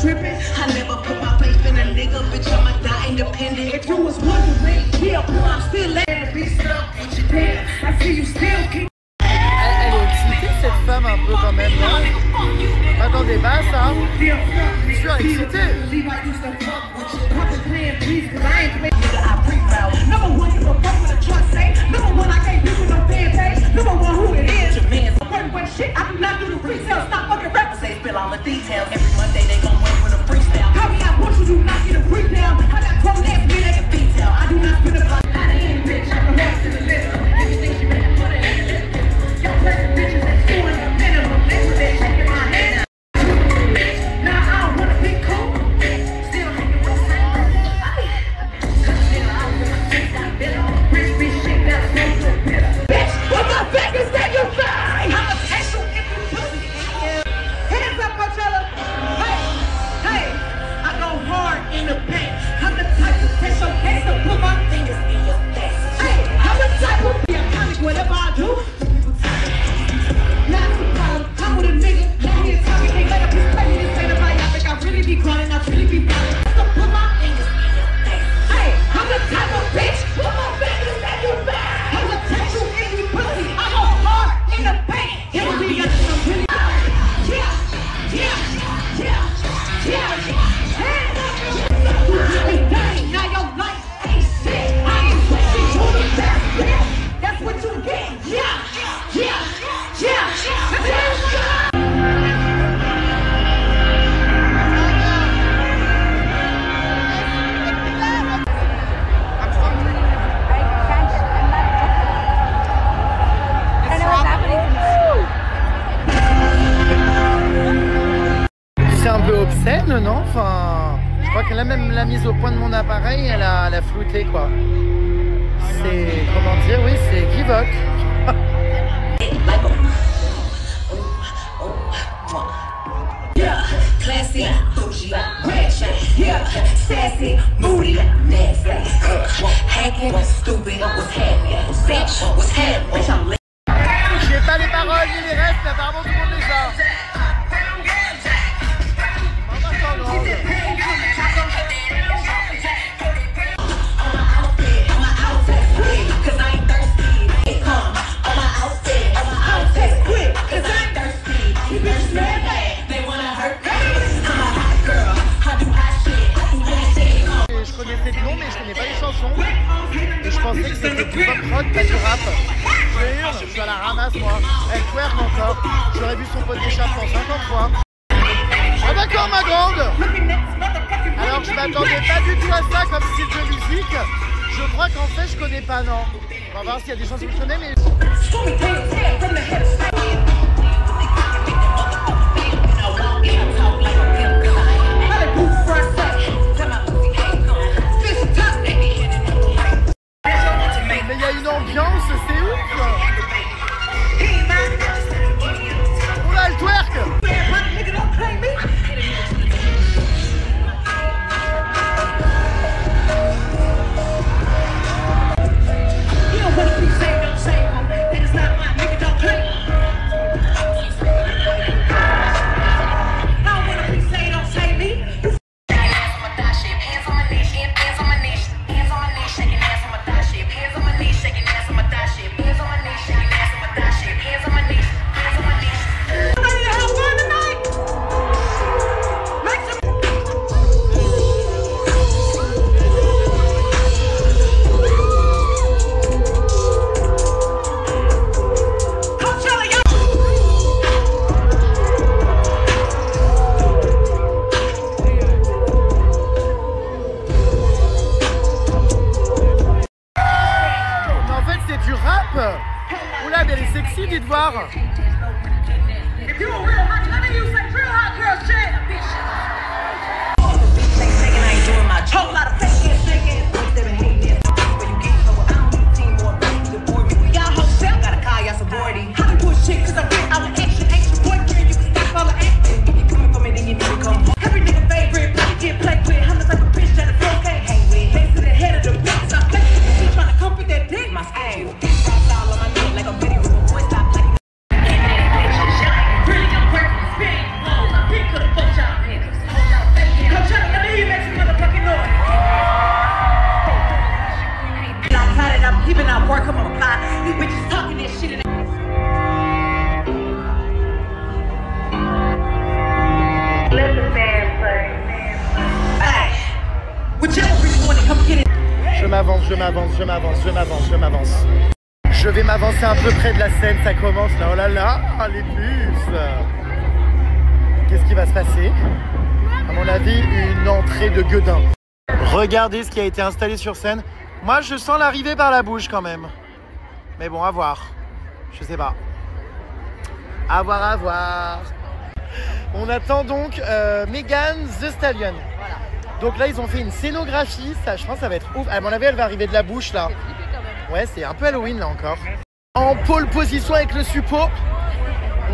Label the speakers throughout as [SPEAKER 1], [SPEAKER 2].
[SPEAKER 1] tripping. I never put my faith in a nigga, bitch, I'ma die independent. If you was wondering, yeah, I'm still letting be stuck with your dad. I see you still keep.
[SPEAKER 2] Elle est excitée cette femme un peu quand même, non? Attendez, pas ça. Je suis excitée. Obscène, non? Enfin, je crois qu'elle a même la mise au point de mon appareil, elle a flouté quoi. C'est, comment dire, oui, c'est équivoque.
[SPEAKER 1] Classy, bougie, ratchet, yeah, sassy, moody, nasty, hacking, stupid, what's happening, bitch, what's happening.
[SPEAKER 2] J'ai pas les paroles ni les restes, mais apparemment tout le monde les a.
[SPEAKER 1] Je
[SPEAKER 2] connaissais le nom, mais je connais pas les chansons. Et je pensais que c'était du pop rock, pas du rap. Je suis à la ramasse moi. Elle twerk encore. J'aurais vu son pot d'échappement 50 fois. Ah d'accord ma grande. Alors je m'attendais pas du tout à ça comme style de musique. Je crois qu'en fait je connais pas, non. On va voir s'il y a des chansons que je connais, mais... Mais il y a une ambiance, c'est ouf. Oula, le twerk. Oula, mais elle est sexy, dites voir. m'avance. Je vais m'avancer un peu près de la scène, ça commence là, oh là là, les puces. Qu'est-ce qui va se passer? À mon avis, une entrée de gueudin. Regardez ce qui a été installé sur scène. Moi, je sens l'arrivée par la bouche quand même. Mais bon, à voir. Je sais pas. À voir. On attend donc Megan Thee Stallion. Voilà. Donc là, ils ont fait une scénographie. Ça, je pense que ça va être ouf. À mon avis, elle va arriver de la bouche là. Ouais, c'est un peu Halloween là encore. En pole position avec le suppôt.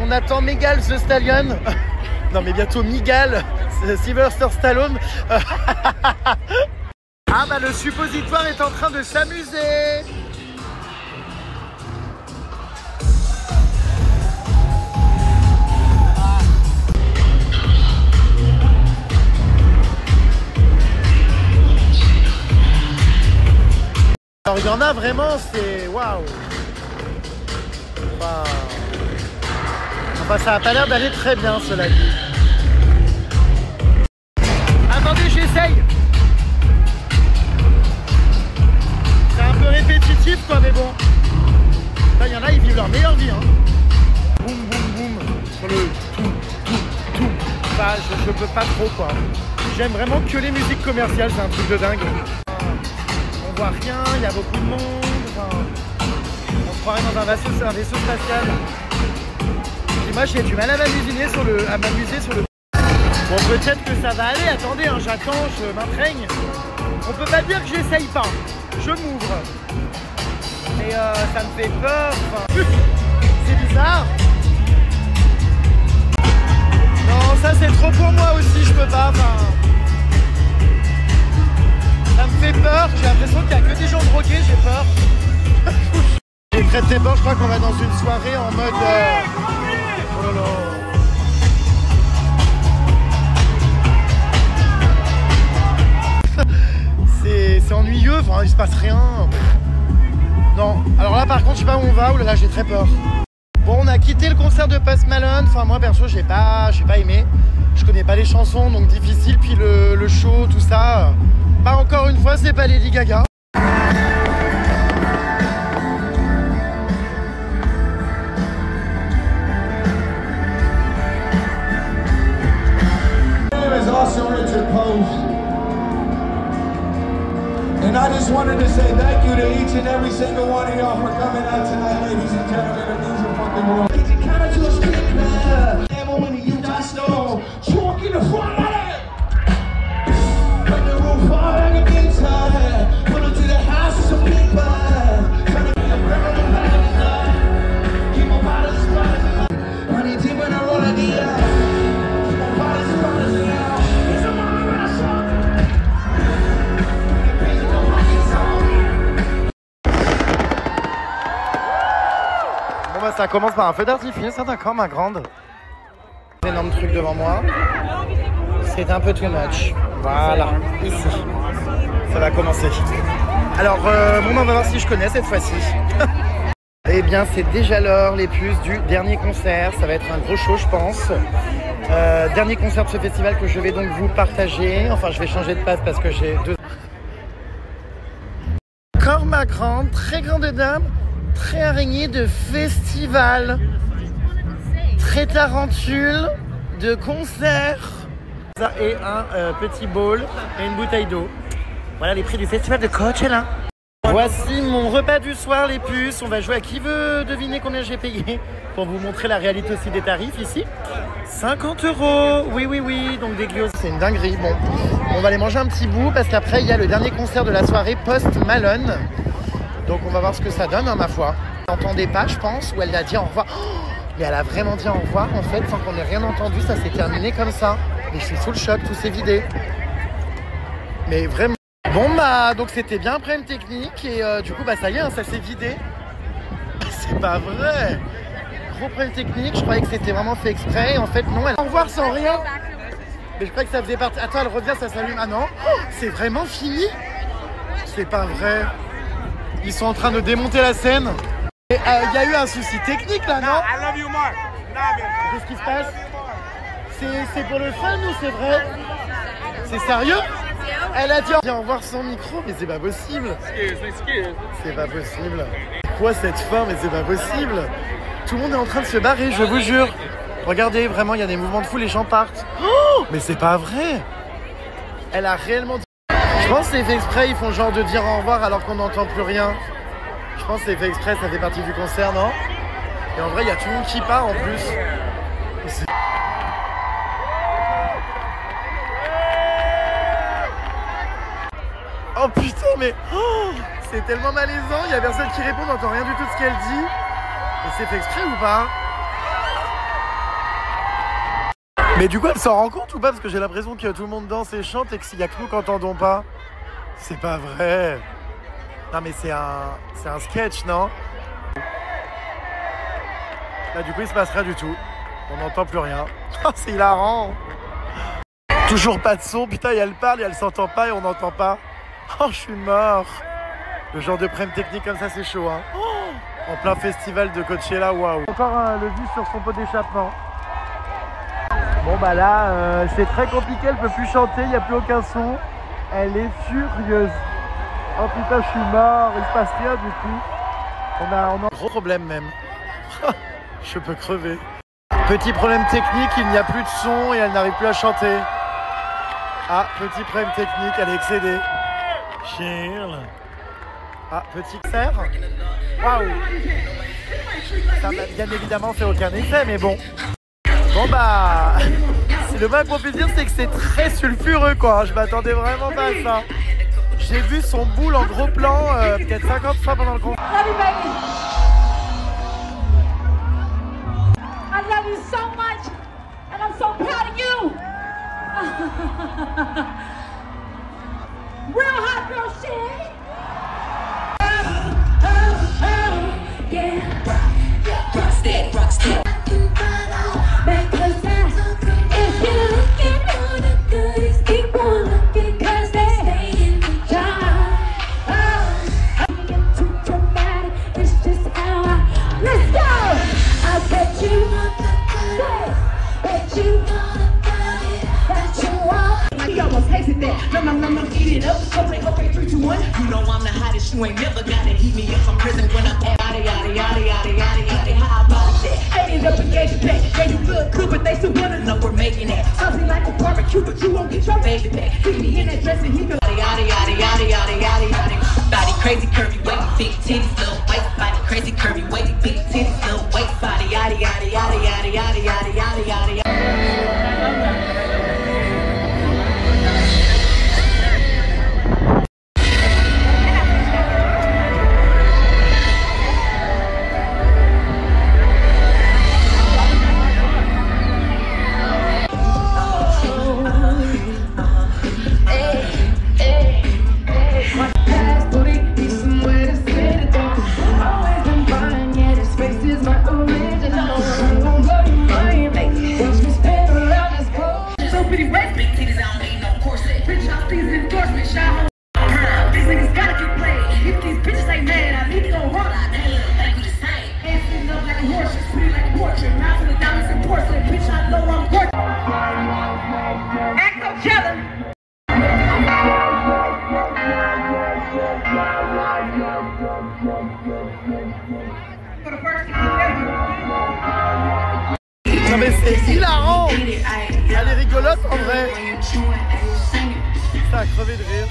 [SPEAKER 2] On attend Megan Thee Stallion. Non mais bientôt Miguel, Sylvester Stallone. Ah bah le suppositoire est en train de s'amuser. Alors il y en a vraiment, c'est waouh. Enfin, ça n'a pas l'air d'aller très bien, cela dit. Attendez, j'essaye. C'est un peu répétitif, quoi, mais bon. Là, il y en a, ils vivent leur meilleure vie. Hein. Boum, boum, boum. Sur le tout. Bah, je peux pas trop, quoi. J'aime vraiment que les musiques commerciales, c'est un truc de dingue. On voit rien, il y a beaucoup de monde. Enfin, on se croirait dans un vaisseau spatial. Et moi j'ai du mal à m'amuser sur le. Bon, peut-être que ça va aller, attendez, hein, j'attends, je m'imprègne. On peut pas dire que j'essaye pas. Je m'ouvre. Mais ça me fait peur. Enfin, c'est bizarre. Non, ça c'est trop pour moi aussi, je peux pas. Enfin, ça me fait peur, j'ai l'impression qu'il y a que des gens drogués, j'ai peur. J'ai très peur, je crois qu'on va dans une soirée en mode... Oh là là. C'est ennuyeux, enfin il se passe rien. Non, alors là par contre je sais pas où on va, là j'ai très peur. Bon, on a quitté le concert de Post Malone, enfin moi perso j'ai pas aimé. Je connais pas les chansons donc difficile, puis le show, tout ça. Pas encore une fois, c'est pas Lady Gaga.
[SPEAKER 3] And I just wanted to say thank you to each and every single one of y'all for coming out tonight, ladies and gentlemen of News of Fucking World. Get your counter to a stick, man. Ammo in the Utah store. Chalk in the front of it. Cut the roof on like a big time. Pull it to the house with some big vibe. Turn it in the river and back in the night. Keep my bottles rising. Honey, deep in the roll of the air. Keep my bottles rising out. It's a moment when I saw it.
[SPEAKER 2] Bon bah ça commence par un feu d'artifice, d'accord ma grande. Un énorme truc devant moi. C'est un peu too much. Voilà, ici. Ça va commencer. Alors bon on va voir si je connais cette fois-ci. Eh bien c'est déjà l'heure les puces du dernier concert. Ça va être un gros show je pense. Dernier concert de ce festival que je vais donc vous partager. Enfin je vais changer de passe parce que j'ai deux... Encore ma grande, très grande dame. Très araignée de festival, très tarentule de concert et un petit bowl et une bouteille d'eau. Voilà les prix du festival de Coachella. Voici mon repas du soir les puces. On va jouer à qui veut deviner combien j'ai payé pour vous montrer la réalité aussi des tarifs ici. 50 €, oui, donc des glyos. C'est une dinguerie. Bon, on va aller manger un petit bout parce qu'après il y a le dernier concert de la soirée Post Malone. Donc on va voir ce que ça donne, hein, ma foi. On n'entendait pas, je pense, où elle a dit au revoir. Oh, mais elle a vraiment dit au revoir, en fait, sans qu'on ait rien entendu. Ça s'est terminé comme ça. Et je suis sous le choc, tout s'est vidé. Mais vraiment. Bon, bah, donc c'était bien après une technique. Et du coup, bah, ça y est, hein, ça s'est vidé. C'est pas vrai. Gros problème technique. Je croyais que c'était vraiment fait exprès. Et en fait, non, elle a au revoir sans rien. Mais je croyais que ça faisait partie. Attends, elle revient, ça s'allume. Ah non, oh, c'est vraiment fini. C'est pas vrai. Ils sont en train de démonter la scène. Il y a eu un souci technique là, non? Qu'est-ce qui se passe? C'est pour le fun ou c'est vrai? C'est sérieux? Elle a dit viens voir son micro, mais c'est pas possible. C'est pas possible. Quoi cette fin, mais c'est pas possible. Tout le monde est en train de se barrer, je vous jure. Regardez, vraiment, il y a des mouvements de foule, les gens partent. Oh, mais c'est pas vrai. Elle a réellement dit... Je pense que c'est fait exprès, ils font genre de dire au revoir alors qu'on n'entend plus rien. Je pense que c'est fait exprès, ça fait partie du concert, non? Et en vrai, il y a tout le monde qui part en plus. Oh putain, mais oh, c'est tellement malaisant, il y a personne qui répond, on n'entend rien du tout de ce qu'elle dit. Mais c'est fait exprès ou pas? Mais du coup, elle s'en rend compte ou pas? Parce que j'ai l'impression que tout le monde danse et chante et qu'il n'y a que nous qui n'entendons pas. C'est pas vrai. Non mais c'est un sketch, non? Là du coup il se passe rien du tout. On n'entend plus rien. Oh, c'est hilarant. Toujours pas de son, putain, et elle parle et elle s'entend pas et on n'entend pas. Oh, je suis mort. Le genre de prime technique comme ça, c'est chaud, hein. Oh, en plein festival de Coachella, waouh. Encore le vue sur son pot d'échappement. Bon bah là, c'est très compliqué, elle peut plus chanter, il n'y a plus aucun son. Elle est furieuse. Oh putain, je suis mort, il se passe rien du tout. On a un gros problème même. Je peux crever. Petit problème technique, il n'y a plus de son et elle n'arrive plus à chanter. Ah, petit problème technique, elle est excédée. Chill. Ah, petit cerf. Waouh. Ça n'a bien évidemment fait aucun effet, mais bon. Bon bah, le moins qu'on peut dire, c'est que c'est très sulfureux, quoi. Je m'attendais vraiment pas à ça. J'ai vu son boule en gros plan peut-être 50 fois pendant le concert.
[SPEAKER 4] Love you, baby. I love you so much, and I'm so proud of you. Real hot girl shit. Yeah. Rocksteady, rocksteady. If you're looking for the goods, keep on looking, 'cause they stay in the jar. I get too dramatic, it's just how let's go! I bet you want the goods, bet you that you want.
[SPEAKER 1] We almost tasted that. No, eat it up. Okay, 3, 2, 1. You know I'm the hottest. You ain't never gotta heat me up from prison when I'm at yada. How about that? They end up engaged back. Yeah, you look good, but they still wanna know we're making that. Something like a barbecue, but you won't get your baby back. Keep me in that dress and he go yada. Body crazy, curvy, wavy, big titties, little waist. Body crazy, curvy, wavy, big titties, little waist. Body yada.
[SPEAKER 2] Non mais c'est hilarant. Elle est rigolote en vrai. Ça a crevé de rire.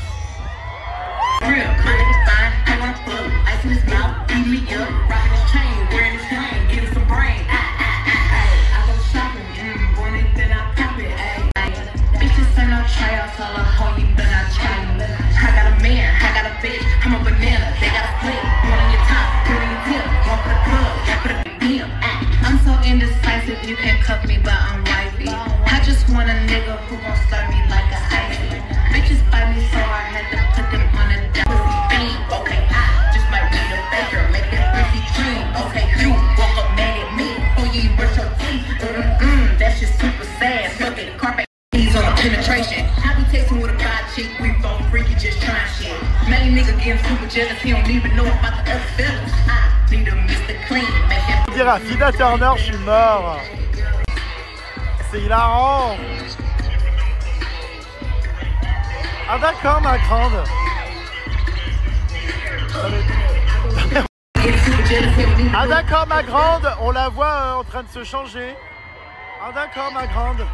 [SPEAKER 5] You can't cuff me, but I'm wifey. I just want a nigga who gon' serve me like a hyphy. Bitches bite me, so I had to put them on a pussy beam. Okay, I just might be the baker, make that pussy dream. Okay, you woke up mad at me, oh you brush your teeth. That shit super sad. Fucking carpet, he's on a penetration. I be texting with a god chick, we both freaky, just trying shit. Main nigga getting super jealous, he don't even know about the other fellas. I need a Mr. Clean, make that.
[SPEAKER 2] Dire à Tina Turner, je suis mort. C'est hilarant. Ah d'accord, ma grande. Ah d'accord, ma grande. On la voit en train de se changer. Ah d'accord, ma grande.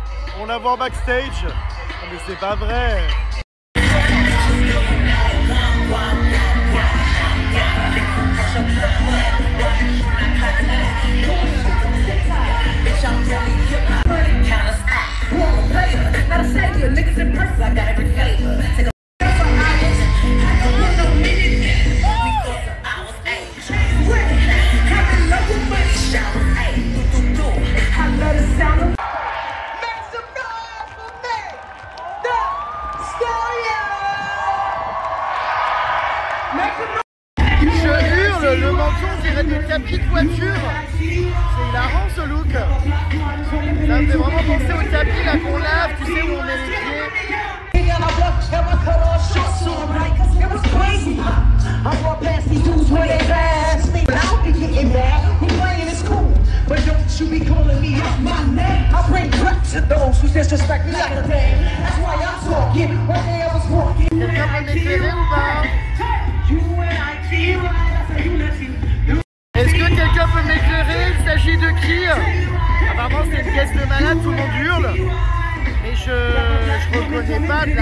[SPEAKER 2] On la voit en backstage. Ah, mais c'est pas vrai. Je hurle, le menton dirait des tapis de voiture. C'est hilarant ce look. Ça me fait vraiment penser au tapis là qu'on lave, tu sais où on met les pieds. Quelqu'un peut m'éclairer ou pas? Est-ce que quelqu'un peut m'éclairer? Il s'agit de qui? Apparemment c'est une pièce de malade, tout le monde hurle. Mais je reconnais pas de là.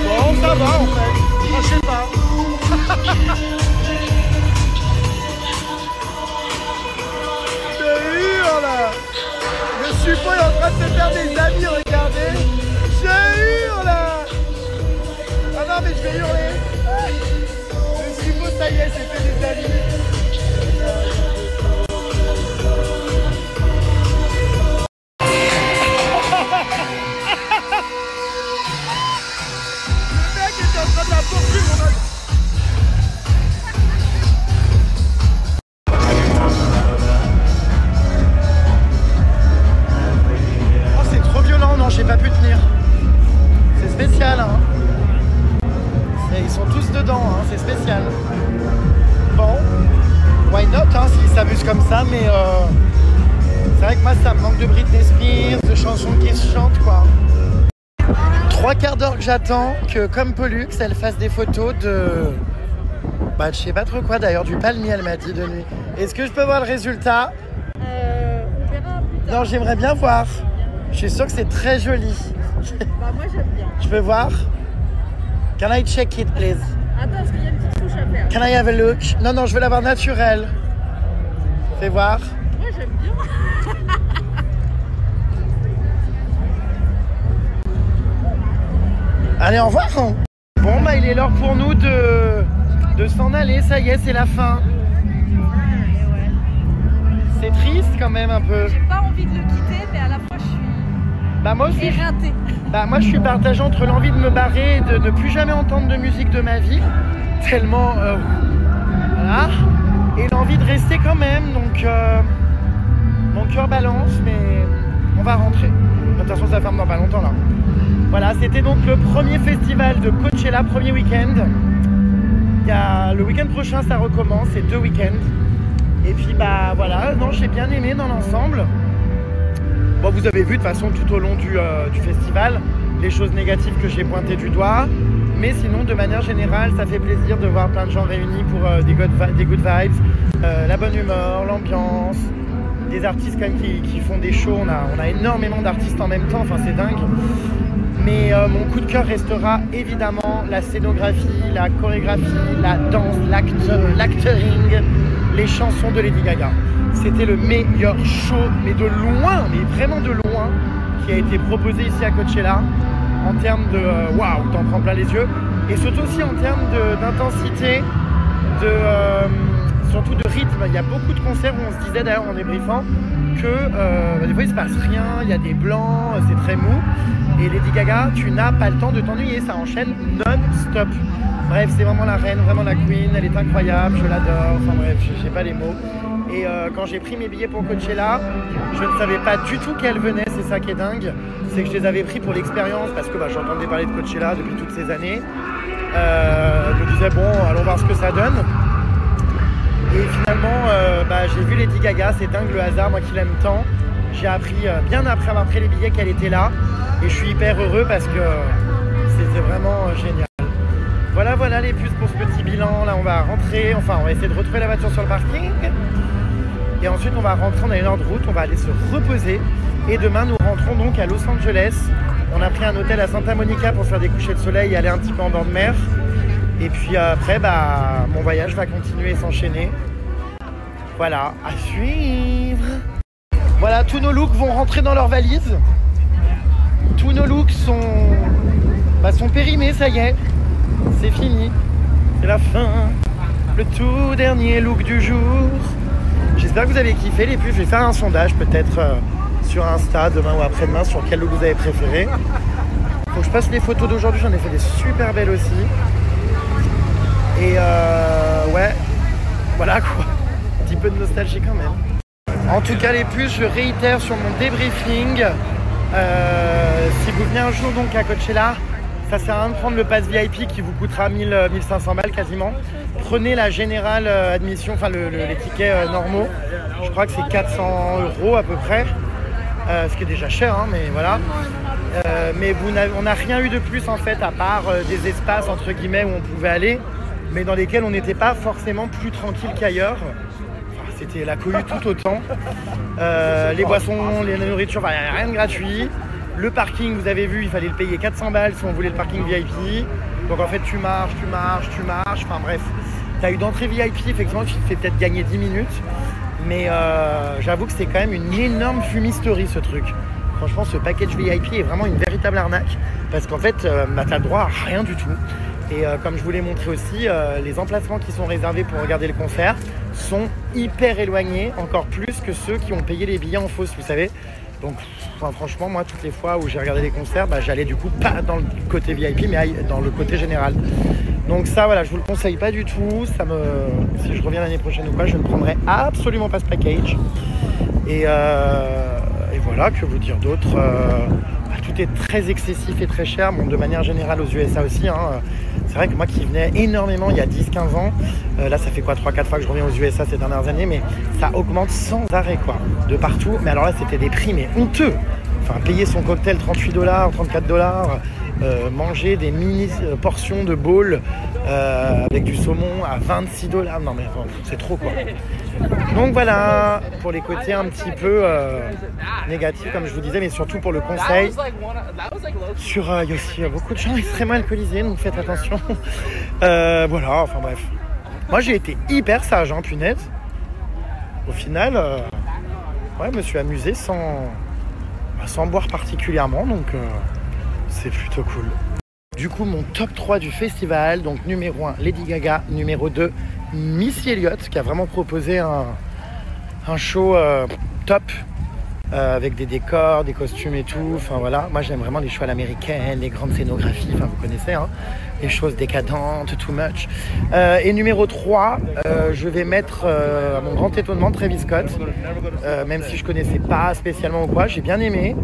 [SPEAKER 2] Bon, ça va en fait. Ah, je sais pas. Je hurle. Le suppôt est en train de se faire des amis, regardez. Je hurle. Ah non, mais je vais hurler. Le suppôt, ça y est, c'est fait des amis. Oh, c'est trop violent, non, j'ai pas pu tenir. C'est spécial, hein. Ils sont tous dedans, hein, c'est spécial. Bon, why not, hein, s'ils s'amusent comme ça, mais c'est vrai que moi ça me manque de Britney Spears, de chansons qui se chantent, quoi. 3 quarts d'heure que j'attends que, comme Pollux, elle fasse des photos de... Bah, je sais pas trop quoi d'ailleurs, du palmier, elle m'a dit de nuit. Est-ce que je peux voir le résultat?
[SPEAKER 6] On verra plus tard.
[SPEAKER 2] Non, j'aimerais bien voir. Je suis sûre que c'est très joli.
[SPEAKER 6] Bah moi j'aime bien.
[SPEAKER 2] Je peux voir? Can I check it, please?
[SPEAKER 6] Attends, parce qu'il y a une petite touche à faire.
[SPEAKER 2] Can I have a look? Non, non, je veux l'avoir naturelle. Fais voir.
[SPEAKER 6] Moi j'aime bien.
[SPEAKER 2] Allez, au revoir. Bon, bah il est l'heure pour nous de s'en aller. Ça y est, c'est la fin. C'est triste quand même un peu.
[SPEAKER 6] J'ai pas envie de le quitter, mais à la fois je suis
[SPEAKER 2] Bah moi aussi.
[SPEAKER 6] éreintée.
[SPEAKER 2] Bah moi je suis partagé entre l'envie de me barrer et de ne plus jamais entendre de musique de ma vie. Tellement... voilà. Et l'envie de rester quand même. Donc mon cœur balance, mais on va rentrer. De toute façon ça ferme dans pas longtemps là. Voilà, c'était donc le premier festival de Coachella, premier week-end. Le week-end prochain, ça recommence, c'est 2 week-ends. Et puis, bah voilà, non, j'ai bien aimé dans l'ensemble. Bon, vous avez vu de toute façon tout au long du festival les choses négatives que j'ai pointées du doigt. Mais sinon, de manière générale, ça fait plaisir de voir plein de gens réunis pour des good vibes, la bonne humeur, l'ambiance, des artistes quand même qui font des shows. On a énormément d'artistes en même temps, enfin c'est dingue. Mais mon coup de cœur restera évidemment la scénographie, la chorégraphie, la danse, l'acting, les chansons de Lady Gaga. C'était le meilleur show, mais de loin, mais vraiment de loin, qui a été proposé ici à Coachella en termes de waouh, t'en prends plein les yeux, et surtout aussi en termes d'intensité, surtout de rythme. Il y a beaucoup de concerts où on se disait d'ailleurs en débriefant que des fois il se passe rien, il y a des blancs, c'est très mou. Et Lady Gaga, tu n'as pas le temps de t'ennuyer, ça enchaîne non-stop. Bref, c'est vraiment la reine, vraiment la queen, elle est incroyable, je l'adore, enfin bref, j'ai pas les mots. Et quand j'ai pris mes billets pour Coachella, je ne savais pas du tout qu'elle venait, c'est ça qui est dingue. C'est que je les avais pris pour l'expérience, parce que j'entendais parler de Coachella depuis toutes ces années. Je me disais, bon, allons voir ce que ça donne. Et finalement, j'ai vu Lady Gaga, c'est dingue le hasard, moi qui l'aime tant. J'ai appris, bien après avoir pris les billets, qu'elle était là. Et je suis hyper heureux parce que c'était vraiment génial. Voilà les puces pour ce petit bilan. Là, on va rentrer, enfin, on va essayer de retrouver la voiture sur le parking. Et ensuite, on va rentrer, on a une heure de route, on va aller se reposer. Et demain, nous rentrons donc à Los Angeles. On a pris un hôtel à Santa Monica pour faire des couchers de soleil et aller un petit peu en bord de mer. Et puis après, mon voyage va continuer et s'enchaîner. Voilà, à suivre. Voilà, tous nos looks vont rentrer dans leurs valises. Tous nos looks sont périmés, ça y est. C'est fini. C'est la fin. Le tout dernier look du jour. J'espère que vous avez kiffé les puces. Je vais faire un sondage peut-être sur Insta demain ou après-demain sur quel look vous avez préféré. Faut que je passe les photos d'aujourd'hui. J'en ai fait des super belles aussi. Et ouais, voilà quoi. Un petit peu de nostalgie quand même. En tout cas les puces, je réitère sur mon débriefing. Si vous venez un jour donc à Coachella, ça sert à rien de prendre le pass VIP qui vous coûtera 1500 balles quasiment. Prenez la générale admission, enfin les tickets normaux. Je crois que c'est 400 € à peu près. Ce qui est déjà cher, hein, mais voilà. Mais on n'a rien eu de plus en fait, à part des espaces entre guillemets où on pouvait aller, mais dans lesquels on n'était pas forcément plus tranquille qu'ailleurs. Enfin, c'était la cohue tout autant. Les boissons, la nourriture, il n'y avait rien de gratuit. Le parking, vous avez vu, il fallait le payer 400 balles si on voulait le parking VIP. Donc en fait, tu marches. Enfin bref, tu as eu d'entrée VIP, effectivement, qui te fait peut-être gagner 10 minutes. Mais j'avoue que c'est quand même une énorme fumisterie ce truc. Franchement, ce package VIP est vraiment une véritable arnaque. Parce qu'en fait, tu as le droit à rien du tout. Et comme je vous l'ai montré aussi, les emplacements qui sont réservés pour regarder le concert sont hyper éloignés, encore plus que ceux qui ont payé les billets en fausse, vous savez. Donc franchement, moi, toutes les fois où j'ai regardé les concerts, j'allais du coup pas dans le côté VIP, mais dans le côté général. Donc ça, voilà, je vous le conseille pas du tout. Si je reviens l'année prochaine ou quoi, je ne prendrai absolument pas ce package. Et voilà, que vous dire d'autre. Tout est très excessif et très cher, bon, de manière générale aux USA aussi. Hein. C'est vrai que moi qui venais énormément il y a 10-15 ans, là ça fait quoi 3-4 fois que je reviens aux USA ces dernières années, mais ça augmente sans arrêt quoi, de partout. Mais alors là c'était des prix mais honteux. Enfin payer son cocktail 38 $, 34 $, manger des mini portions de bowl avec du saumon à 26 $. Non mais c'est trop quoi. Donc voilà, pour les côtés un petit peu négatifs comme je vous disais, mais surtout pour le conseil. Il y a aussi beaucoup de gens extrêmement alcoolisés, donc faites attention. Voilà, enfin bref. Moi j'ai été hyper sage, hein, punaise. Au final, ouais, je me suis amusé sans boire particulièrement, donc c'est plutôt cool. Du coup, mon top 3 du festival, donc numéro 1, Lady Gaga, numéro 2, Missy Elliott, qui a vraiment proposé un show top, avec des décors, des costumes et tout. Enfin voilà, moi j'aime vraiment les shows à l'américaine, les grandes scénographies, enfin vous connaissez, hein, les choses décadentes, too much. Et numéro 3, je vais mettre, à mon grand étonnement, Travis Scott, même si je connaissais pas spécialement ou quoi, j'ai bien aimé.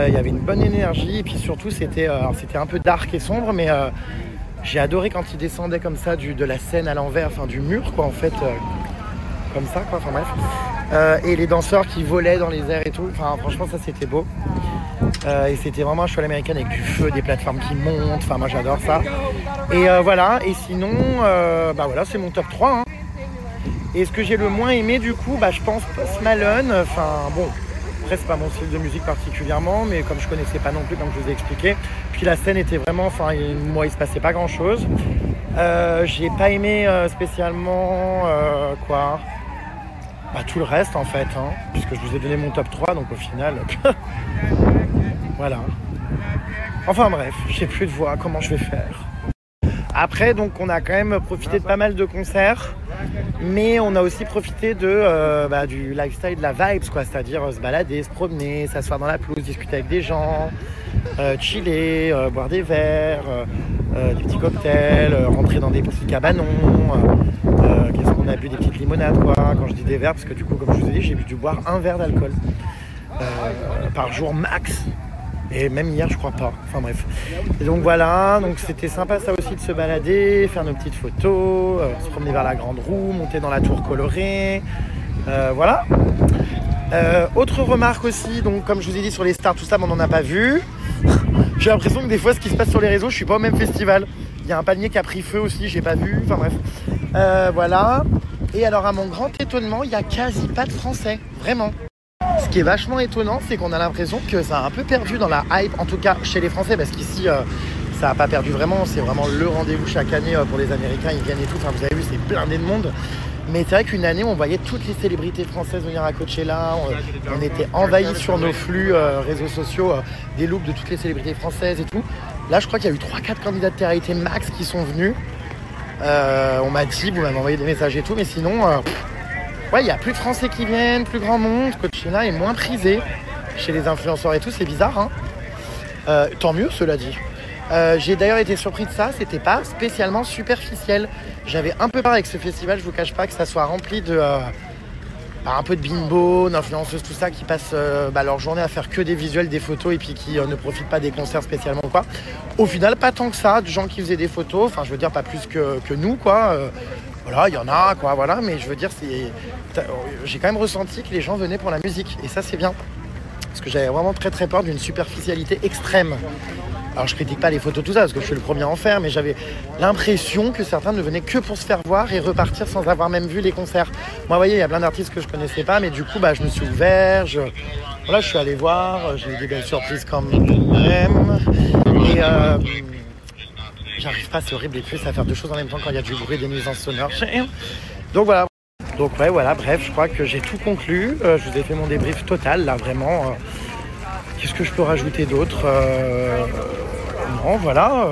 [SPEAKER 2] Il y avait une bonne énergie et puis surtout c'était un peu dark et sombre, mais j'ai adoré quand il descendait comme ça de la scène à l'envers, enfin du mur quoi en fait, comme ça quoi, enfin bref. Et les danseurs qui volaient dans les airs et tout, enfin franchement ça c'était beau. Et c'était vraiment un show à l'américaine avec du feu, des plateformes qui montent, enfin moi j'adore ça. Et voilà, et sinon, voilà c'est mon top 3. Hein. Et ce que j'ai le moins aimé du coup, je pense Post Malone, enfin bon. Après, c'est pas mon style de musique particulièrement, mais comme je connaissais pas non plus, comme je vous ai expliqué. Puis la scène était vraiment, moi il se passait pas grand chose. J'ai pas aimé spécialement tout le reste en fait, hein, puisque je vous ai donné mon top 3, donc au final, voilà. Enfin bref, j'ai plus de voix, comment je vais faire? Après, donc on a quand même profité de pas mal de concerts. Mais on a aussi profité du lifestyle, de la vibes, quoi, c'est-à-dire se balader, se promener, s'asseoir dans la pelouse, discuter avec des gens, chiller, boire des verres, des petits cocktails, rentrer dans des petits cabanons. Qu'est-ce qu'on a bu? Des petites limonades, quoi. Quand je dis des verres, parce que du coup, comme je vous ai dit, j'ai dû boire un verre d'alcool par jour max. Et même hier, je crois pas. Enfin bref. Et donc voilà, donc c'était sympa ça aussi de se balader, faire nos petites photos, se promener vers la grande roue, monter dans la tour colorée. Voilà. Autre remarque aussi, donc comme je vous ai dit sur les stars, tout ça, mais on n'en a pas vu. J'ai l'impression que des fois, ce qui se passe sur les réseaux, je suis pas au même festival. Il y a un palmier qui a pris feu aussi, j'ai pas vu. Enfin bref. Voilà. Et alors, à mon grand étonnement, il n'y a quasi pas de Français. Vraiment. Ce qui est vachement étonnant, c'est qu'on a l'impression que ça a un peu perdu dans la hype, en tout cas chez les Français, parce qu'ici, ça n'a pas perdu vraiment. C'est vraiment le rendez-vous chaque année pour les Américains. Ils viennent et tout. Enfin, vous avez vu, c'est blindé de monde. Mais c'est vrai qu'une année, on voyait toutes les célébrités françaises venir à Coachella. On était envahis sur nos flux réseaux sociaux des looks de toutes les célébrités françaises et tout. Là, je crois qu'il y a eu 3-4 candidats de télé max qui sont venus. On m'a dit, vous m'avez envoyé des messages et tout, mais sinon, ouais, il n'y a plus de Français qui viennent, plus grand monde. Coachella est moins prisé chez les influenceurs et tout, c'est bizarre. Hein. Tant mieux, cela dit. J'ai d'ailleurs été surpris de ça, c'était pas spécialement superficiel. J'avais un peu peur avec ce festival, je vous cache pas, que ça soit rempli de un peu de bimbo, d'influenceuses, tout ça, qui passent leur journée à faire que des visuels, des photos et puis qui ne profitent pas des concerts spécialement quoi. Au final, pas tant que ça, de gens qui faisaient des photos, enfin je veux dire pas plus que nous quoi. Voilà, il y en a quoi, voilà, mais je veux dire, j'ai quand même ressenti que les gens venaient pour la musique et ça c'est bien. Parce que j'avais vraiment très très peur d'une superficialité extrême. Alors je critique pas les photos tout ça parce que je suis le premier à en faire, mais j'avais l'impression que certains ne venaient que pour se faire voir et repartir sans avoir même vu les concerts. Moi vous voyez, il y a plein d'artistes que je connaissais pas, mais du coup je me suis ouvert, voilà, je suis allé voir, j'ai eu des belles surprises quand même. Et j'arrive pas, c'est horrible les plus à faire deux choses en même temps quand il y a du bruit, des nuisances sonores. Donc voilà. Donc ouais, voilà, bref, je crois que j'ai tout conclu. Je vous ai fait mon débrief total là, vraiment. Qu'est-ce que je peux rajouter d'autre Non, voilà.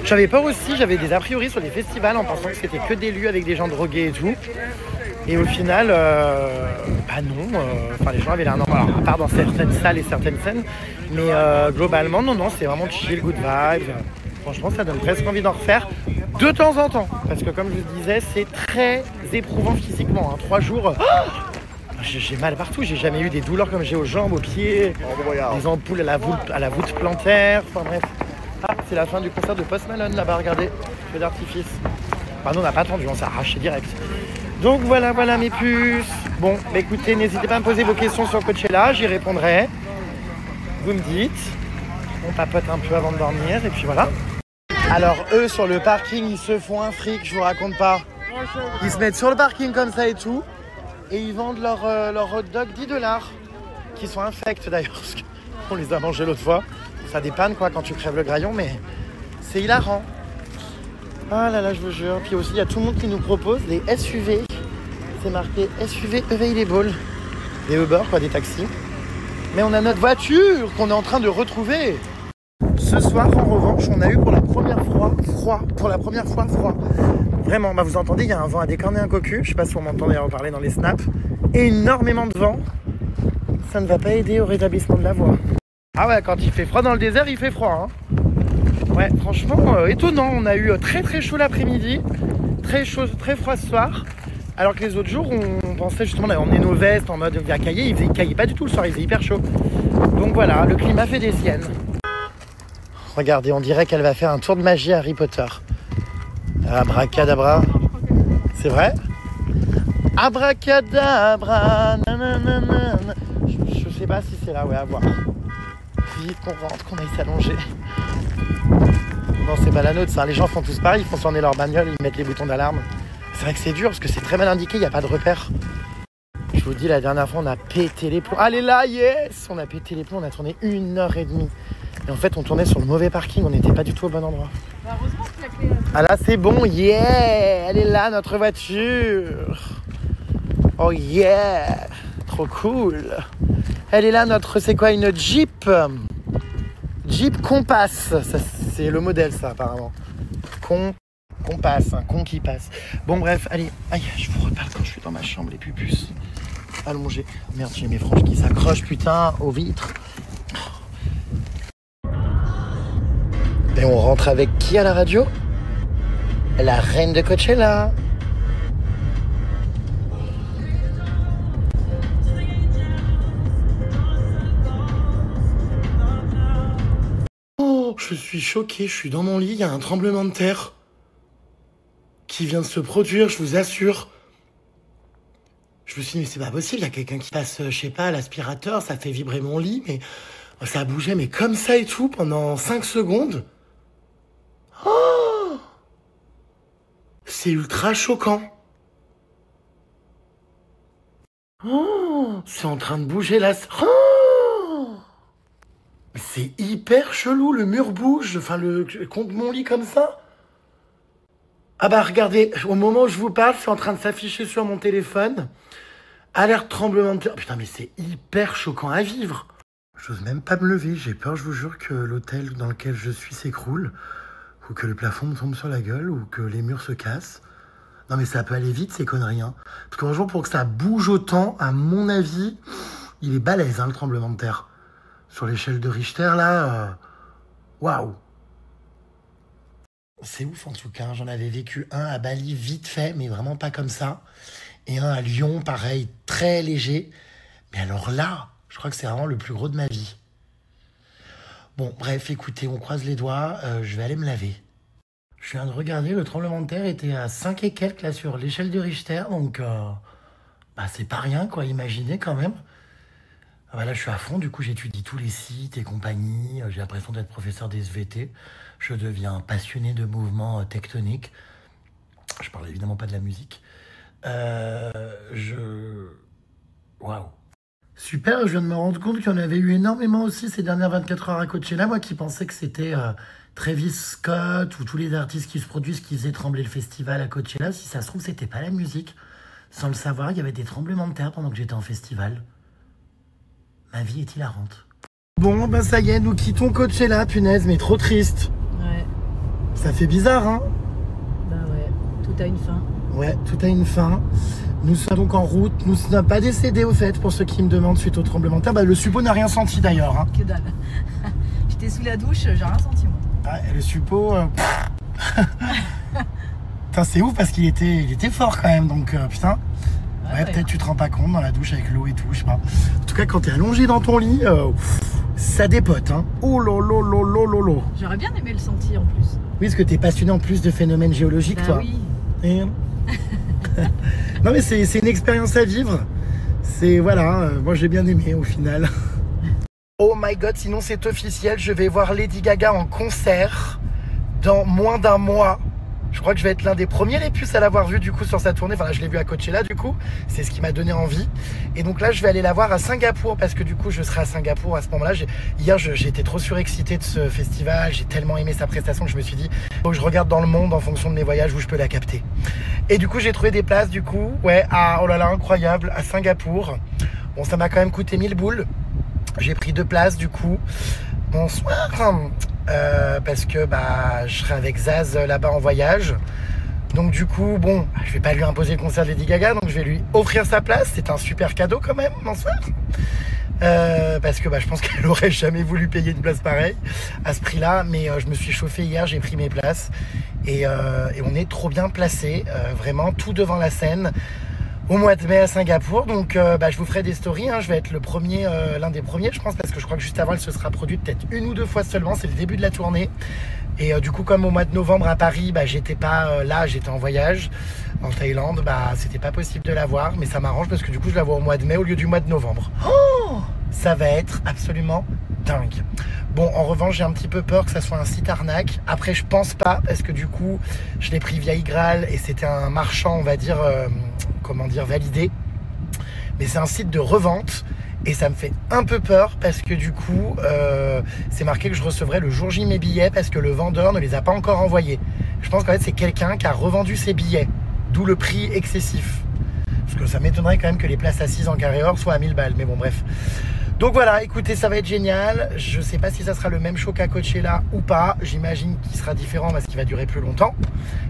[SPEAKER 2] J'avais peur aussi, j'avais des a priori sur les festivals en pensant que c'était que des lieux avec des gens drogués et tout. Et au final, non. Enfin, les gens avaient l'air normal, à part dans certaines salles et certaines scènes. Mais globalement, non, c'est vraiment chill, good vibes. Franchement, ça donne presque envie d'en refaire de temps en temps. Parce que comme je vous disais, c'est très éprouvant physiquement. 3 jours... J'ai mal partout, j'ai jamais eu des douleurs comme j'ai aux jambes, aux pieds, des ampoules à la voûte plantaire, enfin bref. Ah, c'est la fin du concert de Post Malone là-bas, regardez, feu d'artifice. Enfin, nous on n'a pas attendu, on s'est arraché direct. Donc voilà mes puces. Bon, écoutez, n'hésitez pas à me poser vos questions sur Coachella, j'y répondrai. Vous me dites, on papote un peu avant de dormir et puis voilà. Alors eux sur le parking, ils se font un fric, je vous raconte pas. Ils se mettent sur le parking comme ça et tout. Et ils vendent leur hot dog $10, qui sont infects d'ailleurs, parce qu'on les a mangés l'autre fois. Ça dépanne quoi quand tu crèves le graillon, mais c'est hilarant. Ah là là, je vous jure. Puis aussi, il y a tout le monde qui nous propose des SUV. C'est marqué SUV Available. Des Uber, quoi, des taxis. Mais on a notre voiture qu'on est en train de retrouver. Ce soir, en revanche, on a eu pour la première fois froid. Vraiment, vous entendez, il y a un vent à décorner un cocu. Je sais pas si vous m'entendez en parler dans les snaps. Énormément de vent. Ça ne va pas aider au rétablissement de la voix. Ah ouais, quand il fait froid dans le désert, il fait froid. Hein. Ouais, franchement, étonnant. On a eu très très chaud l'après-midi. Très chaud, très froid ce soir. Alors que les autres jours, on pensait justement d'emmener nos vestes en mode à cailler. Il caillait pas du tout le soir, il faisait hyper chaud. Donc voilà, le climat fait des siennes. Regardez, on dirait qu'elle va faire un tour de magie à Harry Potter. Abracadabra. C'est vrai? Abracadabra. Nanana. Je sais pas si c'est là, ouais, à voir. Vite qu'on rentre, qu'on aille s'allonger. Non, c'est pas la nôtre, ça. Les gens font tous pareil, ils font tourner leur bagnole, ils mettent les boutons d'alarme. C'est vrai que c'est dur parce que c'est très mal indiqué, il n'y a pas de repère. Je vous dis, la dernière fois, on a pété les plombs. Allez là, yes! On a pété les plombs, on a tourné 1h30. Et en fait, on tournait sur le mauvais parking, on n'était pas du tout au bon endroit.
[SPEAKER 6] Heureusement que la clé...
[SPEAKER 2] Ah là, c'est bon, yeah! Elle est là, notre voiture! Oh yeah! Trop cool! Elle est là, notre... C'est quoi, une Jeep? Jeep Compass. Ça, c'est le modèle, ça, apparemment. Compass, un con qui passe. Bon, bref, allez. Aïe, je vous reparle quand je suis dans ma chambre, les pupus. Allongé. Merde, j'ai mes franges qui s'accrochent, putain, aux vitres. Ben
[SPEAKER 7] on rentre avec qui à la radio? La reine de Coachella. Oh, je suis choqué, je suis dans mon lit, il y a un tremblement de terre qui vient de se produire, je vous assure. Je me suis dit, mais c'est pas possible, il y a quelqu'un qui passe, je sais pas, l'aspirateur, ça fait vibrer mon lit, mais ça a bougé, mais comme ça et tout, pendant 5 secondes. Oh, c'est ultra choquant. Oh, c'est en train de bouger là. Oh, c'est hyper chelou, le mur bouge, enfin, contre mon lit comme ça. Ah bah regardez, au moment où je vous parle, c'est en train de s'afficher sur mon téléphone. Alerte tremblement de terre. Putain, mais c'est hyper choquant à vivre. J'ose même pas me lever. J'ai peur, je vous jure, que l'hôtel dans lequel je suis s'écroule. Ou que le plafond me tombe sur la gueule. Ou que les murs se cassent. Non mais ça peut aller vite ces conneries. Hein. Parce qu'un jour, pour que ça bouge autant, à mon avis, il est balèze, hein, le tremblement de terre. Sur l'échelle de Richter, là, waouh. C'est ouf en tout cas, j'en avais vécu un à Bali vite fait, mais vraiment pas comme ça. Et un à Lyon, pareil, très léger. Mais alors là, je crois que c'est vraiment le plus gros de ma vie. Bon, bref, écoutez, on croise les doigts, je vais aller me laver. Je viens de regarder, le tremblement de terre était à 5 et quelques là sur l'échelle de Richter, donc bah, c'est pas rien quoi, imaginez quand même. Ah bah là, je suis à fond, du coup, j'étudie tous les sites et compagnie. J'ai l'impression d'être professeur des SVT. Je deviens passionné de mouvements tectoniques. Je parle évidemment pas de la musique. Waouh. Super, je viens de me rendre compte qu'il y en avait eu énormément aussi ces dernières 24 heures à Coachella. Moi qui pensais que c'était Travis Scott ou tous les artistes qui se produisent qui faisaient trembler le festival à Coachella. Si ça se trouve, c'était pas la musique. Sans le savoir, il y avait des tremblements de terre pendant que j'étais en festival. Ma vie est hilarante. Bon, ben ça y est, nous quittons Coachella, punaise, mais trop triste.
[SPEAKER 6] Ouais.
[SPEAKER 7] Ça fait bizarre, hein?
[SPEAKER 6] Bah ouais, tout a une fin.
[SPEAKER 7] Ouais, tout a une fin. Nous sommes donc en route. Nous ne sommes pas décédés, au fait, pour ceux qui me demandent suite au tremblement de terre. Bah, le suppo n'a rien senti, d'ailleurs. Hein.
[SPEAKER 6] Que dalle. J'étais sous la douche, j'ai rien senti, moi.
[SPEAKER 7] Ah, et le suppo... Putain, c'est ouf, parce qu'il était fort, quand même, donc putain... Ouais, peut-être tu te rends pas compte dans la douche avec l'eau et tout, je sais pas. En tout cas, quand t'es allongé dans ton lit, ça dépote, hein. Oh lolo lolo lolo.
[SPEAKER 6] J'aurais bien aimé le sentir en plus.
[SPEAKER 7] Oui, parce que t'es passionné en plus de phénomènes géologiques, toi.
[SPEAKER 6] Oui.
[SPEAKER 7] Et... non mais c'est une expérience à vivre. C'est voilà, moi j'ai bien aimé au final. Oh my god, sinon c'est officiel, je vais voir Lady Gaga en concert dans moins d'un mois. Je crois que je vais être l'un des premiers les puces à l'avoir vu du coup sur sa tournée. Enfin là je l'ai vu à Coachella du coup, c'est ce qui m'a donné envie. Et donc là je vais aller la voir à Singapour parce que du coup je serai à Singapour à ce moment-là. Hier j'ai été trop surexcité de ce festival, j'ai tellement aimé sa prestation que je me suis dit faut que je regarde dans le monde en fonction de mes voyages où je peux la capter. Et du coup j'ai trouvé des places du coup, ouais, à, oh là là, incroyable, à Singapour. Bon ça m'a quand même coûté 1000 boules. J'ai pris 2 places du coup. Bonsoir. Parce que bah, je serai avec Zaz là-bas en voyage. Donc du coup, bon, je vais pas lui imposer le concert de Lady Gaga, donc je vais lui offrir sa place. C'est un super cadeau quand même, bonsoir. Parce que bah, je pense qu'elle aurait jamais voulu payer une place pareille à ce prix-là. Mais je me suis chauffé hier, j'ai pris mes places. Et on est trop bien placés, vraiment tout devant la scène. Au mois de mai à Singapour, donc bah, je vous ferai des stories, hein. Je vais être le premier, l'un des premiers je pense, parce que je crois que juste avant elle se sera produite peut-être 1 ou 2 fois seulement, c'est le début de la tournée. Et du coup comme au mois de novembre à Paris, bah, j'étais pas là, j'étais en voyage en Thaïlande, bah c'était pas possible de la voir, mais ça m'arrange parce que du coup je la vois au mois de mai au lieu du mois de novembre. Oh, ça va être absolument dingue. Bon, en revanche, j'ai un petit peu peur que ça soit un site arnaque. Après, je pense pas, parce que du coup, je l'ai pris via Igral et c'était un marchand, on va dire, comment dire, validé. Mais c'est un site de revente et ça me fait un peu peur parce que du coup, c'est marqué que je recevrai le jour J mes billets parce que le vendeur ne les a pas encore envoyés. Je pense qu'en fait, c'est quelqu'un qui a revendu ses billets, d'où le prix excessif. Parce que ça m'étonnerait quand même que les places assises en carré or soient à 1000 balles, mais bon, bref. Donc voilà, écoutez, ça va être génial. Je sais pas si ça sera le même show qu'à Coachella ou pas. J'imagine qu'il sera différent parce qu'il va durer plus longtemps.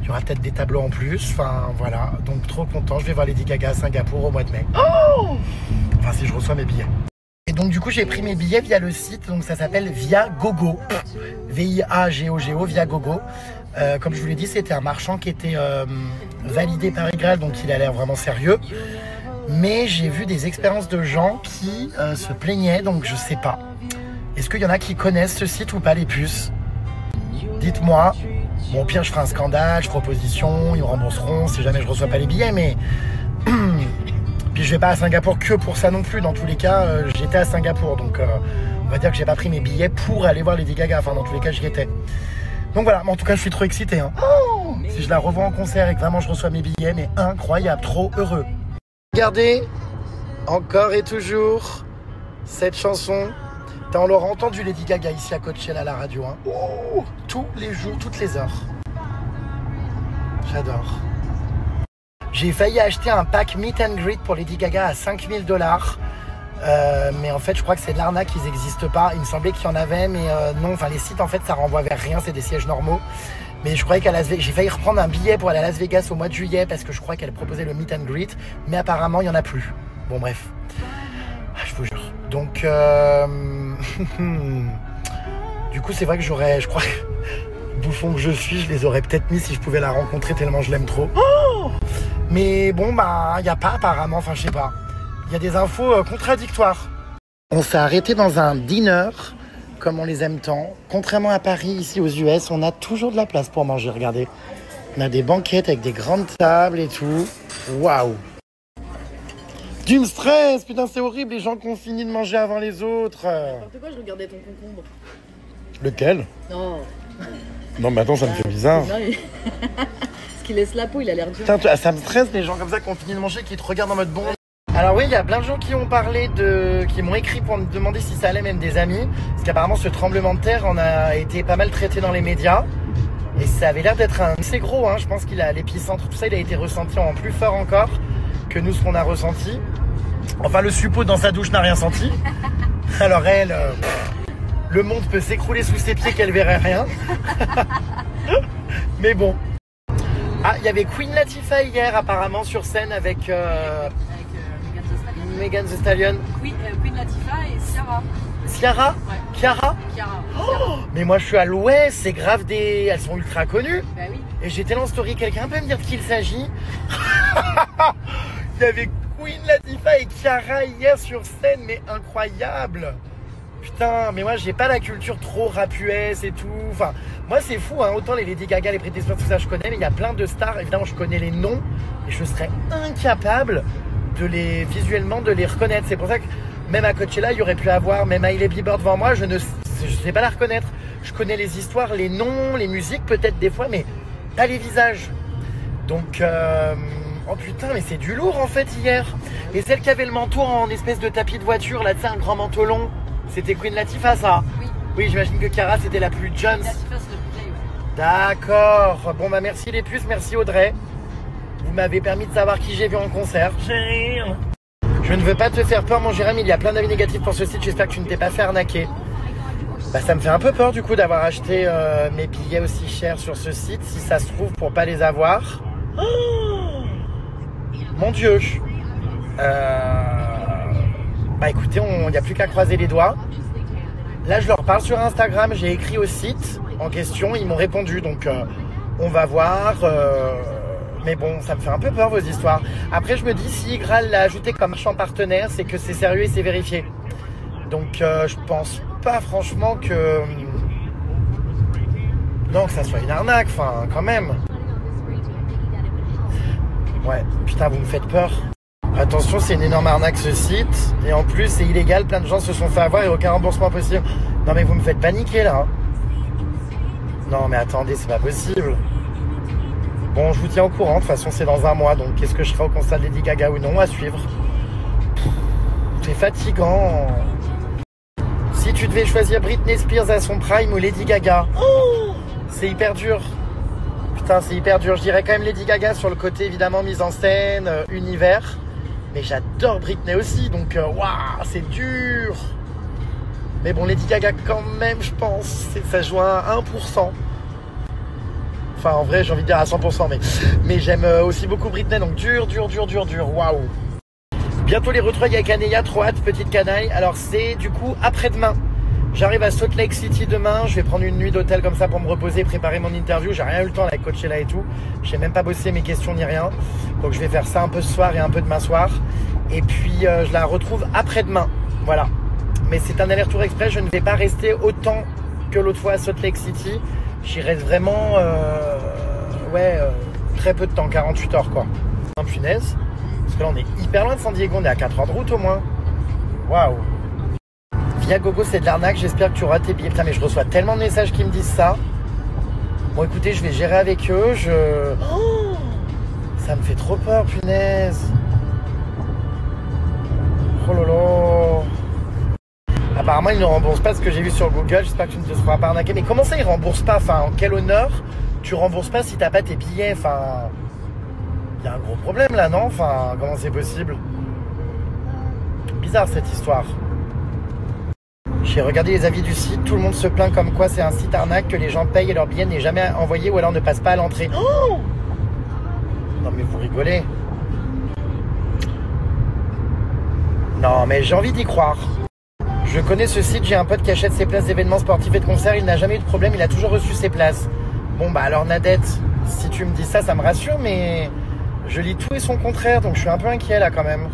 [SPEAKER 7] Il y aura peut-être des tableaux en plus. Enfin, voilà. Donc trop content. Je vais voir Lady Gaga à Singapour au mois de mai. Oh, enfin, si je reçois mes billets. Et donc du coup j'ai pris mes billets via le site, donc ça s'appelle Viagogo, V-I-A-G-O-G-O, Viagogo. Comme je vous l'ai dit, c'était un marchand qui était validé par Igral, donc il a l'air vraiment sérieux. Mais j'ai vu des expériences de gens qui se plaignaient, donc je sais pas. Est-ce qu'il y en a qui connaissent ce site ou pas, les puces? Dites-moi. Bon, au pire, je ferai un scandale, je ferai opposition, ils me rembourseront si jamais je reçois pas les billets, mais... Puis je vais pas à Singapour que pour ça non plus. Dans tous les cas, j'étais à Singapour, donc on va dire que j'ai pas pris mes billets pour aller voir Lady Gaga. Enfin, dans tous les cas, j'y étais. Donc voilà, mais en tout cas, je suis trop excité. Hein. Oh, si je la revois en concert et que vraiment je reçois mes billets, mais incroyable, trop heureux. Regardez, encore et toujours, cette chanson. On l'aura entendu Lady Gaga ici à Coachella à la radio. Hein. Oh, tous les jours, toutes les heures. J'adore. J'ai failli acheter un pack Meet and Greet pour Lady Gaga à 5000 $. Mais en fait, je crois que c'est de l'arnaque, ils n'existent pas. Il me semblait qu'il y en avait, mais non. Enfin, les sites, en fait, ça renvoie vers rien. C'est des sièges normaux. Mais je croyais qu'à Las Vegas, j'ai failli reprendre un billet pour aller à Las Vegas au mois de juillet parce que je crois qu'elle proposait le Meet and Greet. Mais apparemment, il n'y en a plus. Bon, bref. Je vous jure. Donc, du coup, c'est vrai que j'aurais, je crois, bouffon que je suis, je les aurais peut-être mis si je pouvais la rencontrer tellement je l'aime trop. Oh, mais bon, bah, il n'y a pas apparemment, enfin, je sais pas. Il y a des infos contradictoires. On s'est arrêté dans un dîner, comme on les aime tant. Contrairement à Paris, ici aux US, on a toujours de la place pour manger, regardez. On a des banquettes avec des grandes tables et tout. Waouh! Tu me stresses, putain, c'est horrible, les gens qui ont fini de manger avant les autres.
[SPEAKER 6] N'importe quoi, je regardais ton concombre.
[SPEAKER 7] Lequel?
[SPEAKER 6] Non.
[SPEAKER 7] Non, mais attends, ça me fait bizarre.
[SPEAKER 6] Non, mais... Parce qu'il laisse la peau, il a l'air dur.
[SPEAKER 7] Putain, ça me stresse, les gens comme ça qui ont fini de manger, qui te regardent en mode bon. Alors oui, il y a plein de gens qui ont parlé qui m'ont écrit pour me demander si ça allait, même des amis. Parce qu'apparemment, ce tremblement de terre, on a été pas mal traité dans les médias. Et ça avait l'air d'être assez gros, hein. Je pense qu'il a l'épicentre, tout ça, il a été ressenti en plus fort encore que nous, ce qu'on a ressenti. Enfin, le suppôt dans sa douche n'a rien senti. Alors elle, le monde peut s'écrouler sous ses pieds qu'elle verrait rien. Mais bon. Ah, il y avait Queen Latifah hier apparemment sur scène avec Megan Thee Stallion.
[SPEAKER 6] Queen Latifah et Ciara.
[SPEAKER 7] Ciara?
[SPEAKER 6] Ouais.
[SPEAKER 7] Chiara?
[SPEAKER 6] Chiara.
[SPEAKER 7] Oh, mais moi je suis à l'ouest, c'est grave des... Elles sont ultra connues.
[SPEAKER 6] Bah oui.
[SPEAKER 7] Et j'étais là en story, quelqu'un peut me dire de qui il s'agit? Il y avait Queen Latifah et Chiara hier sur scène, mais incroyable. Putain, mais moi j'ai pas la culture trop rap US et tout. Enfin, moi c'est fou, hein. Autant les Lady Gaga, les Britney Spears, tout ça je connais, mais il y a plein de stars, évidemment je connais les noms et je serais incapable de les visuellement de les reconnaître. C'est pour ça que même à Coachella, il y aurait pu avoir même Hailey Bieber devant moi, je sais pas la reconnaître. Je connais les histoires, les noms, les musiques peut-être des fois, mais pas les visages. Donc, oh putain, mais c'est du lourd en fait hier. Et celle qui avait le manteau en espèce de tapis de voiture, là, tu sais, un grand manteau long, c'était Queen Latifah, ça?
[SPEAKER 6] Oui.
[SPEAKER 7] Oui, j'imagine que Chiara, c'était la plus Jones.
[SPEAKER 6] Latifah, c'est le plus vieil, ouais.
[SPEAKER 7] D'accord. Bon, bah merci les puces, merci Audrey. Vous m'avez permis de savoir qui j'ai vu en concert. Je ne veux pas te faire peur, mon Jérémy, il y a plein d'avis négatifs pour ce site, j'espère que tu ne t'es pas fait arnaquer. Bah, ça me fait un peu peur du coup d'avoir acheté mes billets aussi chers sur ce site, si ça se trouve pour pas les avoir. Oh, mon Dieu. Bah écoutez, il n'y a plus qu'à croiser les doigts. Là, je leur parle sur Instagram, j'ai écrit au site en question, ils m'ont répondu, donc on va voir. Mais bon, ça me fait un peu peur vos histoires. Après, je me dis, si Igral l'a ajouté comme marchand partenaire, c'est que c'est sérieux et c'est vérifié. Donc, je pense pas franchement que... Non, que ça soit une arnaque, enfin, quand même. Ouais, putain, vous me faites peur. Attention, c'est une énorme arnaque ce site. Et en plus, c'est illégal, plein de gens se sont fait avoir et aucun remboursement possible. Non, mais vous me faites paniquer, là. Non, mais attendez, c'est pas possible. Bon, je vous tiens au courant, de toute façon c'est dans un mois, donc est-ce que je serai au concert de Lady Gaga ou non, à suivre. C'est fatigant. Si tu devais choisir Britney Spears à son prime ou Lady Gaga, oh, c'est hyper dur. Putain, c'est hyper dur. Je dirais quand même Lady Gaga sur le côté évidemment mise en scène, univers. Mais j'adore Britney aussi, donc waouh, c'est dur. Mais bon, Lady Gaga quand même, je pense, ça joue à 1%. Enfin, en vrai, j'ai envie de dire à 100%, mais j'aime aussi beaucoup Britney, donc dur, waouh. Bientôt les retrouvailles avec Anéa, trop hâte, petite canaille. Alors c'est du coup après-demain. J'arrive à Salt Lake City demain. Je vais prendre une nuit d'hôtel comme ça pour me reposer, préparer mon interview. J'ai rien eu le temps avec Coachella et tout. J'ai même pas bossé mes questions ni rien. Donc je vais faire ça un peu ce soir et un peu demain soir. Et puis je la retrouve après-demain. Voilà. Mais c'est un aller-retour express. Je ne vais pas rester autant que l'autre fois à Salt Lake City. J'y reste vraiment très peu de temps, 48 heures quoi. Punaise. Parce que là on est hyper loin de San Diego, on est à 4 heures de route au moins. Waouh. Viagogo c'est de l'arnaque, j'espère que tu auras tes billets. Putain mais je reçois tellement de messages qui me disent ça. Bon écoutez, je vais gérer avec eux. Ça me fait trop peur, punaise. Oh lolo. Apparemment ils ne remboursent pas ce que j'ai vu sur Google. J'espère que tu ne te feras pas arnaquer. Mais comment ça ils remboursent pas? Enfin, quel honneur tu rembourses pas si t'as pas tes billets? Enfin, il y a un gros problème là, non? Enfin, comment c'est possible? Bizarre cette histoire. J'ai regardé les avis du site. Tout le monde se plaint comme quoi c'est un site arnaque, que les gens payent et leur billet n'est jamais envoyé ou alors ne passe pas à l'entrée. Oh non mais vous rigolez. Non mais j'ai envie d'y croire. Je connais ce site, j'ai un pote qui achète ses places d'événements sportifs et de concerts, il n'a jamais eu de problème, il a toujours reçu ses places. Bon bah alors Nadette, si tu me dis ça, ça me rassure, mais je lis tout et son contraire, donc je suis un peu inquiet là quand même.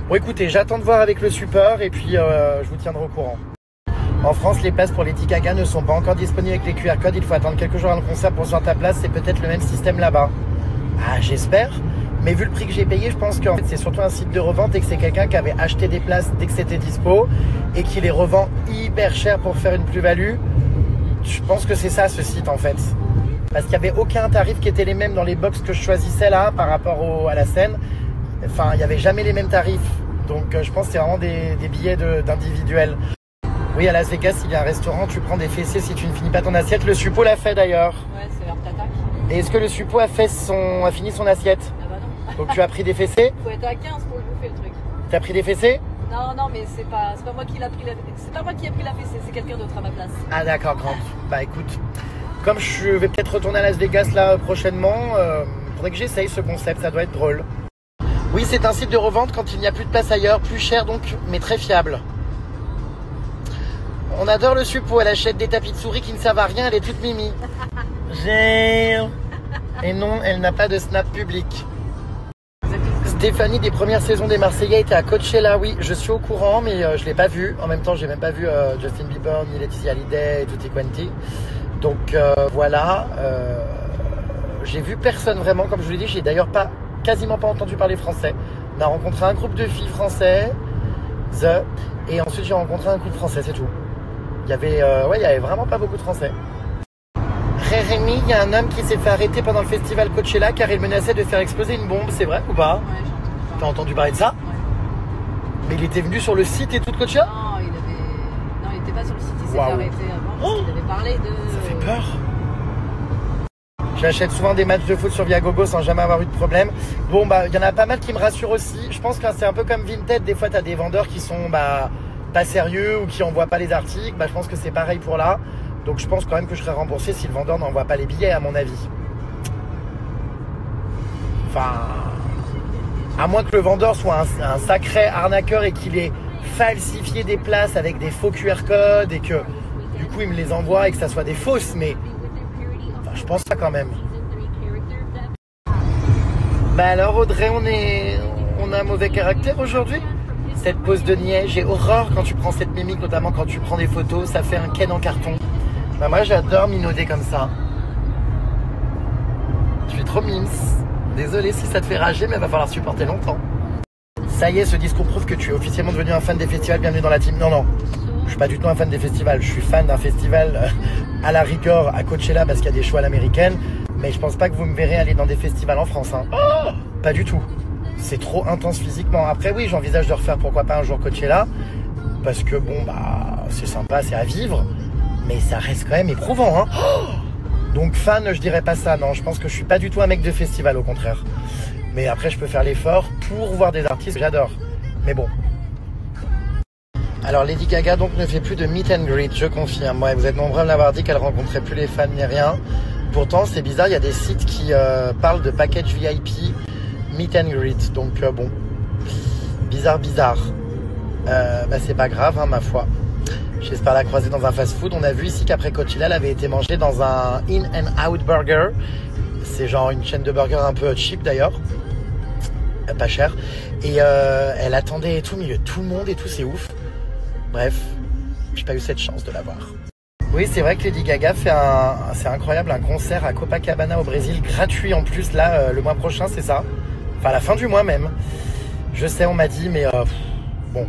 [SPEAKER 7] Bon écoutez, j'attends de voir avec le support et puis je vous tiendrai au courant. En France, les places pour Lady Gaga ne sont pas encore disponibles avec les QR codes, il faut attendre quelques jours avant le concert pour voir ta place, c'est peut-être le même système là-bas. Ah j'espère. Mais vu le prix que j'ai payé, je pense qu'en fait c'est surtout un site de revente et que c'est quelqu'un qui avait acheté des places dès que c'était dispo et qui les revend hyper cher pour faire une plus-value. Je pense que c'est ça ce site en fait. Parce qu'il n'y avait aucun tarif qui était les mêmes dans les box que je choisissais là par rapport à la scène. Enfin, il n'y avait jamais les mêmes tarifs. Donc je pense que c'est vraiment des billets d'individuels. Oui, à Las Vegas, il y a un restaurant, tu prends des fessées si tu ne finis pas ton assiette. Le suppo l'a fait d'ailleurs.
[SPEAKER 6] Ouais, c'est leur tatac.
[SPEAKER 7] Et est-ce que le suppo a fini son assiette? Donc tu as pris des fessées?
[SPEAKER 6] Faut être à 15 pour le bouffer le truc.
[SPEAKER 7] T'as pris des fessées?
[SPEAKER 6] Non, mais c'est pas moi qui l'a pris c'est pas moi qui ai pris la fessée, c'est quelqu'un d'autre à ma place.
[SPEAKER 7] Ah d'accord, grande. Bah écoute, comme je vais peut-être retourner à Las Vegas là prochainement, faudrait que j'essaye ce concept, ça doit être drôle. Oui, c'est un site de revente quand il n'y a plus de place ailleurs, plus cher donc, mais très fiable. On adore le suppo, elle achète des tapis de souris qui ne servent à rien, elle est toute mimi. Et non, elle n'a pas de snap public. Stéphanie des premières saisons des Marseillais était à Coachella, oui, je suis au courant, mais je l'ai pas vu. En même temps, j'ai même pas vu Justin Bieber ni Laetitia Hallyday et tutti quanti. Donc voilà, j'ai vu personne vraiment, comme je vous l'ai dit, j'ai d'ailleurs quasiment pas entendu parler français. On a rencontré un groupe de filles françaises et ensuite j'ai rencontré un couple français, c'est tout. Il y avait vraiment pas beaucoup de français. Rémi, il y a un homme qui s'est fait arrêter pendant le festival Coachella car il menaçait de faire exploser une bombe, c'est vrai ou pas?
[SPEAKER 6] Ouais, j'ai entendu.
[SPEAKER 7] T'as entendu parler de ça? Ouais. Mais il était venu sur le site et tout de Coachella?
[SPEAKER 6] Non, il était pas sur le site, il s'est fait arrêter avant parce qu'il avait parlé de...
[SPEAKER 7] Ça fait peur. J'achète souvent des matchs de foot sur Viagogo sans jamais avoir eu de problème. Bon bah il y en a pas mal qui me rassurent aussi. Je pense que c'est un peu comme Vinted, des fois t'as des vendeurs qui sont pas sérieux ou qui envoient pas les articles. Bah je pense que c'est pareil pour là. Donc je pense quand même que je serai remboursé si le vendeur n'envoie pas les billets à mon avis. Enfin, à moins que le vendeur soit un sacré arnaqueur et qu'il ait falsifié des places avec des faux QR codes et que du coup il me les envoie et que ça soit des fausses, mais enfin, je pense ça quand même. Bah alors Audrey, on a un mauvais caractère aujourd'hui. Cette pose de niais, j'ai horreur quand tu prends cette mimique, notamment quand tu prends des photos, ça fait un ken en carton. Bah moi j'adore minauder comme ça. Je suis trop mimes. Désolé si ça te fait rager, mais il va falloir supporter longtemps. Ça y est, ce discours prouve que tu es officiellement devenu un fan des festivals, bienvenue dans la team. Non, je suis pas du tout un fan des festivals. Je suis fan d'un festival à la rigueur à Coachella parce qu'il y a des shows à l'américaine. Mais je pense pas que vous me verrez aller dans des festivals en France. Hein. Oh, pas du tout. C'est trop intense physiquement. Après oui, j'envisage de refaire pourquoi pas un jour Coachella. Parce que bon c'est sympa, c'est à vivre. Mais ça reste quand même éprouvant. Hein. Oh, donc fan, je dirais pas ça. Non, je pense que je suis pas du tout un mec de festival, au contraire. Mais après, je peux faire l'effort pour voir des artistes que j'adore. Mais bon. Alors Lady Gaga donc ne fait plus de meet and greet, je confirme. Ouais, vous êtes nombreux à m'avoir dit qu'elle rencontrait plus les fans ni rien. Pourtant, c'est bizarre, il y a des sites qui parlent de package VIP, meet and greet. Donc bon. bizarre. Bah c'est pas grave, hein, ma foi. J'espère la croiser dans un fast-food. On a vu ici qu'après Coachella, elle avait été mangée dans un In-N-Out Burger. C'est genre une chaîne de burgers un peu cheap d'ailleurs. Pas cher. Et elle attendait et tout, au milieu de tout le monde et tout, c'est ouf. Bref, j'ai pas eu cette chance de la voir. Oui, c'est vrai que Lady Gaga fait c'est incroyable, un concert à Copacabana au Brésil, gratuit en plus, là, le mois prochain, c'est ça. Enfin, à la fin du mois même. Je sais, on m'a dit, mais bon,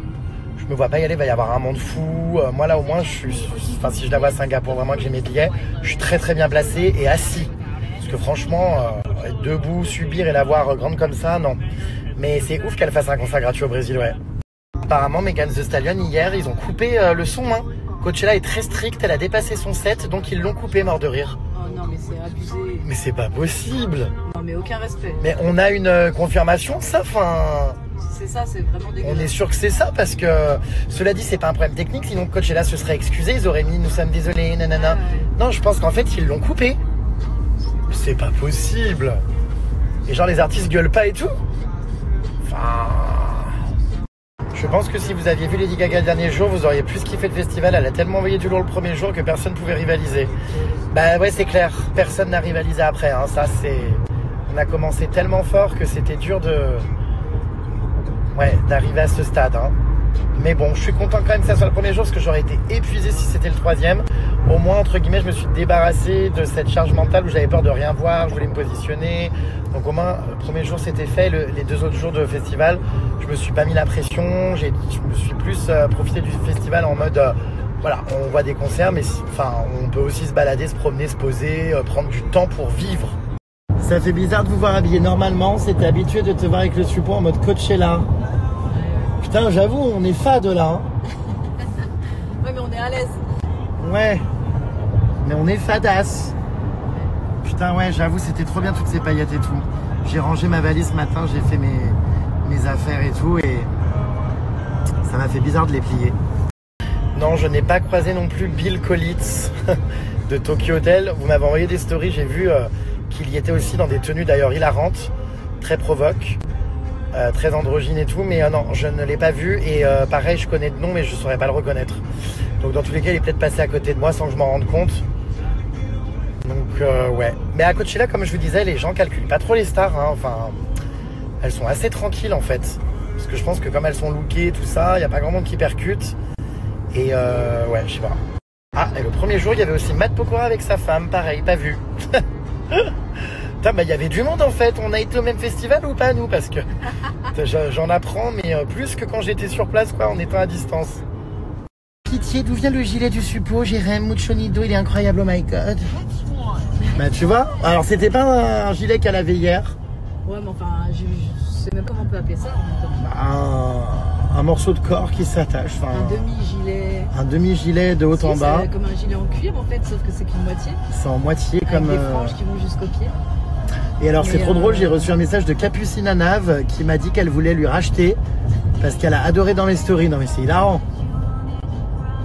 [SPEAKER 7] je me vois pas y aller, il va y avoir un monde fou. Moi, là, au moins, enfin, si je la vois à Singapour, vraiment que j'ai mes billets, je suis très bien placé et assis. Parce que franchement, être debout, subir et la voir grande comme ça, non. Mais c'est ouf qu'elle fasse un concert gratuit au Brésil, ouais. Apparemment, Megan Thee Stallion, hier, ils ont coupé le son, hein. Coachella est très stricte, elle a dépassé son set, donc ils l'ont coupé, mort de rire.
[SPEAKER 6] Oh non, mais c'est abusé.
[SPEAKER 7] Mais c'est pas possible.
[SPEAKER 6] Non, mais aucun respect.
[SPEAKER 7] Mais on a une confirmation, ça, enfin...
[SPEAKER 6] C'est ça, c'est vraiment dégueulasse.
[SPEAKER 7] On est sûr que c'est ça, parce que, cela dit, c'est pas un problème technique, sinon Coachella se serait excusé, ils auraient mis « nous sommes désolés, nanana ». Non, je pense qu'en fait, ils l'ont coupé. C'est pas possible. Et genre, les artistes gueulent pas et tout. Enfin... Je pense que si vous aviez vu Lady Gaga le dernier jour, vous auriez plus kiffé le festival. Elle a tellement envoyé du lourd le premier jour que personne ne pouvait rivaliser. Bah ouais, c'est clair. Personne n'a rivalisé après. Hein. Ça, c'est... On a commencé tellement fort que c'était dur d'arriver à ce stade. Hein. Mais bon, je suis content quand même que ça soit le premier jour parce que j'aurais été épuisé si c'était le troisième. Au moins, entre guillemets, je me suis débarrassé de cette charge mentale où j'avais peur de rien voir, je voulais me positionner. Donc au moins, le premier jour, c'était fait. Les 2 autres jours de festival, je me suis pas mis la pression. Je me suis plus profité du festival en mode, voilà, on voit des concerts, mais enfin, on peut aussi se balader, se promener, se poser, prendre du temps pour vivre. Ça fait bizarre de vous voir habillé normalement. C'était habitué de te voir avec le support en mode Coachella. Putain, j'avoue, on est fade là. Hein.
[SPEAKER 6] Ouais, mais on est à l'aise.
[SPEAKER 7] Ouais, mais on est fadasse. Putain, ouais, j'avoue, c'était trop bien toutes ces paillettes et tout. J'ai rangé ma valise ce matin, j'ai fait mes affaires et tout, et ça m'a fait bizarre de les plier. Non, je n'ai pas croisé non plus Bill Collitz de Tokyo Hotel. Vous m'avez envoyé des stories, j'ai vu qu'il y était aussi dans des tenues d'ailleurs hilarantes, très provoques. Très androgyne et tout, mais non, je ne l'ai pas vu et pareil, je connais de nom mais je ne saurais pas le reconnaître. Donc dans tous les cas, il est peut-être passé à côté de moi sans que je m'en rende compte. Donc ouais. Mais à Coachella, comme je vous disais, les gens calculent pas trop les stars, hein. Enfin, elles sont assez tranquilles en fait. Parce que je pense que comme elles sont lookées et tout ça, il n'y a pas grand monde qui percute. Et ouais, je sais pas. Ah, et le premier jour, il y avait aussi Matt Pokora avec sa femme, pareil, pas vu. Putain, bah il y avait du monde en fait. On a été au même festival ou pas nous? Parce que j'en apprends, mais plus que quand j'étais sur place, quoi, en étant à distance. Pitié, d'où vient le gilet du suppo, Jérém Muchonido, il est incroyable, oh my god. Bah tu vois, alors c'était pas un gilet qu'elle avait hier.
[SPEAKER 6] Ouais, mais enfin, je sais même comment on peut appeler ça en même temps.
[SPEAKER 7] Bah, un morceau de corps qui s'attache.
[SPEAKER 6] Un demi-gilet.
[SPEAKER 7] Un demi-gilet de haut en bas.
[SPEAKER 6] C'est comme un gilet en cuir en fait, sauf que c'est qu'une moitié.
[SPEAKER 7] C'est en moitié comme...
[SPEAKER 6] Avec des franges qui vont jusqu'au pied.
[SPEAKER 7] Et alors c'est trop drôle, j'ai reçu un message de Capucine Anave qui m'a dit qu'elle voulait lui racheter parce qu'elle a adoré dans mes stories. Non mais c'est hilarant.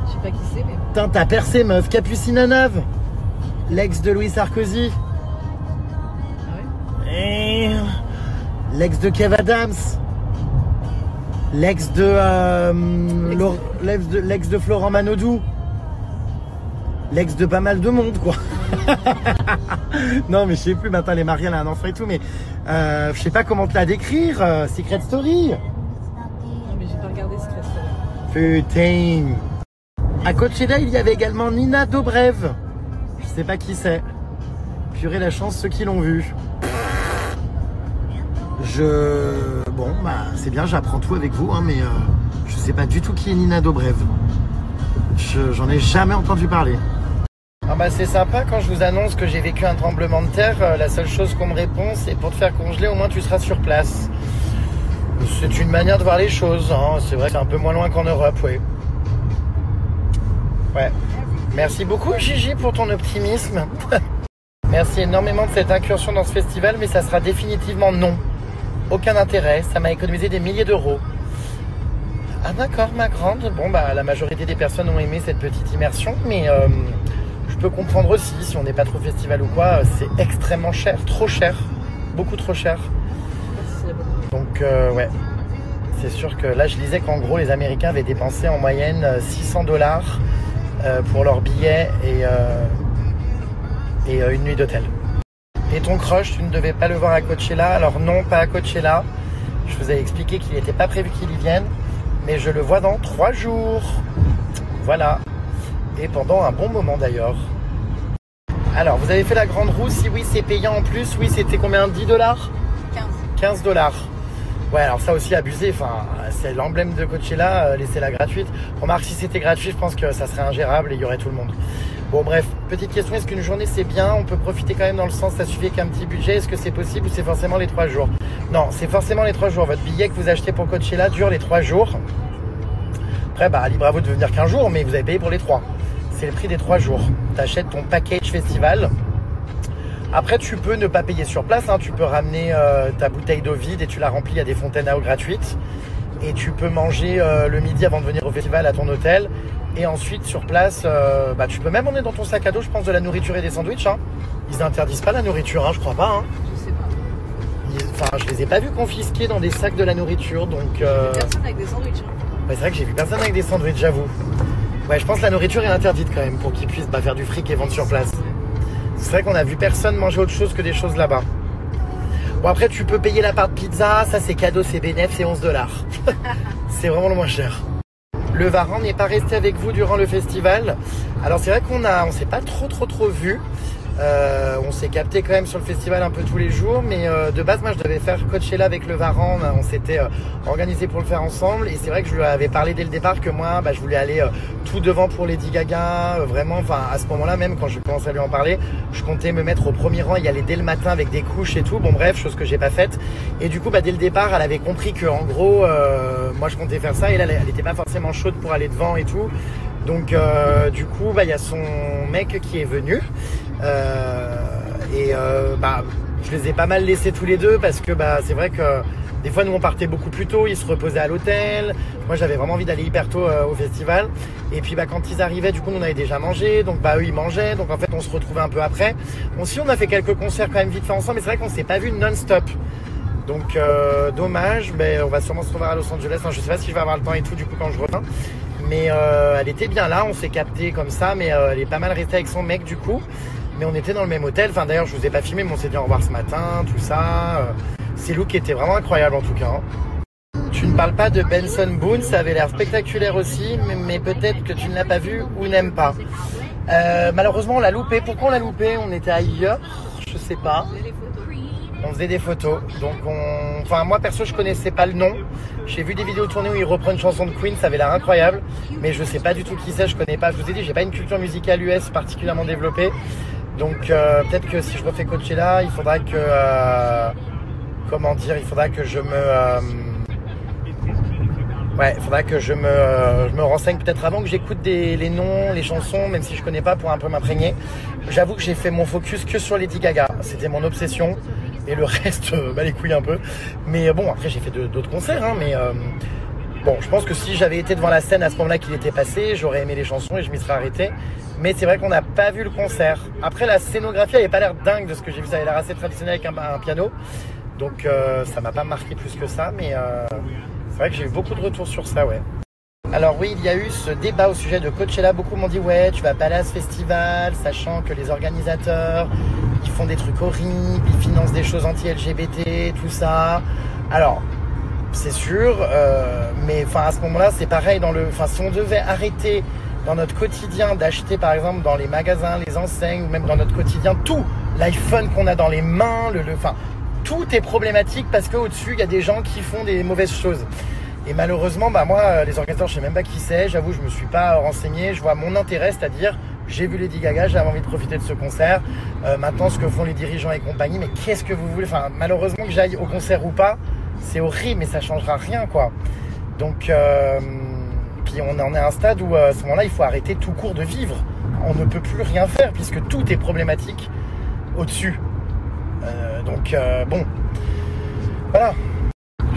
[SPEAKER 6] Je sais pas qui c'est mais...
[SPEAKER 7] Putain, t'as percé meuf, Capucine Anave, l'ex de Louis Sarkozy.
[SPEAKER 6] Ah ouais?
[SPEAKER 7] Et... l'ex de Kev Adams. L'ex de Florent Manodou. L'ex de pas mal de monde quoi. Non mais je sais plus, maintenant elle est mariée, elle a un enfant et tout, mais je sais pas comment te la décrire. Secret Story.
[SPEAKER 6] Non mais j'ai pas regardé Secret Story.
[SPEAKER 7] Putain. À Coachella il y avait également Nina Dobrev. Je sais pas qui c'est. Purée la chance ceux qui l'ont vu. Bon bah c'est bien, j'apprends tout avec vous hein, mais je sais pas du tout qui est Nina Dobrev. J'en ai jamais entendu parler. Ah bah c'est sympa quand je vous annonce que j'ai vécu un tremblement de terre, la seule chose qu'on me répond c'est pour te faire congeler au moins tu seras sur place. C'est une manière de voir les choses, hein. C'est vrai que c'est un peu moins loin qu'en Europe, oui. Ouais. Merci beaucoup Gigi pour ton optimisme. Merci énormément de cette incursion dans ce festival, mais ça sera définitivement non. Aucun intérêt, ça m'a économisé des milliers d'euros. Ah d'accord ma grande, bon bah la majorité des personnes ont aimé cette petite immersion, mais je peux comprendre aussi, si on n'est pas trop festival ou quoi, c'est extrêmement cher, trop cher, beaucoup trop cher. Donc ouais, C'est sûr que là, je lisais qu'en gros, les Américains avaient dépensé en moyenne 600 $ pour leurs billets et une nuit d'hôtel. Et ton crush, tu ne devais pas le voir à Coachella. Alors non, pas à Coachella. Je vous ai expliqué qu'il n'était pas prévu qu'il y vienne, mais je le vois dans 3 jours. Voilà. Et pendant un bon moment d'ailleurs. Alors, vous avez fait la grande roue? Si oui, c'est payant en plus. Oui, c'était combien? 10 $? 15 $. Ouais, alors ça aussi abusé. Enfin, c'est l'emblème de Coachella, laissez-la gratuite. Remarque, si c'était gratuit, je pense que ça serait ingérable et il y aurait tout le monde. Bon, bref, petite question, est-ce qu'une journée c'est bien? On peut profiter quand même dans le sens, ça suffit qu'un petit budget. Est-ce que c'est possible ou c'est forcément les 3 jours? Non, c'est forcément les 3 jours. Votre billet que vous achetez pour Coachella dure les 3 jours. Après, bah, libre à vous de venir qu'un jour, mais vous avez payé pour les 3. C'est le prix des 3 jours. Tu achètes ton package festival. Après, tu peux ne pas payer sur place. Hein. Tu peux ramener ta bouteille d'eau vide et tu la remplis à des fontaines à eau gratuites. Et tu peux manger le midi avant de venir au festival à ton hôtel. Et ensuite, sur place, bah, tu peux même emmener dans ton sac à dos, je pense, de la nourriture et des sandwichs. Hein. Ils n'interdisent pas la nourriture, hein, je crois pas. Hein.
[SPEAKER 6] Je sais pas.
[SPEAKER 7] Enfin, je les ai pas vus confisquer dans des sacs de la nourriture. Donc,
[SPEAKER 6] Personne avec des sandwichs. Hein.
[SPEAKER 7] Ouais, c'est vrai que j'ai vu personne avec des sandwichs, j'avoue. Ouais, je pense que la nourriture est interdite quand même pour qu'ils puissent faire du fric et vendre sur place. C'est vrai qu'on a vu personne manger autre chose que des choses là-bas. Bon, après, tu peux payer la part de pizza. Ça, c'est cadeau, c'est bénéf, c'est 11 $. C'est vraiment le moins cher. Le Varan n'est pas resté avec vous durant le festival. Alors, c'est vrai qu'on s'est pas trop vu. On s'est capté quand même sur le festival un peu tous les jours, mais de base, moi je devais faire Coachella avec le Varan, on s'était organisé pour le faire ensemble, et c'est vrai que je lui avais parlé dès le départ que moi je voulais aller tout devant pour Lady Gaga, vraiment, enfin à ce moment-là même quand je commençais à lui en parler, je comptais me mettre au premier rang, y aller dès le matin avec des couches et tout, bon bref, chose que j'ai pas faite, et du coup dès le départ elle avait compris que en gros moi je comptais faire ça, et là elle était pas forcément chaude pour aller devant et tout. Donc du coup y a son mec qui est venu je les ai pas mal laissés tous les deux parce que c'est vrai que des fois nous on partait beaucoup plus tôt, ils se reposaient à l'hôtel, moi j'avais vraiment envie d'aller hyper tôt au festival, et puis quand ils arrivaient du coup on avait déjà mangé, donc eux ils mangeaient, donc en fait on se retrouvait un peu après. Aussi on a fait quelques concerts quand même vite fait ensemble, mais c'est vrai qu'on s'est pas vu non-stop. Donc dommage, on va sûrement se revoir à Los Angeles, enfin, je sais pas si je vais avoir le temps et tout du coup quand je reviens. Mais elle était bien là, on s'est capté comme ça, mais elle est pas mal restée avec son mec du coup. Mais on était dans le même hôtel, enfin d'ailleurs je vous ai pas filmé, mais on s'est dit au revoir ce matin, tout ça. Ces looks étaient vraiment incroyables en tout cas. Hein. Tu ne parles pas de Benson Boone, ça avait l'air spectaculaire aussi, mais peut-être que tu ne l'as pas vu ou n'aimes pas. Malheureusement on l'a loupé, pourquoi on l'a loupé? On était ailleurs, je sais pas. On faisait des photos, donc enfin moi perso je connaissais pas le nom. J'ai vu des vidéos tournées où il reprend une chanson de Queen, ça avait l'air incroyable, mais je sais pas du tout qui c'est, je connais pas. Je vous ai dit, j'ai pas une culture musicale US particulièrement développée, donc peut-être que si je refais Coachella, il faudra que il faudra que je me renseigne peut-être avant que j'écoute les noms, les chansons, même si je connais pas, pour un peu m'imprégner. J'avoue que j'ai fait mon focus que sur Lady Gaga, c'était mon obsession. Et le reste, les couilles un peu. Mais bon, après j'ai fait d'autres concerts, hein, mais bon, je pense que si j'avais été devant la scène à ce moment-là qu'il était passé, j'aurais aimé les chansons et je m'y serais arrêté. Mais c'est vrai qu'on n'a pas vu le concert. Après, la scénographie avait pas l'air dingue de ce que j'ai vu, ça avait l'air assez traditionnel avec un piano. Donc ça m'a pas marqué plus que ça, mais c'est vrai que j'ai eu beaucoup de retours sur ça, ouais. Alors oui, il y a eu ce débat au sujet de Coachella. Beaucoup m'ont dit ouais, tu vas pas aller à ce festival, sachant que les organisateurs, ils font des trucs horribles, ils financent des choses anti-LGBT, tout ça. Alors, c'est sûr, mais à ce moment-là, c'est pareil. Si on devait arrêter dans notre quotidien d'acheter, par exemple, dans les magasins, les enseignes, ou même dans notre quotidien, tout, l'iPhone qu'on a dans les mains, tout est problématique parce qu'au-dessus, il y a des gens qui font des mauvaises choses. Et malheureusement, moi, les organisateurs, je sais même pas qui c'est. J'avoue, je me suis pas renseigné. Je vois mon intérêt, c'est-à-dire, j'ai vu Lady Gaga, j'avais envie de profiter de ce concert. Maintenant, ce que font les dirigeants et compagnie, mais qu'est-ce que vous voulez? Malheureusement, que j'aille au concert ou pas, c'est horrible, mais ça changera rien, quoi. Donc, puis on en est à un stade où, à ce moment-là, il faut arrêter tout court de vivre. On ne peut plus rien faire puisque tout est problématique au-dessus. Bon, voilà.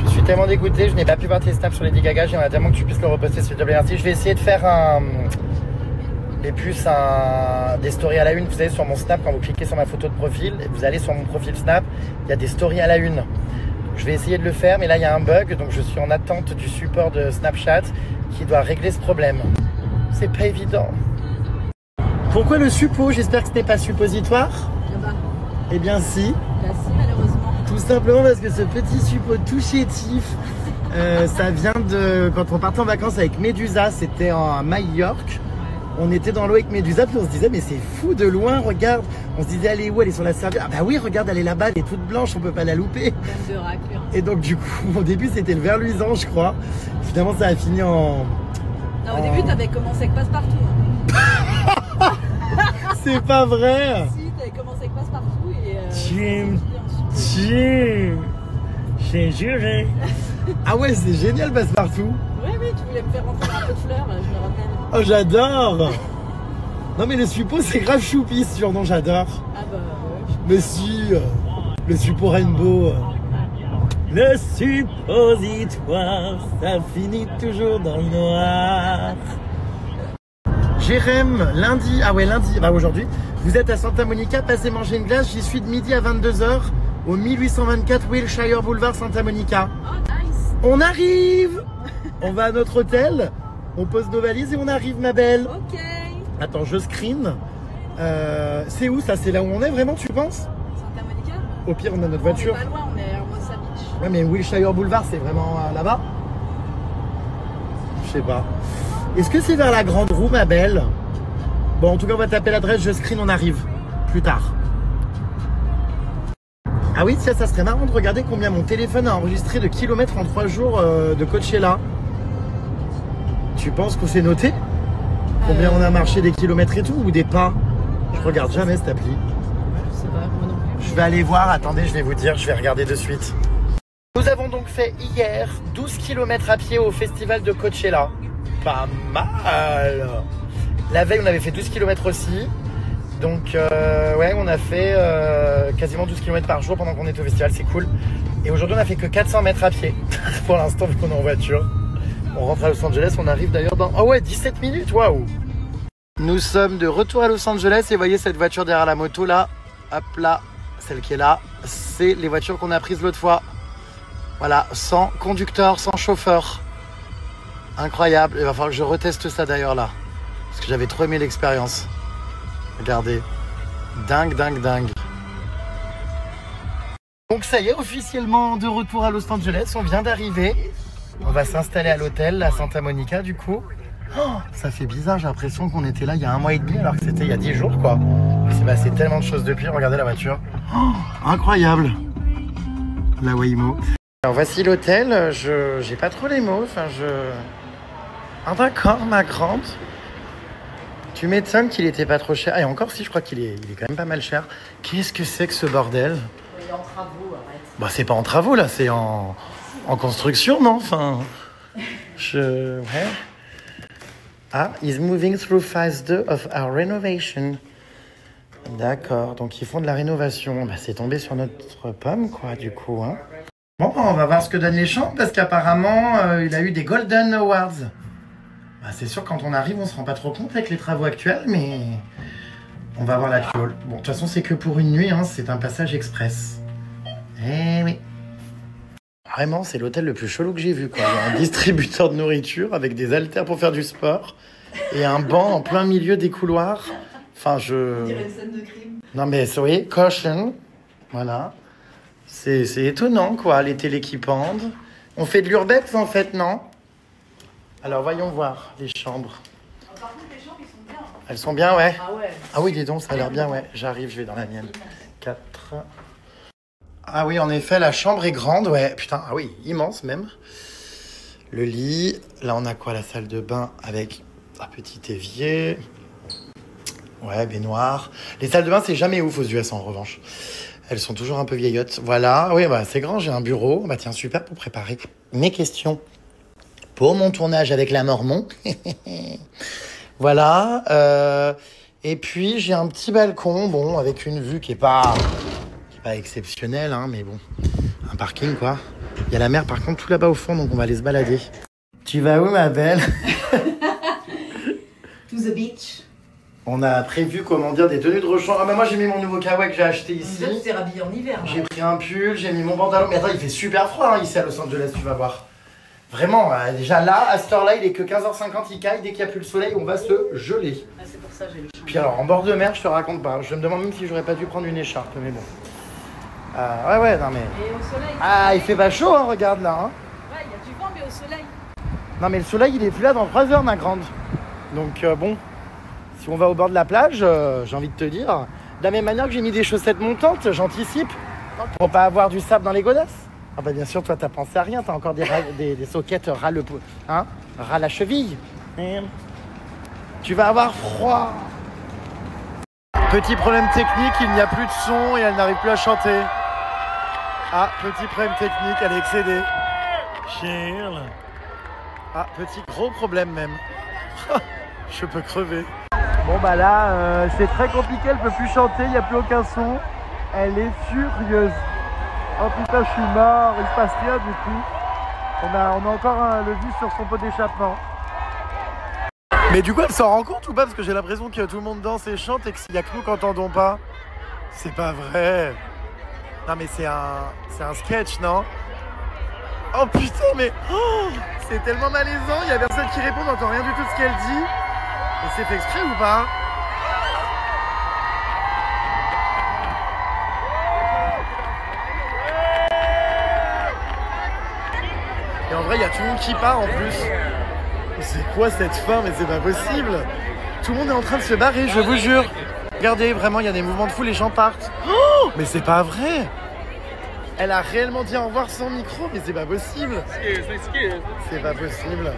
[SPEAKER 7] Je suis tellement dégoûté, je n'ai pas pu voir tes snaps sur Lady Gaga, j'aimerais tellement que tu puisses le reposter s'il te plaît, merci. Je vais essayer de faire des stories à la une, vous savez, sur mon snap, quand vous cliquez sur ma photo de profil, vous allez sur mon profil snap, il y a des stories à la une. je vais essayer de le faire, mais là il y a un bug, donc je suis en attente du support de Snapchat qui doit régler ce problème. C'est pas évident. Pourquoi le suppo? J'espère que ce n'est pas suppositoire.
[SPEAKER 6] Là-bas.
[SPEAKER 7] Eh bien si.
[SPEAKER 6] Là, si, malheureusement.
[SPEAKER 7] Tout simplement parce que ce petit suppo tout chétif, ça vient de quand on partait en vacances avec Médusa, c'était à Majorque. On était dans l'eau avec Médusa, puis on se disait mais c'est fou de loin, regarde. On se disait elle est où? Elle est sur la serviette. Ah bah oui, regarde, elle est là-bas, elle est toute blanche, on peut pas la louper.
[SPEAKER 6] Dame de raclure.
[SPEAKER 7] Et donc du coup, au début c'était le ver luisant, je crois. Finalement ça a fini en...
[SPEAKER 6] Non, au début, t'avais commencé avec Passepartout. Hein.
[SPEAKER 7] C'est pas vrai.
[SPEAKER 6] Si, t'avais commencé avec Passepartout et...
[SPEAKER 7] J'ai juré. Ah ouais, c'est génial Passepartout.
[SPEAKER 6] Oui, oui, tu voulais me faire rentrer un peu de fleurs, je me rappelle.
[SPEAKER 7] Oh, j'adore. Non mais le suppo c'est grave choupi ce surnom, j'adore.
[SPEAKER 6] Ah bah ouais.
[SPEAKER 7] Mais si, le suppo rainbow. Le suppositoire, ça finit toujours dans le noir. Jérém, lundi, ah ouais lundi, bah aujourd'hui, vous êtes à Santa Monica, passez manger une glace, j'y suis de midi à 22h au 1824 Wilshire Boulevard Santa Monica.
[SPEAKER 6] Oh, nice.
[SPEAKER 7] On arrive. On va à notre hôtel, on pose nos valises et on arrive ma belle.
[SPEAKER 6] Ok.
[SPEAKER 7] Attends, je screen. C'est où ça? C'est là où on est vraiment, tu penses?
[SPEAKER 6] Santa Monica.
[SPEAKER 7] Au pire, on a notre voiture.
[SPEAKER 6] On est pas loin, on est à Hermosa Beach.
[SPEAKER 7] Ouais, mais Wilshire Boulevard, c'est vraiment là-bas? Je sais pas. Est-ce que c'est vers la Grande Roue, ma belle? Bon, en tout cas, on va taper l'adresse, je screen, on arrive. Plus tard. Ah oui, tiens, ça serait marrant de regarder combien mon téléphone a enregistré de kilomètres en 3 jours de Coachella. Tu penses qu'on s'est noté? Combien on a marché, des kilomètres et tout, ou des pas? Je regarde jamais cette appli.
[SPEAKER 6] Je sais pas, moi non plus.
[SPEAKER 7] Je vais aller voir, attendez, je vais vous dire, je vais regarder de suite. Nous avons donc fait hier 12 km à pied au festival de Coachella. Pas mal. La veille, on avait fait 12 km aussi. Donc, ouais, on a fait quasiment 12 km par jour pendant qu'on était au festival, c'est cool. Et aujourd'hui, on a fait que 400 mètres à pied. Pour l'instant, vu qu'on est en voiture. On rentre à Los Angeles, on arrive d'ailleurs dans... Oh ouais, 17 minutes, waouh. Nous sommes de retour à Los Angeles et voyez cette voiture derrière la moto là. Hop là, celle qui est là. C'est les voitures qu'on a prises l'autre fois. Voilà, sans conducteur, sans chauffeur. Incroyable. Il va falloir que je reteste ça d'ailleurs là. Parce que j'avais trop aimé l'expérience. Regardez. Dingue, dingue, dingue. Donc ça y est, officiellement de retour à Los Angeles. On vient d'arriver. On va s'installer à l'hôtel, à Santa Monica du coup. Oh, ça fait bizarre, j'ai l'impression qu'on était là il y a 1 mois et demi alors que c'était il y a 10 jours quoi. Il s'est passé tellement de choses depuis, regardez la voiture. Oh, incroyable. La Waymo. Alors voici l'hôtel, j'ai pas trop les mots, enfin Ah d'accord, ma grande. Tu m'étonnes qu'il était pas trop cher. Et encore si, je crois qu'il est quand même pas mal cher. Qu'est-ce que c'est que ce bordel?
[SPEAKER 6] Il est en travaux, arrête.
[SPEAKER 7] Bah c'est pas en travaux là, c'est en construction, non? Enfin, ouais. Ah, is moving through phase 2 of our renovation. D'accord, donc ils font de la rénovation. Bah c'est tombé sur notre pomme, quoi, du coup, hein. Bon, on va voir ce que donnent les chambres, parce qu'apparemment, il a eu des Golden Awards. Bah c'est sûr, quand on arrive, on se rend pas trop compte avec les travaux actuels, mais on va voir la fiole. Bon, de toute façon, c'est que pour une nuit, hein, c'est un passage express. Eh oui. Vraiment, c'est l'hôtel le plus chelou que j'ai vu, quoi. Il y a un distributeur de nourriture avec des haltères pour faire du sport et un banc en plein milieu des couloirs. Enfin,
[SPEAKER 6] On dirait une scène de crime.
[SPEAKER 7] Non mais, vous voyez, caution. Voilà. C'est étonnant, quoi, les télés qui pendent. On fait de l'urbex, en fait, non? Alors, voyons voir les chambres.
[SPEAKER 6] Par contre, les chambres, ils sont bien.
[SPEAKER 7] Elles sont bien, ouais.
[SPEAKER 6] Ah ouais.
[SPEAKER 7] Ah oui, dis donc, ça a l'air bien, ouais. J'arrive, je vais dans la mienne. 4... Ah oui, en effet, la chambre est grande, ouais. Putain, ah oui, immense même. Le lit. Là, on a quoi? La salle de bain avec un petit évier. Ouais, baignoire. Les salles de bain, c'est jamais ouf aux US, en revanche. Elles sont toujours un peu vieillottes. Voilà, oui, bah c'est grand, j'ai un bureau. Bah tiens, super pour préparer mes questions pour mon tournage avec la Mormon. Voilà. Et puis, j'ai un petit balcon, bon, avec une vue qui est pas exceptionnelle, hein, mais bon, un parking, quoi. Il y a la mer, par contre, tout là-bas au fond, donc on va aller se balader. Tu vas où, ma belle?
[SPEAKER 6] To the beach.
[SPEAKER 7] On a prévu, comment dire, des tenues de rechange. Ah bah moi j'ai mis mon nouveau kawaii que j'ai acheté ici.
[SPEAKER 6] Là, tu t'es rhabillé en hiver.
[SPEAKER 7] J'ai pris un pull, j'ai mis mon pantalon. Mais attends, il fait super froid hein, ici à Los Angeles, tu vas voir. Vraiment, déjà là, à cette heure-là, il est que 15h50, il caille. Dès qu'il n'y a plus le soleil, on va se geler.
[SPEAKER 6] Ah, c'est pour ça que j'ai le changement.
[SPEAKER 7] Puis alors, en bord de mer, je te raconte pas. Je me demande même si j'aurais pas dû prendre une écharpe, mais bon. Ouais, non mais...
[SPEAKER 6] Et au soleil.
[SPEAKER 7] Ah, il fait pas chaud, hein, regarde là. Hein.
[SPEAKER 6] Ouais, il y a du vent, mais au soleil.
[SPEAKER 7] Non mais le soleil, il est plus là dans 3 heures, ma grande. Donc bon, si on va au bord de la plage, j'ai envie de te dire, de la même manière que j'ai mis des chaussettes montantes, j'anticipe, pour pas avoir du sable dans les godasses. Ah bah bien sûr, toi t'as pensé à rien, t'as encore des soquettes ras la cheville. Tu vas avoir froid. Petit problème technique, il n'y a plus de son et elle n'arrive plus à chanter. Ah, petit problème technique, elle est excédée. Chill. Ah, petit gros problème même. Je peux crever. Bon bah là, c'est très compliqué, elle peut plus chanter, il n'y a plus aucun son. Elle est furieuse. Oh putain, je suis mort, il se passe rien du tout. On a encore le vis sur son pot d'échappement. Mais du coup, elle s'en rend compte ou pas? Parce que j'ai l'impression que tout le monde danse et chante et qu'il n'y a que nous qui n'entendons pas. C'est pas vrai. Non mais c'est un sketch, non? Oh putain, mais c'est tellement malaisant. Il y a personne qui répond, on n'entend rien du tout de ce qu'elle dit. Et c'est fait exprès ou pas? Et en vrai, il y a tout le monde qui part en plus. C'est quoi cette fin? Mais c'est pas possible. Tout le monde est en train de se barrer, je vous jure. Regardez, vraiment, il y a des mouvements de foule, les gens partent. Oh, mais c'est pas vrai. Elle a réellement dit au revoir sans micro, mais c'est pas possible. C'est pas possible.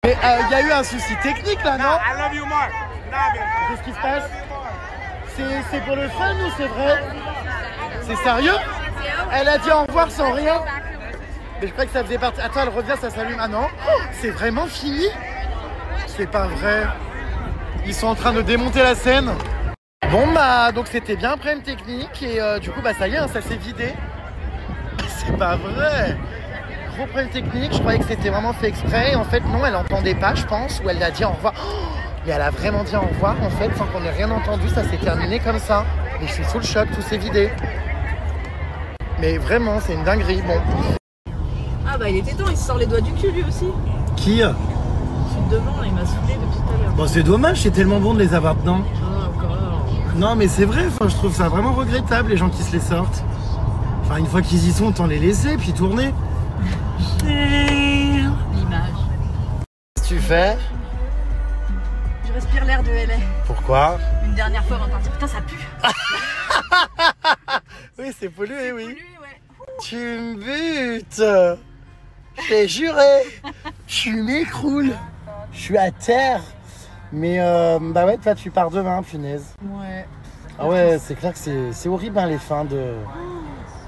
[SPEAKER 7] Mais il y a eu un souci technique là, non? Qu'est-ce qui se passe? C'est pour le fun ou c'est vrai? C'est sérieux? Elle a dit au revoir sans rien? Mais je croyais que ça faisait partie... Attends, elle revient, ça s'allume. Ah non, c'est vraiment fini? C'est pas vrai. Ils sont en train de démonter la scène. Bon bah, donc c'était bien un problème technique. Et du coup, bah ça y est, hein, ça s'est vidé. C'est pas vrai. Gros problème technique, je croyais que c'était vraiment fait exprès. En fait, non, elle entendait pas, je pense. Ou elle a dit au revoir. Mais elle a vraiment dit au revoir, en fait, sans qu'on ait rien entendu. Ça s'est terminé comme ça. Et je suis sous le choc, tout s'est vidé. Mais vraiment, c'est une dinguerie. Bon.
[SPEAKER 6] Ah bah il était temps, il se sort les doigts du cul lui aussi.
[SPEAKER 7] Qui?
[SPEAKER 6] Celui de devant, là, il m'a saoulé depuis tout à l'heure.
[SPEAKER 7] Bon, c'est dommage, c'est tellement bon de les avoir dedans.
[SPEAKER 6] Ah, encore.
[SPEAKER 7] Non, mais c'est vrai, enfin, je trouve ça vraiment regrettable, les gens qui se les sortent. Enfin, une fois qu'ils y sont, autant les laisser, puis tourner.
[SPEAKER 6] L'image.
[SPEAKER 7] Qu'est-ce que tu fais?
[SPEAKER 6] Je respire l'air de LA.
[SPEAKER 7] Pourquoi?
[SPEAKER 6] Une dernière fois avant de partir. Putain, ça pue.
[SPEAKER 7] Oui, c'est pollué, oui.
[SPEAKER 6] Pollué, ouais.
[SPEAKER 7] Tu me butes. Je t'ai juré. Je m'écroule. Je suis à terre. Mais bah ouais, toi tu pars demain, punaise.
[SPEAKER 6] Ouais.
[SPEAKER 7] Ah ouais, c'est clair que c'est horrible hein, les fins de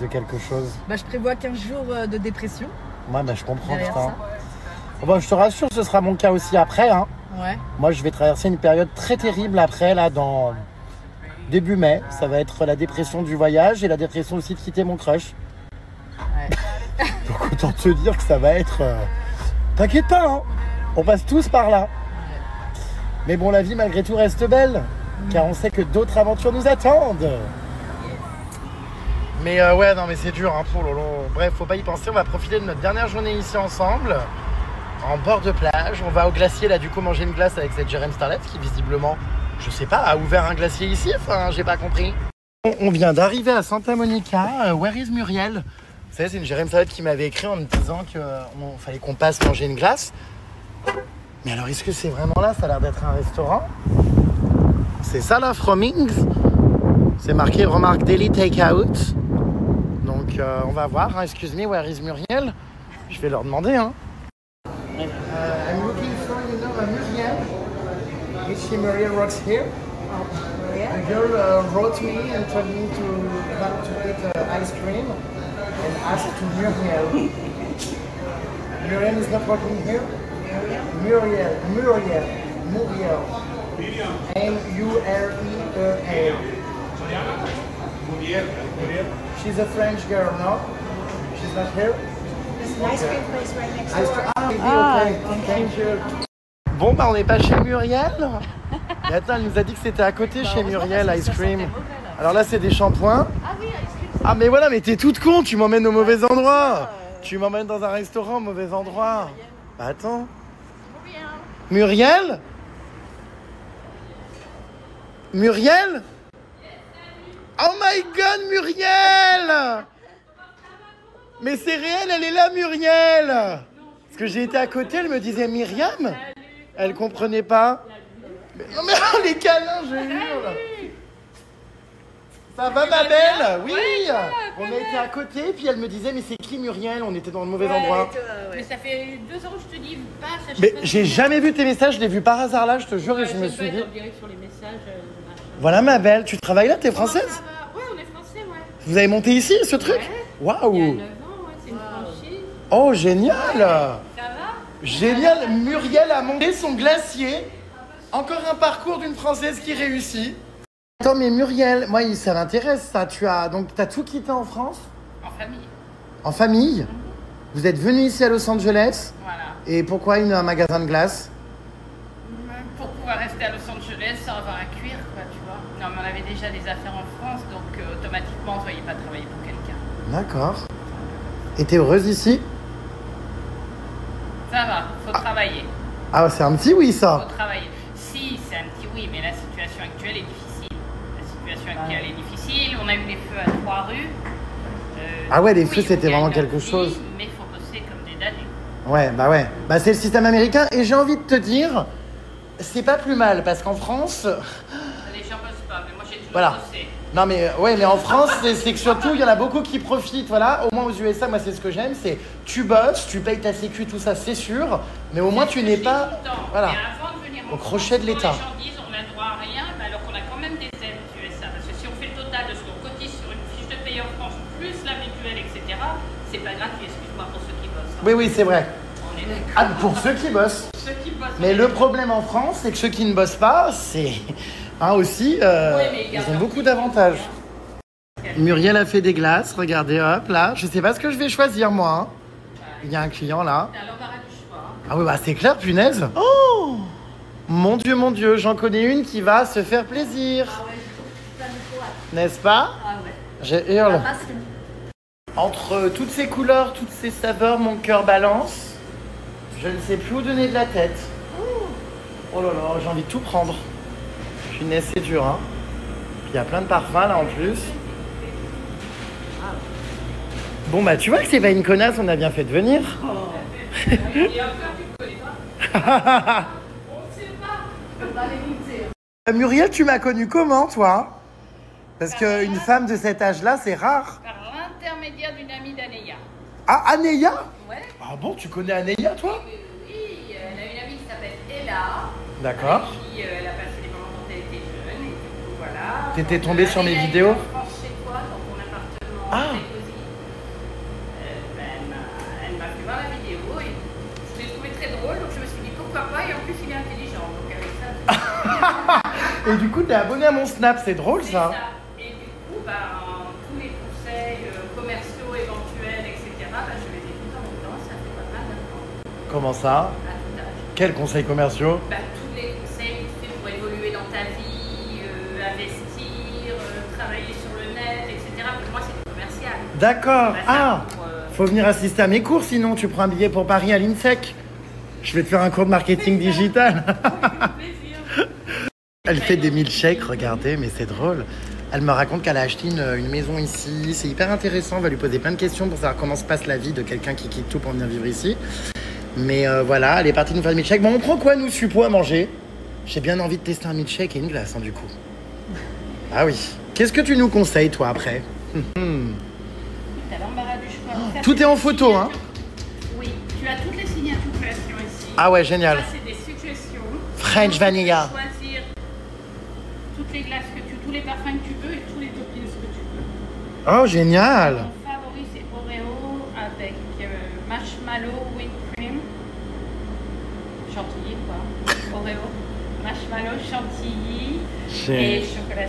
[SPEAKER 7] quelque chose.
[SPEAKER 6] Bah je prévois 15 jours de dépression.
[SPEAKER 7] Ouais, bah je comprends,
[SPEAKER 6] Derrière
[SPEAKER 7] putain.
[SPEAKER 6] ça.
[SPEAKER 7] Bon, je te rassure, ce sera mon cas aussi après. Hein.
[SPEAKER 6] Ouais.
[SPEAKER 7] Moi, je vais traverser une période très terrible après, là, dans début mai. Ça va être la dépression du voyage et la dépression aussi de quitter mon crush.
[SPEAKER 6] Ouais.
[SPEAKER 7] Donc autant te dire que ça va être... T'inquiète pas, hein. On passe tous par là. Mais bon, la vie, malgré tout, reste belle. Car on sait que d'autres aventures nous attendent. Mais ouais, non, mais c'est dur, hein, pour Lolo. Bref, faut pas y penser. On va profiter de notre dernière journée ici ensemble, en bord de plage. On va au glacier, là, du coup, manger une glace avec cette Jérém Starlet qui, visiblement, je sais pas, a ouvert un glacier ici. Enfin, j'ai pas compris. On vient d'arriver à Santa Monica. Where is Muriel? Vous savez, c'est une Jérém Starlet qui m'avait écrit en me disant qu'il fallait qu'on passe manger une glace. Mais alors, est-ce que c'est vraiment là? Ça a l'air d'être un restaurant. C'est ça, là, Fromings. C'est marqué remarque Daily Takeout. Donc on va voir, hein. Excuse me, where is Muriel? Je vais leur demander, hein. I'm looking for, Muriel. Is she Muriel works here?
[SPEAKER 6] Yeah.
[SPEAKER 7] A girl wrote me and told me to come to eat ice cream and asked to Muriel. Muriel is not working here? Muriel. M-U-R-E-L. She's a French girl, no? She's not here?
[SPEAKER 8] There's an ice cream place right next door.
[SPEAKER 7] Okay. Thank you. Bon, bah on n'est pas chez Muriel. Mais attends, elle nous a dit que c'était à côté chez Muriel,
[SPEAKER 6] parce que
[SPEAKER 7] Ice
[SPEAKER 6] ça
[SPEAKER 7] Cream.
[SPEAKER 6] sentait mauvais, là.
[SPEAKER 7] Alors là, c'est des shampoings.
[SPEAKER 6] Ah oui, ice cream.
[SPEAKER 7] Ah, mais voilà, mais t'es toute con, tu m'emmènes au mauvais endroit. Tu m'emmènes dans un restaurant au mauvais endroit. Bah attends. Muriel? Muriel? Oh my god, Muriel! Mais c'est réel, elle est là, Muriel! Parce que j'ai été à côté, elle me disait Myriam? Elle comprenait pas. Mais, non mais oh, les câlins, je hurle! Ça va ma belle? Oui! On a été à côté, puis elle me disait mais c'est qui Muriel? On était dans le mauvais endroit.
[SPEAKER 9] Mais ça fait 2 ans que je te dis, passe.
[SPEAKER 7] Mais j'ai jamais vu tes messages, je l'ai vu par hasard là, je te jure, et je me suis dit...
[SPEAKER 9] Sur les messages,
[SPEAKER 7] Voilà ma belle, tu travailles là, t'es française?
[SPEAKER 9] Ouais, on est français, ouais.
[SPEAKER 7] Vous avez monté ici ce truc? Waouh!
[SPEAKER 9] Il y a 9 ans, ouais, c'est une franchise.
[SPEAKER 7] Oh génial!
[SPEAKER 9] Ça va?
[SPEAKER 7] Génial! Muriel a monté son glacier. Encore un parcours d'une française qui réussit. Attends mais Muriel, moi ça m'intéresse ça. T'as tout quitté en France?
[SPEAKER 9] En famille.
[SPEAKER 7] En famille? Vous êtes venu ici à Los Angeles?
[SPEAKER 9] Voilà.
[SPEAKER 7] Et pourquoi un magasin de glace?
[SPEAKER 9] Pour pouvoir rester à Los Angeles sans avoir à cuire, quoi, tu vois. Non, mais on avait déjà des affaires en France, donc automatiquement, on ne voyait pas travailler pour quelqu'un.
[SPEAKER 7] D'accord. Et t'es heureuse ici?
[SPEAKER 9] Ça va, faut travailler.
[SPEAKER 7] Ah c'est un petit oui ça.
[SPEAKER 9] Faut travailler. Si, c'est un petit oui, mais la situation actuelle est difficile. La situation actuelle est difficile. On a eu les feux à 3 rues.
[SPEAKER 7] Ah ouais, les
[SPEAKER 9] oui,
[SPEAKER 7] feux c'était
[SPEAKER 9] on gagne
[SPEAKER 7] vraiment
[SPEAKER 9] notre
[SPEAKER 7] quelque
[SPEAKER 9] vie,
[SPEAKER 7] chose.
[SPEAKER 9] Mais il faut bosser comme des damnés.
[SPEAKER 7] Ouais. Bah c'est le système américain et j'ai envie de te dire, c'est pas plus mal parce qu'en France...
[SPEAKER 9] Les gens bossent pas, mais moi j'ai toujours
[SPEAKER 7] Voilà.
[SPEAKER 9] bossé.
[SPEAKER 7] Non mais ouais, mais en France c'est que surtout il y en a beaucoup qui profitent, voilà. Au moins aux USA, moi c'est ce que j'aime, c'est tu bosses, tu payes ta sécu, tout ça c'est sûr, mais au moins tu n'es pas, voilà, au crochet de l'État.
[SPEAKER 9] Les gens disent on a droit à rien, mais alors qu'on a quand même des aides aux USA. Parce que si on fait le total de ce qu'on cotise sur une fiche de paye en France, plus la mutuelle, etc., c'est pas gratuit, excuse-moi, pour ceux qui bossent.
[SPEAKER 7] Oui, c'est vrai.
[SPEAKER 9] On est d'accord.
[SPEAKER 7] Ah, pour ceux qui bossent.
[SPEAKER 9] Ceux qui bossent.
[SPEAKER 7] Mais le problème en France, c'est que ceux qui ne bossent pas, c'est aussi, ils ont beaucoup d'avantages. Muriel a fait des glaces, regardez, hop, là. Je sais pas ce que je vais choisir, moi. Hein. Il y a un client, là.
[SPEAKER 9] T'as l'embarras du choix.
[SPEAKER 7] Ah oui, bah c'est clair, punaise. Oh mon Dieu, j'en connais une qui va se faire plaisir. N'est-ce pas? Je hurle. Entre toutes ces couleurs, toutes ces saveurs, mon cœur balance. Je ne sais plus où donner de la tête. Oh là là, j'ai envie de tout prendre. Punaise, c'est dur, hein. Puis il y a plein de parfums, là, en plus. Bon, bah, tu vois que c'est pas une connasse, on a bien fait de venir. Muriel, tu m'as connue comment, toi? Parce qu'une femme de cet âge-là, c'est rare.
[SPEAKER 9] Par l'intermédiaire d'une amie d'Aneya.
[SPEAKER 7] Ah, Aneya?
[SPEAKER 9] Ouais.
[SPEAKER 7] Ah bon, tu connais Aneya, toi?
[SPEAKER 9] Oui, elle a une amie qui s'appelle Ella.
[SPEAKER 7] D'accord.
[SPEAKER 9] Qui elle a passé des moments quand elle était jeune. Et du coup, voilà.
[SPEAKER 7] T'étais tombée sur mes vidéos?
[SPEAKER 9] En France chez toi, dans ton appartement.
[SPEAKER 7] Ah.
[SPEAKER 9] Elle m'a fait voir la vidéo et je l'ai trouvé très drôle. Donc je me suis dit pourquoi pas. Et en plus, il est intelligent. Donc avec ça.
[SPEAKER 7] Et du coup, t'es abonné à mon Snap, c'est drôle ça.
[SPEAKER 9] Et du coup, tous les conseils commerciaux éventuels, etc., je les ai tous en même temps. Ça fait pas mal maintenant.
[SPEAKER 7] Comment ça?
[SPEAKER 9] À tout âge.
[SPEAKER 7] Quels conseils commerciaux?
[SPEAKER 9] Tous les conseils que tu fais pour évoluer dans ta vie, investir, travailler sur le net, etc. Pour moi, c'est du commercial.
[SPEAKER 7] D'accord.
[SPEAKER 9] Ah,
[SPEAKER 7] faut venir assister à mes cours, sinon tu prends un billet pour Paris à l'INSEC. Je vais te faire un cours de marketing digital. Elle fait des milkshakes, regardez, mais c'est drôle. Elle me raconte qu'elle a acheté une maison ici. C'est hyper intéressant, on va lui poser plein de questions pour savoir comment se passe la vie de quelqu'un qui quitte tout pour venir vivre ici. Mais voilà, elle est partie nous faire des milkshakes. Bon, on prend quoi, nous, suppo, à manger? J'ai bien envie de tester un milkshake et une glace, hein, du coup. Ah oui. Qu'est-ce que tu nous conseilles, toi, après?
[SPEAKER 9] T'as l'embarras du choix.
[SPEAKER 7] Tout est en photo, hein?
[SPEAKER 9] Oui, tu as toutes les signatures création ici.
[SPEAKER 7] Ah ouais, génial.
[SPEAKER 9] Ça, c'est des suggestions.
[SPEAKER 7] French vanilla.
[SPEAKER 9] Tu peux choisir toutes les glaces que tu veux, tous les parfums que tu veux et tous les toppings que tu veux.
[SPEAKER 7] Oh, génial.
[SPEAKER 9] Mon favori, c'est Oreo avec marshmallow whipped cream. Chantilly, quoi. Oreo, marshmallow, chantilly et chocolat.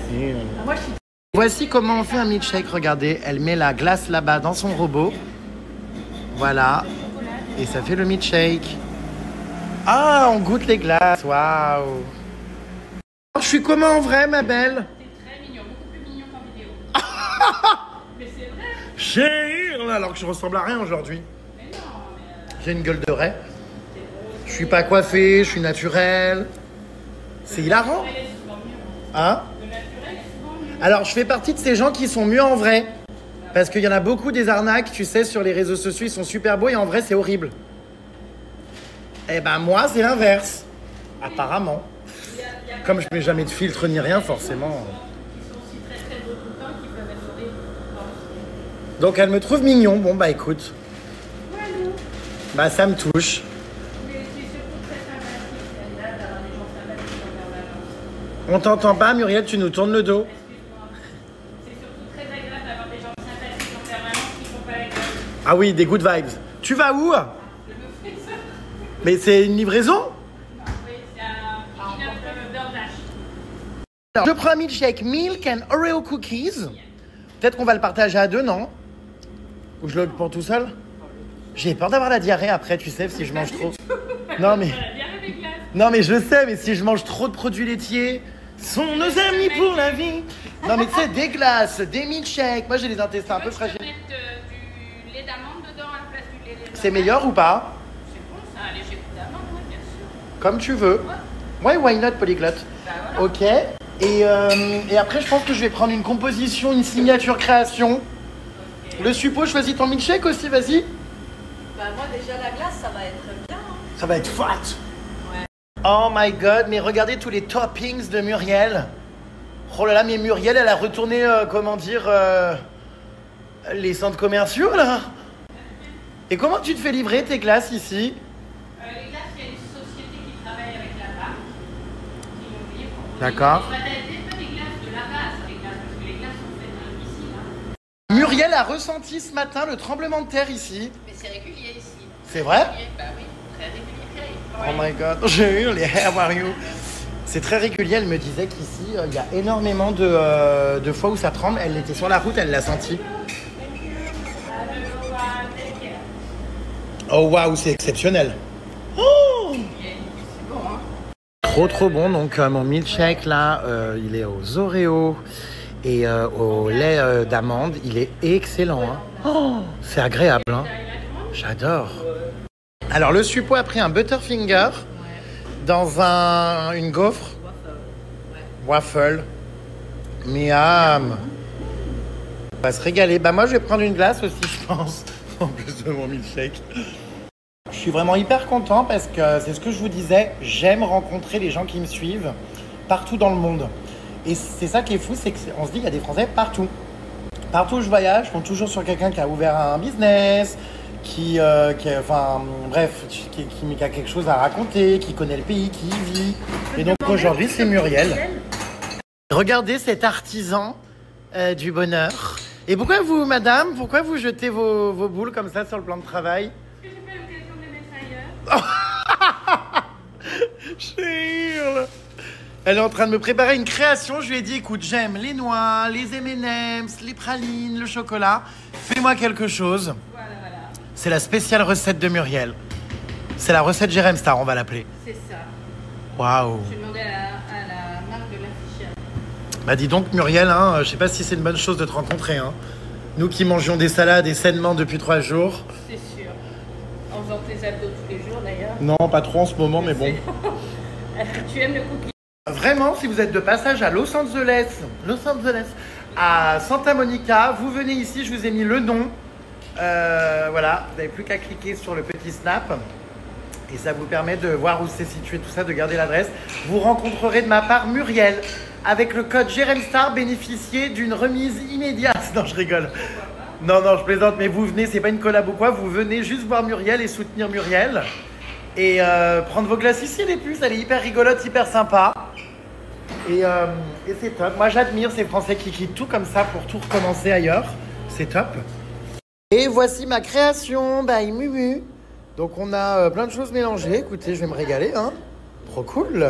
[SPEAKER 9] Moi, je suis...
[SPEAKER 7] Voici comment on fait un milkshake. Regardez, elle met la glace là-bas dans son robot. Voilà. Et ça fait le milkshake. Ah, on goûte les glaces. Waouh. Je suis comment en vrai, ma belle?
[SPEAKER 9] T'es très mignon, beaucoup plus mignon qu'en vidéo. Mais c'est vrai.
[SPEAKER 7] Chérie, alors que je ressemble à rien aujourd'hui.
[SPEAKER 9] Mais non, mais
[SPEAKER 7] J'ai une gueule de raie. Je suis pas coiffé, je suis naturel. C'est hilarant.
[SPEAKER 9] elle est souvent mieux.
[SPEAKER 7] Hein?
[SPEAKER 9] Le naturel est souvent mieux.
[SPEAKER 7] Alors, je fais partie de ces gens qui sont mieux en vrai. Parce qu'il y en a beaucoup des arnaques, tu sais, sur les réseaux sociaux, ils sont super beaux et en vrai, c'est horrible. Eh ben, moi, c'est l'inverse. Apparemment. Comme je mets jamais de filtre ni rien, forcément.
[SPEAKER 9] Ils sont aussi très très beaux tout le temps qu'ils peuvent être horribles.
[SPEAKER 7] Donc, elle me trouve mignon. Bon, bah, écoute. Bah, ça me touche.
[SPEAKER 9] Mais c'est surtout très sympathique, celle-là, d'avoir des gens sympathiques envers l'agence.
[SPEAKER 7] On t'entend pas, Muriel, tu nous tournes le dos.
[SPEAKER 9] Excuse-moi. C'est surtout très agréable d'avoir des gens sympathiques envers l'agence qui font pas la gueule.
[SPEAKER 7] Ah oui, des good vibes. Tu vas où?
[SPEAKER 9] Je me fais ça.
[SPEAKER 7] Mais c'est une livraison?
[SPEAKER 9] Oui, c'est un petit DoorDash.
[SPEAKER 7] Alors, je prends un milkshake milk and Oreo cookies. Peut-être qu'on va le partager à deux, non? Ou je le prends tout seul? J'ai peur d'avoir la diarrhée après, tu sais, si je mange trop. Non mais,
[SPEAKER 9] Voilà, bien avec glace.
[SPEAKER 7] non mais je sais, mais si je mange trop de produits laitiers, sont nos amis pour la vie. Non mais tu sais, des glaces, des milkshakes. Moi j'ai les intestins un peu
[SPEAKER 9] Tu peux
[SPEAKER 7] fragiles.
[SPEAKER 9] mettre du lait d'amande dedans à la place du lait d'amande.
[SPEAKER 7] C'est meilleur ou pas?
[SPEAKER 9] C'est bon, ça, un léger goût d'amande, oui, bien sûr.
[SPEAKER 7] Comme tu veux. Ouais, why not, polyglotte.
[SPEAKER 9] Bah voilà.
[SPEAKER 7] Ok. Et après, je pense que je vais prendre une composition, une signature création. Le suppo, choisis ton milkshake aussi, vas-y.
[SPEAKER 6] Bah moi déjà la glace ça va être bien. Hein.
[SPEAKER 7] Ça va être fat.
[SPEAKER 6] Ouais.
[SPEAKER 7] Oh my god, mais regardez tous les toppings de Muriel. Oh là là, mais Muriel, elle a retourné, les centres commerciaux, là. Et comment tu te fais livrer tes glaces ici?
[SPEAKER 9] Les glaces, il y a une société qui travaille avec la marque. Qui m'ont payé pour
[SPEAKER 7] D'accord.
[SPEAKER 9] Bah, t'as pas des glaces de la base, les glaces, parce que les glaces sont faites ici, là.
[SPEAKER 7] Muriel a ressenti ce matin le tremblement de terre ici.
[SPEAKER 9] Mais c'est régulier ici.
[SPEAKER 7] C'est vrai?
[SPEAKER 9] Bah oui, très régulier.
[SPEAKER 7] Oh my god, j'ai eu les how are you? C'est très régulier, elle me disait qu'ici, il y a énormément de fois où ça tremble. Elle était sur la route, elle l'a senti. Oh waouh, c'est exceptionnel. Oh, trop bon, donc mon milkshake là, il est aux Oreos et au lait d'amande, il est excellent. Hein. Oh, c'est agréable, hein. J'adore. Alors le suppo a pris un Butterfinger dans une gaufre. Waffle. Miam. On va se régaler. Bah moi je vais prendre une glace aussi, je pense. En plus de mon milkshake. Je suis vraiment hyper content parce que c'est ce que je vous disais, j'aime rencontrer les gens qui me suivent partout dans le monde. Et c'est ça qui est fou, c'est qu'on se dit qu'il y a des Français partout. Partout où je voyage, je tombe toujours sur quelqu'un qui a ouvert un business, qui a quelque chose à raconter, qui connaît le pays, qui y vit. Et donc aujourd'hui, c'est Muriel. Regardez cet artisan du bonheur. Et pourquoi vous, madame, pourquoi vous jetez vos boules comme ça sur le plan de travail?
[SPEAKER 9] Parce que j'ai pas l'occasion de les mettre ailleurs.
[SPEAKER 7] Hurle. Elle est en train de me préparer une création. Je lui ai dit, écoute, j'aime les noix, les M&M's, les pralines, le chocolat. Fais-moi quelque chose.
[SPEAKER 9] Voilà.
[SPEAKER 7] C'est la spéciale recette de Muriel. C'est la recette Jérém Star, on va l'appeler.
[SPEAKER 9] C'est ça.
[SPEAKER 7] Waouh.
[SPEAKER 9] Je vais demander à la marque de l'affichage.
[SPEAKER 7] Bah dis donc Muriel, hein, je sais pas si c'est une bonne chose de te rencontrer. Hein. Nous qui mangions des salades et sainement depuis 3 jours.
[SPEAKER 9] C'est sûr. En faisant tes abdos tous les jours d'ailleurs.
[SPEAKER 7] Non, pas trop en ce moment, mais bon.
[SPEAKER 9] Tu aimes le cookie?
[SPEAKER 7] Vraiment, si vous êtes de passage à Los Angeles, à Santa Monica, vous venez ici, je vous ai mis le nom. Voilà, vous n'avez plus qu'à cliquer sur le petit snap. Et ça vous permet de voir où c'est situé tout ça, de garder l'adresse. Vous rencontrerez de ma part Muriel. Avec le code JéremStar, bénéficiez d'une remise immédiate. Non, je rigole. Non, je plaisante, mais vous venez, c'est pas une collab ou quoi. Vous venez juste voir Muriel et soutenir Muriel. Et prendre vos glaces ici, les puces. Elle est hyper rigolote, hyper sympa. Et c'est top. Moi, j'admire ces Français qui quittent tout comme ça pour tout recommencer ailleurs. C'est top. Et voici ma création by Mumu. Donc on a plein de choses mélangées. Écoutez, je vais me régaler, hein. Trop cool.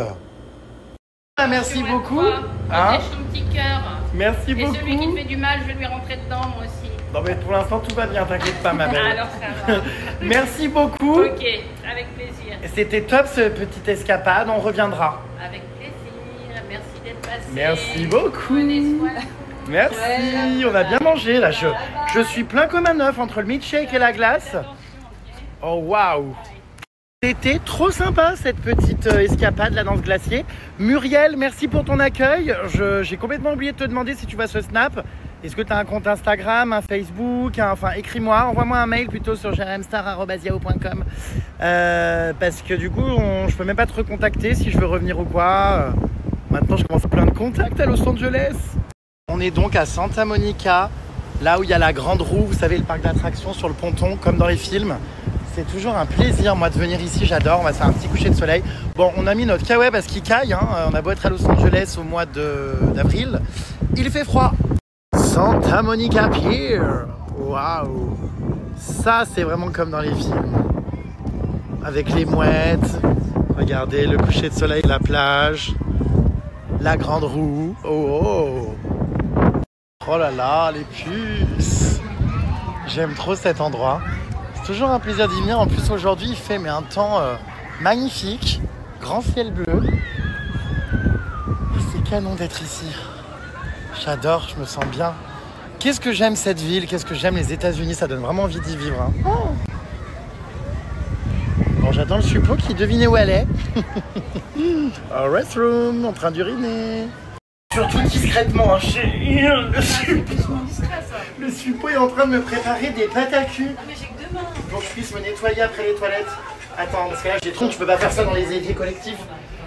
[SPEAKER 7] Ah, merci beaucoup.
[SPEAKER 9] Hein? Ton petit cœur.
[SPEAKER 7] Merci beaucoup.
[SPEAKER 9] Et celui qui te fait du mal, je vais lui rentrer dedans, moi aussi.
[SPEAKER 7] Non mais pour l'instant tout va bien, t'inquiète pas ma belle.
[SPEAKER 9] Alors ça va.
[SPEAKER 7] Merci beaucoup.
[SPEAKER 9] Ok, avec plaisir.
[SPEAKER 7] C'était top ce petite escapade, on reviendra.
[SPEAKER 9] Avec plaisir. Merci d'être passé.
[SPEAKER 7] Merci beaucoup.
[SPEAKER 9] Prenez soin.
[SPEAKER 7] Merci, on a bien mangé là. Je suis plein comme un œuf entre le milkshake et la glace. Oh waouh! C'était trop sympa cette petite escapade là dans ce glacier. Muriel, merci pour ton accueil. J'ai complètement oublié de te demander si tu vois ce snap. Est-ce que tu as un compte Instagram, un Facebook, enfin écris-moi, envoie-moi un mail plutôt sur jeremstar@yahoo.com parce que du coup je peux même pas te recontacter si je veux revenir ou quoi. Maintenant je commence à plein de contacts à Los Angeles. On est donc à Santa Monica, là où il y a la grande roue, vous savez le parc d'attractions sur le ponton comme dans les films. C'est toujours un plaisir moi de venir ici, j'adore, on va se faire un petit coucher de soleil. Bon, on a mis notre kawaii parce qu'il caille, hein. On a beau être à Los Angeles au mois d'avril, il fait froid. Santa Monica Pier, waouh, ça c'est vraiment comme dans les films. Avec les mouettes, regardez le coucher de soleil, la plage, la grande roue, oh là là, les puces. J'aime trop cet endroit. C'est toujours un plaisir d'y venir. En plus aujourd'hui il fait un temps magnifique, grand ciel bleu. C'est canon d'être ici. J'adore, je me sens bien. Qu'est-ce que j'aime cette ville, qu'est-ce que j'aime les États-Unis, ça donne vraiment envie d'y vivre. Hein. Bon, j'attends le suppôt qui devinait où elle est. Au restroom, en train d'uriner. Surtout discrètement, hein. Le suppôt est en train de me préparer des pâtes à cul.
[SPEAKER 6] Ah, mais j'ai que 2 mains.
[SPEAKER 7] Pour que je puisse me nettoyer après les toilettes. Attends, parce que là j'ai trop, tu peux pas faire ça dans les éviers collectifs.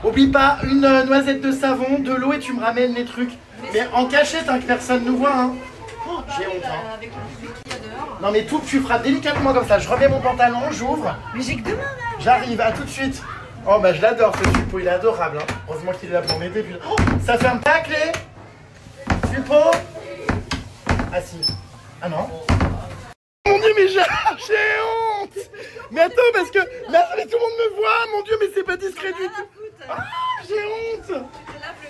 [SPEAKER 7] Oublie pas, une noisette de savon, de l'eau et tu me ramènes les trucs. Mais en cachette, hein, que personne nous voit. Hein. Oh, j'ai honte. Hein.
[SPEAKER 6] Avec le public qu'il y a dehors.
[SPEAKER 7] Non mais tout, tu feras délicatement comme ça. Je remets mon pantalon, j'ouvre.
[SPEAKER 6] Mais j'ai que 2 mains là.
[SPEAKER 7] J'arrive, à tout de suite. Oh bah je l'adore ce suppôt, il est adorable. Hein. Heureusement qu'il est là pour m'aider. Oh, ça ferme pas la clé. Suppôt. Ah si. Ah non. Mon Dieu, mais j'ai honte. Mais attends, parce que là, tout le monde me voit. Mon Dieu, mais c'est pas discret du tout. Ah, j'ai honte.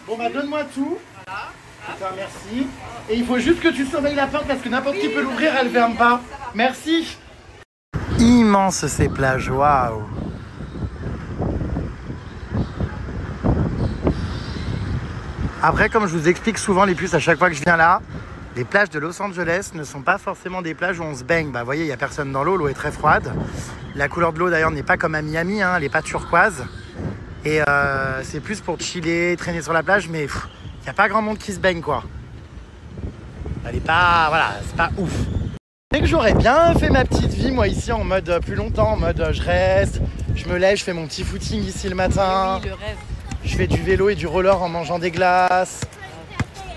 [SPEAKER 7] Bon bah donne-moi tout. Putain, merci. Et il faut juste que tu surveilles la porte parce que n'importe qui peut l'ouvrir, elle ferme pas. Merci. Immense ces plages, waouh. Après, comme je vous explique souvent les puces à chaque fois que je viens là, les plages de Los Angeles ne sont pas forcément des plages où on se baigne. Bah, vous voyez, il n'y a personne dans l'eau, l'eau est très froide. La couleur de l'eau d'ailleurs n'est pas comme à Miami, hein, elle n'est pas turquoise. Et c'est plus pour chiller, traîner sur la plage, mais il n'y a pas grand monde qui se baigne quoi. Elle est pas, voilà, c'est pas ouf. C'est que j'aurais bien fait ma petite vie moi ici en mode plus longtemps, en mode je reste, je me lève, je fais mon petit footing ici le matin.
[SPEAKER 6] Oui, le rêve.
[SPEAKER 7] Je fais du vélo et du roller en mangeant des glaces.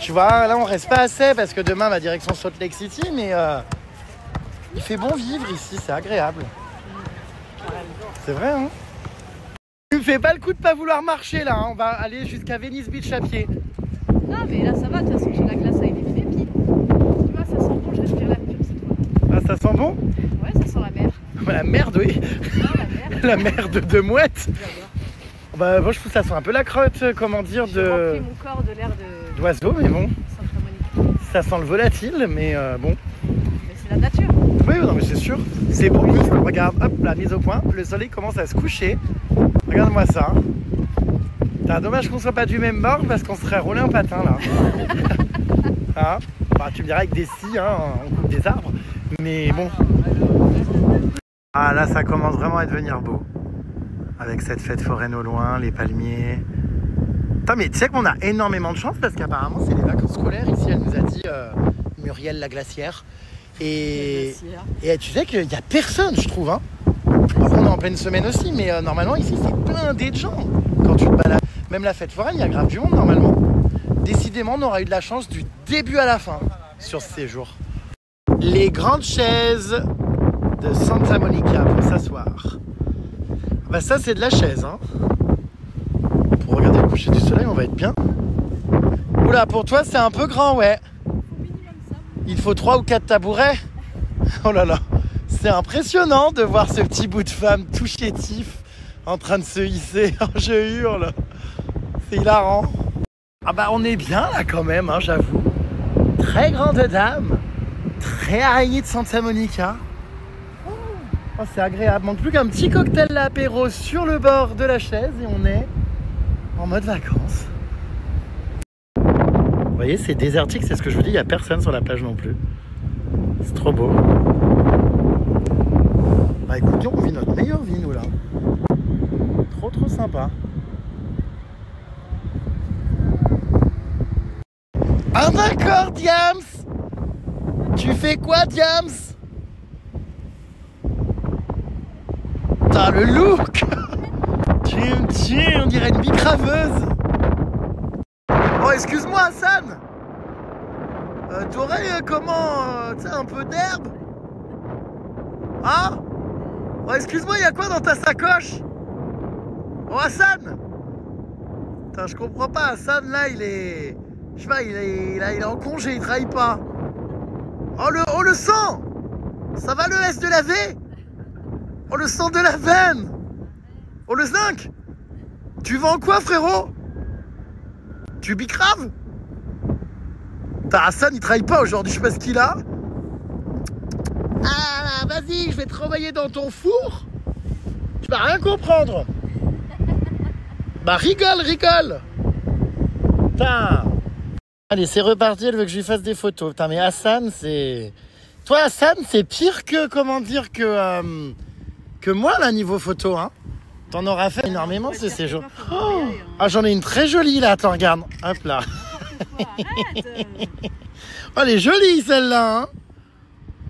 [SPEAKER 7] Tu vois, là on reste pas assez parce que demain ma direction Salt Lake City, mais il fait bon vivre ici, c'est agréable. C'est vrai, hein? Tu me fais pas le coup de pas vouloir marcher là, hein. On va aller jusqu'à Venice Beach à pied.
[SPEAKER 6] Non, mais là ça va, de toute façon j'ai la glace à éliminer. Puis tu vois, ça sent bon, je respire la pure cette fois.
[SPEAKER 7] Ah, ça sent bon?
[SPEAKER 6] Ouais, ça sent la mer.
[SPEAKER 7] La merde, oui.
[SPEAKER 6] Non, la mer.
[SPEAKER 7] La merde de mouette.
[SPEAKER 6] J'adore.
[SPEAKER 7] Bah, moi je trouve que ça sent un peu la crotte, comment dire,
[SPEAKER 6] J'ai rempli mon corps de l'air
[SPEAKER 7] d'oiseau, mais bon.
[SPEAKER 6] Santa Monica.
[SPEAKER 7] Ça sent le volatile, mais bon.
[SPEAKER 6] Mais c'est la nature.
[SPEAKER 7] Oui, non, mais c'est sûr. C'est beau, plus. Regarde, hop, la mise au point. Le soleil commence à se coucher. Regarde-moi ça. T'as dommage qu'on soit pas du même bord parce qu'on serait roulé en patin là. Hein, bah, tu me diras avec des scies, hein, on coupe des arbres. Mais bon. Ah là, ça commence vraiment à devenir beau. Avec cette fête foraine au loin, les palmiers. Attends, mais tu sais qu'on a énormément de chance parce qu'apparemment c'est les vacances scolaires ici, elle nous a dit Muriel la glacière. Et tu sais qu'il n'y a personne, je trouve. Hein. Après, on est en pleine semaine aussi, mais normalement ici c'est blindé de gens. Quand tu te balades, même la fête foraine, il y a grave du monde normalement. Décidément, on aura eu de la chance du début à la fin sur ce séjour. Les grandes chaises de Santa Monica pour s'asseoir. Bah ça c'est de la chaise hein. Pour regarder le coucher du soleil on va être bien. Oula pour toi c'est un peu grand ouais. Il faut 3 ou 4 tabourets. Oh là là. C'est impressionnant de voir ce petit bout de femme tout chétif en train de se hisser. Oh, je hurle. C'est hilarant. Ah bah on est bien là quand même hein, j'avoue. Très grande dame. Très araignée de Santa Monica. Oh, c'est agréable, manque plus qu'un petit cocktail apéro sur le bord de la chaise et on est en mode vacances. Vous voyez, c'est désertique, c'est ce que je vous dis, il n'y a personne sur la plage non plus. C'est trop beau. Bah écoutez, on vit notre meilleure vie, nous, là. Trop sympa. Ah d'accord, Diams. Tu fais quoi, Diams? T'as le look. Tu me tues, on dirait une bicraveuse. Oh, excuse-moi, Hassan. T'aurais comment, tu sais, un peu d'herbe? Hein? Oh, excuse-moi, il y a quoi dans ta sacoche? Oh, Hassan. Putain, je comprends pas, Hassan, là, il est... Je sais pas, il est en congé, il travaille pas. Oh, le sang. Ça va, le S de la V? Oh, le sang de la veine. Oh, le zinc. Tu vends quoi, frérot? Tu bicraves? Hassan, il travaille pas aujourd'hui, je sais pas ce qu'il a. Ah, vas-y, je vais te renvoyer dans ton four. Tu vas rien comprendre. Bah, rigole. Putain. Allez, c'est reparti, elle veut que je lui fasse des photos. Putain, mais Hassan, c'est... Toi, Hassan, c'est pire que, comment dire, que moi, là, niveau photo, hein. T'en auras fait énormément, c'est ces jours. Oh, ah, j'en ai une très jolie, là. Attends, regarde. Hop là. Oh, elle est jolie, celle-là, hein.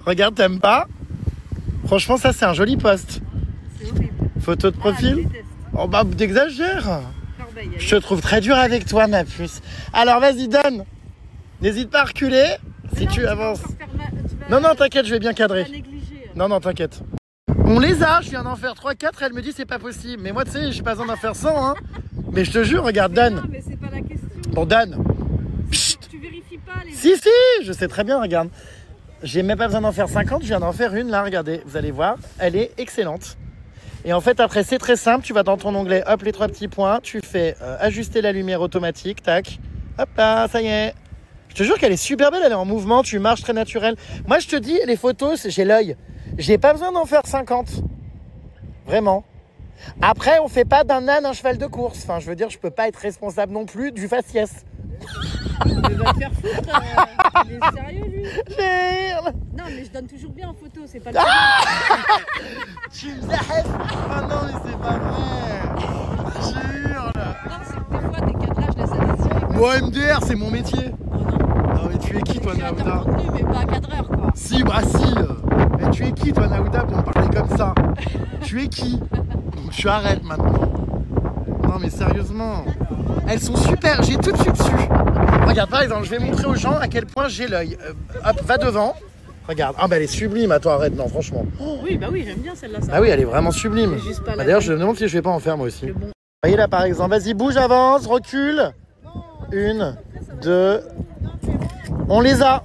[SPEAKER 7] Regarde, t'aimes pas? Franchement, ça, c'est un joli post.
[SPEAKER 6] C'est horrible.
[SPEAKER 7] Photo de profil? Oh, bah, t'exagères. Je te trouve très dur avec toi, ma puce. Alors, vas-y, donne. N'hésite pas à reculer si tu avances. Non, t'inquiète, je vais bien cadrer. Non, t'inquiète. On les a, je viens d'en faire 3-4, elle me dit c'est pas possible. Mais moi, tu sais, j'ai pas besoin d'en faire 100, hein. Mais je te jure, regarde, donne.
[SPEAKER 6] Non, mais c'est pas la question.
[SPEAKER 7] Bon, donne.
[SPEAKER 6] Tu vérifies pas les...
[SPEAKER 7] Si, je sais très bien, regarde. J'ai même pas besoin d'en faire 50, je viens d'en faire une, là, regardez. Vous allez voir, elle est excellente. Et en fait, après, c'est très simple. Tu vas dans ton onglet, hop, les 3 petits points. Tu fais ajuster la lumière automatique, tac. Hop là, ça y est. Je te jure qu'elle est super belle, elle est en mouvement, tu marches très naturel. Moi, je te dis, les photos, j'ai l'œil. J'ai pas besoin d'en faire 50. Vraiment. Après, on fait pas d'un âne un cheval de course. Enfin, je veux dire, je peux pas être responsable non plus du faciès.
[SPEAKER 6] Il va te faire foutre. Il est sérieux, lui? Non, mais je donne toujours bien en photo, c'est pas le
[SPEAKER 7] Tu me laisses. Oh non, mais c'est pas vrai. Jure.
[SPEAKER 6] Non, c'est que des fois, tes cadrages, là, ça décide.
[SPEAKER 7] Moi, MDR, c'est mon métier.
[SPEAKER 6] Oh non.
[SPEAKER 7] Non, mais tu es qui, toi, Naouda?
[SPEAKER 6] Je suis contenu, mais pas cadreur, quoi.
[SPEAKER 7] Si, bah si. Mais tu es qui, toi, Naouda, pour me parler comme ça? Tu es qui? Donc, tu arrêtes maintenant. Non, mais sérieusement. Elles sont super, j'ai tout de suite su. Regarde, par exemple, je vais montrer aux gens à quel point j'ai l'œil. Hop, va devant. Regarde. Ah, bah elle est sublime. Attends, arrête, non, franchement.
[SPEAKER 6] Oui, bah oui, j'aime bien celle-là.
[SPEAKER 7] Ah oui, elle est vraiment sublime. Bah, d'ailleurs, je me demande si je vais pas en faire moi aussi. Vous voyez là, par exemple, vas-y, bouge, avance, recule. 1, 2. On les a.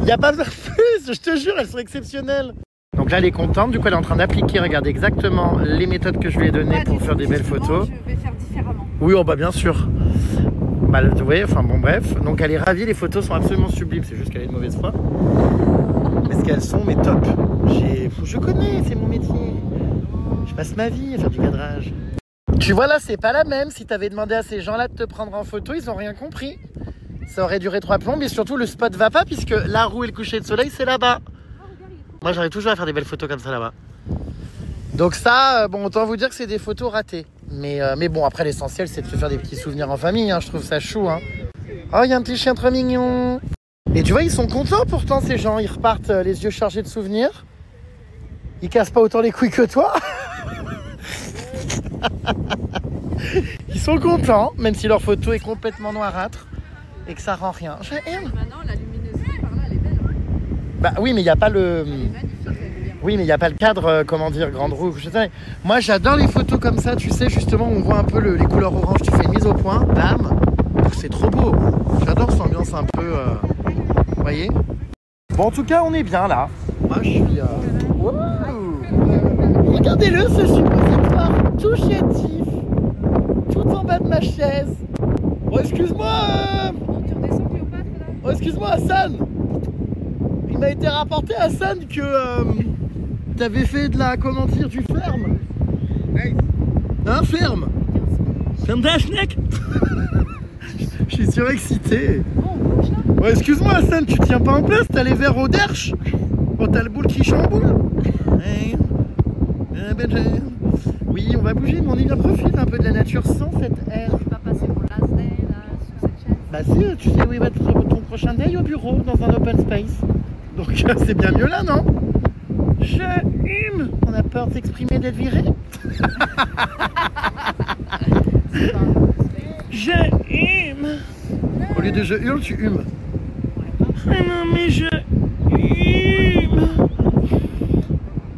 [SPEAKER 7] Il n'y a pas de plus, je te jure, elles sont exceptionnelles. Donc là, elle est contente. Du coup, elle est en train d'appliquer, regardez exactement les méthodes que je lui ai données pour faire des belles photos.
[SPEAKER 6] Je vais faire différemment.
[SPEAKER 7] Oui, oh bah bien sûr. Bah, vous voyez, enfin bon, bref. Donc elle est ravie, les photos sont absolument sublimes. C'est juste qu'elle est de mauvaise foi. Parce qu'elles sont, mais top. Je connais, c'est mon métier. Je passe ma vie à faire du cadrage. Tu vois, là, c'est pas la même. Si t'avais demandé à ces gens-là de te prendre en photo, ils ont rien compris. Ça aurait duré 3 plombes. Et surtout, le spot va pas puisque la roue et le coucher de soleil, c'est là-bas. Moi, j'arrive toujours à faire des belles photos comme ça là-bas. Donc ça, bon, autant vous dire que c'est des photos ratées. Mais bon, après, l'essentiel, c'est de se faire des petits souvenirs en famille. Hein, je trouve ça chou. Hein. Oh, il y a un petit chien trop mignon. Et tu vois, ils sont contents pourtant, ces gens. Ils repartent les yeux chargés de souvenirs. Ils cassent pas autant les couilles que toi. Ils sont contents, même si leur photo est complètement noirâtre et que ça rend rien.
[SPEAKER 6] Maintenant, la luminosité par là, elle est belle.
[SPEAKER 7] Bah oui, mais il n'y a pas le... Oui, mais il n'y a pas le cadre, comment dire, grande roue. Moi, j'adore les photos comme ça, tu sais, justement, on voit un peu les couleurs orange. Tu fais une mise au point, bam, c'est trop beau. J'adore cette ambiance un peu, vous voyez. Bon, en tout cas, on est bien là. Moi, je suis... Wow. Regardez-le, ce suppositoire tout chétif, tout en bas de ma chaise. Oh, excuse-moi.
[SPEAKER 6] Tu redescends Cléopâtre là?
[SPEAKER 7] Oh, excuse-moi, Hassan. Il m'a été rapporté, Hassan, que t'avais fait de la, comment dire, du ferme. Hein, ferme. Ferme de la schneck. Je suis surexcité.
[SPEAKER 6] Bon.
[SPEAKER 7] Ouais, excuse-moi, Hassan, tu tiens pas en place, t'as les verres au derche. Oh, t'as le boule qui chamboule. Oui, on va bouger, mais on y profite un peu de la nature sans cette air.
[SPEAKER 6] Je vais pas passer mon last day là sur cette chaîne.
[SPEAKER 7] Bah si, tu sais où il va être ton prochain day au bureau, dans un open space. Donc c'est bien mieux là, non? Je hume. On a peur de s'exprimer, d'être viré. Je hume. Au lieu de je hurle, tu humes. Non mais je hume.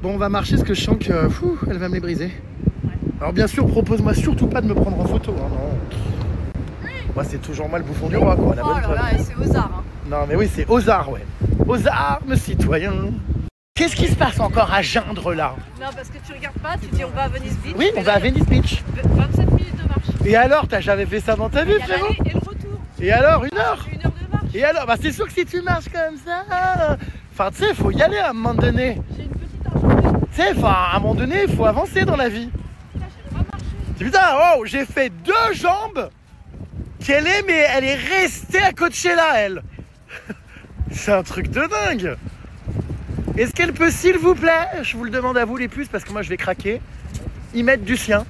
[SPEAKER 7] Bon, on va marcher parce que je sens que elle va me les briser. Alors bien sûr, propose-moi surtout pas de me prendre en photo. Hein, non. Moi, c'est toujours moi le bouffon du roi, quoi. La bonne
[SPEAKER 6] là là, c'est aux arts. Hein.
[SPEAKER 7] Non, mais oui, c'est aux arts, ouais. Aux armes, citoyens. Qu'est-ce qui se passe encore à Gindre, là?
[SPEAKER 6] Non, parce que tu regardes pas, tu dis on va à Venice Beach.
[SPEAKER 7] Oui, on va à Venice Beach.
[SPEAKER 6] 27 minutes de marche.
[SPEAKER 7] Et alors, t'as jamais fait ça dans ta vie,
[SPEAKER 6] Il y a
[SPEAKER 7] frérot?
[SPEAKER 6] l'aller et le retour.
[SPEAKER 7] Et alors, 1 heure?
[SPEAKER 6] 1 heure de marche.
[SPEAKER 7] Et alors, bah c'est sûr que si tu marches comme ça... Enfin, tu sais, il faut y aller à un moment donné.
[SPEAKER 6] J'ai une petite enjambée.
[SPEAKER 7] Tu sais, enfin, à un moment donné, il faut avancer dans la vie.
[SPEAKER 6] Putain, j'ai pas marché.
[SPEAKER 7] Putain, oh, j'ai fait 2 jambes. Qu'elle est, mais elle est restée à Coachella, elle. C'est un truc de dingue. Est-ce qu'elle peut, s'il vous plaît, je vous le demande à vous les puces, parce que moi je vais craquer, y mettre du sien?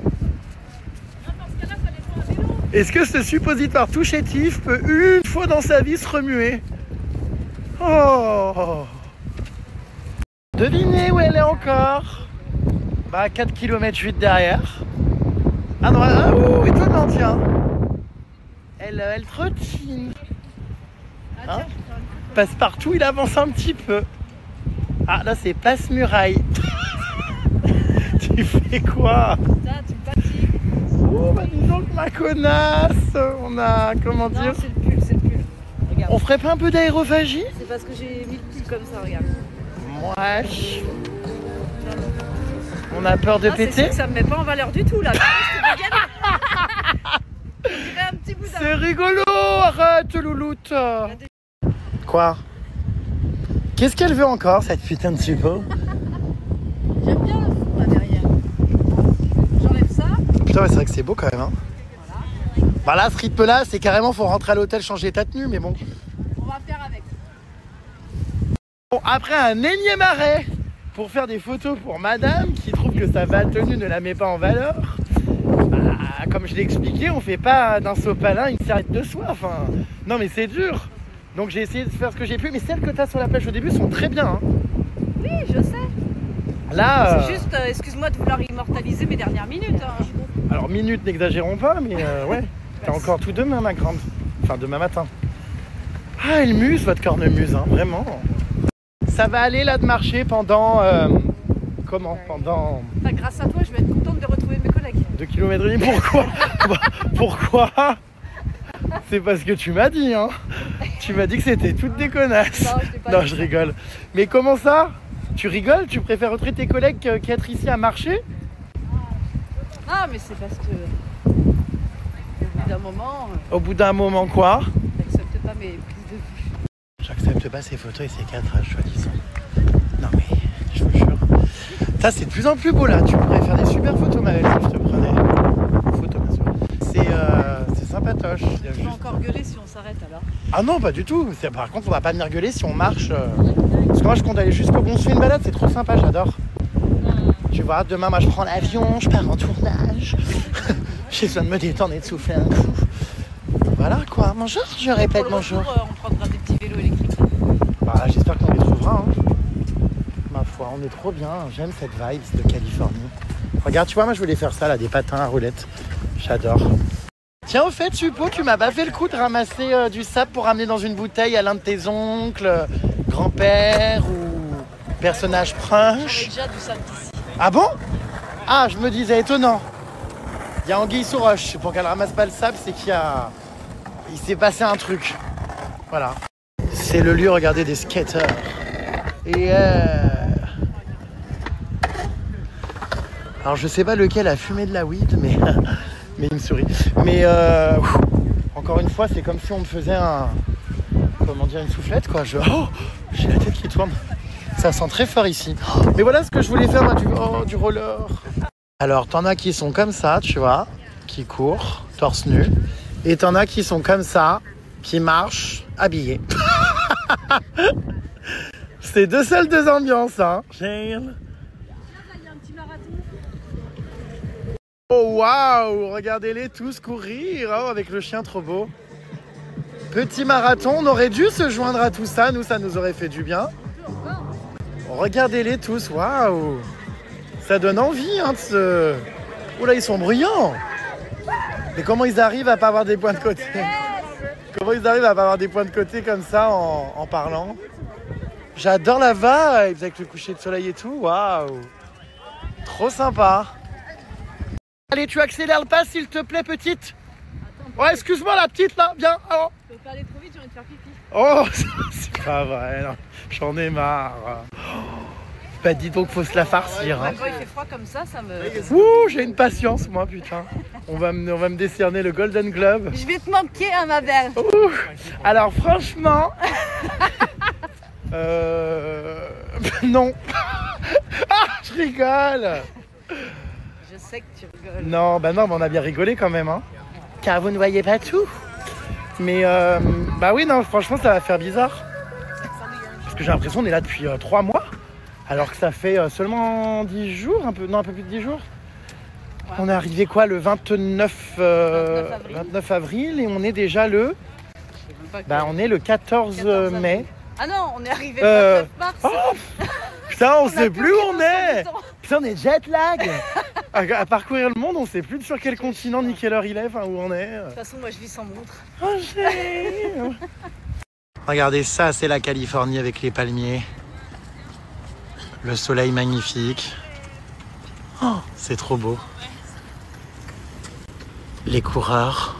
[SPEAKER 7] Est-ce que ce suppositoire tout chétif peut une fois dans sa vie se remuer? Oh! Devinez où elle est encore? Bah 4 km 8 derrière. Ah non, ah, oh, étonnant, tiens. Elle trottine. Hein? Passe partout, il avance un petit peu. Ah là c'est Place Muraille. Tu fais quoi?
[SPEAKER 6] Putain, tu me fatigues.
[SPEAKER 7] Oh bah dis donc ma connasse. On a, comment dire?
[SPEAKER 6] Non, c'est le pull, c'est le pull. Regarde.
[SPEAKER 7] On ferait pas un peu d'aérophagie?
[SPEAKER 6] C'est parce que j'ai mis le pull comme ça, regarde.
[SPEAKER 7] Ouais. On a peur de
[SPEAKER 6] Ah, c'est
[SPEAKER 7] péter?
[SPEAKER 6] sûr que ça me met pas en valeur du tout là. Je dirais un petit bout d'un.
[SPEAKER 7] C'est rigolo, arrête louloute. Quoi? Qu'est-ce qu'elle veut encore, cette putain de suppôt?
[SPEAKER 6] J'aime bien le fond là derrière. J'enlève ça.
[SPEAKER 7] Putain, ouais, c'est vrai que c'est beau quand même. Hein. Voilà. Bah là, ce rythme-là, c'est carrément, faut rentrer à l'hôtel, changer ta tenue, mais bon.
[SPEAKER 6] On va faire avec.
[SPEAKER 7] Bon, après un énième arrêt pour faire des photos pour madame qui trouve que sa tenue ne la met pas en valeur, bah, comme je l'ai expliqué, on fait pas d'un sopalin une serviette de soie. Enfin, non mais c'est dur. Donc j'ai essayé de faire ce que j'ai pu, mais celles que tu as sur la plage au début sont très bien. Hein.
[SPEAKER 6] Oui, je sais.
[SPEAKER 7] Là,
[SPEAKER 6] c'est juste, excuse-moi de vouloir immortaliser mes dernières minutes. Hein.
[SPEAKER 7] Alors minutes, n'exagérons pas, mais ouais, t'as encore tout demain ma grande. Enfin demain matin. Ah, elle muse, votre cornemuse, hein, vraiment. Ça va aller là de marcher pendant... comment? Pendant...
[SPEAKER 6] Enfin, grâce à toi, je vais être contente de retrouver mes collègues.
[SPEAKER 7] 2 km et demi, pourquoi? Pourquoi? C'est parce que tu m'as dit, hein. Tu m'as dit que c'était toutes des connasses. Non, je rigole. Mais comment ça? Tu rigoles? Tu préfères retrouver tes collègues qu'être ici à marcher?
[SPEAKER 6] Ah, mais c'est parce que... Au bout d'un moment...
[SPEAKER 7] Au bout d'un moment quoi?
[SPEAKER 6] T'acceptes pas mes prises de vue.
[SPEAKER 7] J'accepte pas ces photos et ces cadrages, soi-disant. Non mais, je vous jure. Ça, c'est de plus en plus beau là. Tu pourrais faire des super photos, ma belle, si je te prenais. Photos, bien sûr. C'est sympatoche.
[SPEAKER 6] Tu vas encore gueuler si on s'arrête alors?
[SPEAKER 7] Ah non, pas du tout. Par contre, on va pas venir gueuler si on marche. Parce que moi, je compte aller jusqu'au bout. On se fait une balade, c'est trop sympa, j'adore. Tu vois, demain, moi, je prends l'avion, je pars en tournage. J'ai besoin de me détendre et de souffler un coup. Voilà quoi. Bonjour, je répète bonjour.
[SPEAKER 6] Retour, on prendra des petits vélos électriques.
[SPEAKER 7] Bah, j'espère qu'on les trouvera. Hein. Ma foi, on est trop bien. J'aime cette vibe de Californie. Regarde, tu vois, moi, je voulais faire ça, là, des patins à roulettes. J'adore. Tiens, au fait, Suppo, tu m'as pas fait le coup de ramasser du sable pour ramener dans une bouteille à l'un de tes oncles, grand-père ou personnage proche?
[SPEAKER 6] J'en ai déjà du sable d'ici.
[SPEAKER 7] Ah bon? Ah, je me disais, étonnant. Il y a anguille sous roche. Pour qu'elle ramasse pas le sable, c'est il s'est passé un truc. Voilà. C'est le lieu, regardez, des skateurs. Et alors, je sais pas lequel a fumé de la weed, mais il me sourit. Mais encore une fois, c'est comme si on me faisait comment dire, une soufflette, quoi. Oh, j'ai la tête qui tourne. Ça sent très fort ici. Mais voilà ce que je voulais faire, moi, du roller. Alors, t'en as qui sont comme ça, tu vois, qui courent, torse nu. Et t'en as qui sont comme ça, qui marchent habillés. C'est deux salles, deux ambiances, hein. Oh waouh, regardez-les tous courir, oh, avec le chien trop beau. Petit marathon, on aurait dû se joindre à tout ça, nous ça nous aurait fait du bien. Regardez-les tous, waouh. Ça donne envie hein, de se... Oula, ils sont bruyants. Mais comment ils arrivent à pas avoir des points de côté? Comment ils arrivent à pas avoir des points de côté comme ça en parlant? J'adore la vibe avec le coucher de soleil et tout, waouh. Trop sympa. Allez, tu accélères le pas s'il te plaît, petite. Ouais, excuse-moi la petite là, viens. Oh.
[SPEAKER 6] Tu peux pas aller trop vite, j'ai envie de faire pipi.
[SPEAKER 7] Oh, c'est pas vrai, non. J'en ai marre. Bah dis donc, faut se la farcir. Hein.
[SPEAKER 6] Quand il fait froid comme ça, ça me...
[SPEAKER 7] Ouh, j'ai une patience, moi, putain. On va me décerner le Golden Globe.
[SPEAKER 6] Je vais te manquer, hein, ma belle.
[SPEAKER 7] Ouh. Alors, franchement... non. Ah, je rigole.
[SPEAKER 6] Je sais que tu rigoles.
[SPEAKER 7] Non, bah non, mais on a bien rigolé quand même, hein. Car vous ne voyez pas tout. Mais, bah oui, non, franchement, ça va faire bizarre. Parce que j'ai l'impression qu'on est là depuis 3 mois. Alors que ça fait seulement 10 jours, un peu plus de 10 jours. Ouais. On est arrivé quoi, le 29 avril et on est déjà le... Bah, on est le 14 mai.
[SPEAKER 6] Ah non, on est arrivé le 29 mars.
[SPEAKER 7] Oh, putain, on sait plus où on est. Putain, on est jet lag. À parcourir le monde, on sait plus sur quel continent ni quelle heure il est, enfin où on est.
[SPEAKER 6] De toute façon, moi je vis sans montre.
[SPEAKER 7] Oh, regardez ça, c'est la Californie avec les palmiers. Le soleil magnifique. Oh, c'est trop beau. Les coureurs.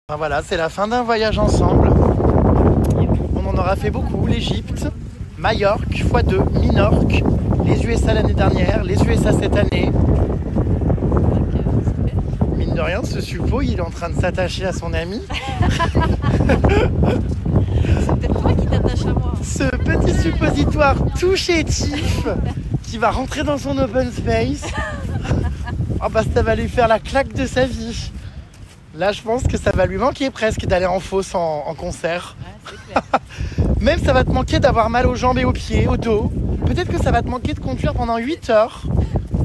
[SPEAKER 7] Enfin, voilà, c'est la fin d'un voyage ensemble. On en aura fait beaucoup. L'Égypte, Majorque, x2, Minorque, les USA l'année dernière, les USA cette année. Mine de rien, ce suppo, il est en train de s'attacher à son ami.
[SPEAKER 6] C'est peut-être toi qui t'attaches à moi.
[SPEAKER 7] Ce petit suppositoire tout chétif qui va rentrer dans son open space. Oh bah ça va lui faire la claque de sa vie. Là je pense que ça va lui manquer presque d'aller en fosse en concert. Ouais, c'est clair. Même ça va te manquer d'avoir mal aux jambes et aux pieds, au dos. Peut-être que ça va te manquer de conduire pendant 8 heures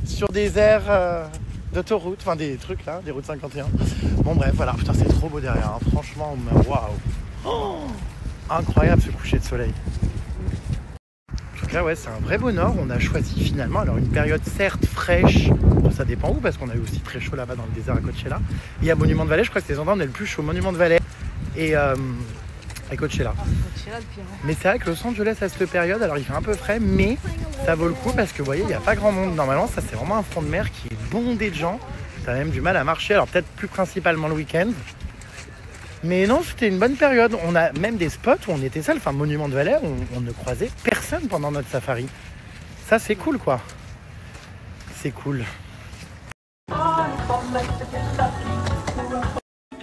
[SPEAKER 7] sur des aires d'autoroute, enfin des trucs là, des routes 51. Bon bref voilà, putain c'est trop beau derrière, hein. Franchement, waouh. Oh, incroyable ce coucher de soleil. En tout cas ouais, c'est un vrai bonheur. On a choisi finalement alors une période certes fraîche, bon, ça dépend où parce qu'on a eu aussi très chaud là-bas dans le désert à Coachella. Et à Monument de Vallée, je crois que c'est les endroits où on est le plus chaud, Monument de Vallée et à Coachella. Mais c'est vrai que Los Angeles à cette période, alors il fait un peu frais, mais ça vaut le coup parce que vous voyez, il n'y a pas grand monde. Normalement, ça c'est vraiment un front de mer qui est bondé de gens. T'as même du mal à marcher, alors peut-être plus principalement le week-end. Mais non, c'était une bonne période. On a même des spots où on était seul, enfin Monument de Vallée, on ne croisait personne pendant notre safari. Ça c'est cool quoi. C'est cool.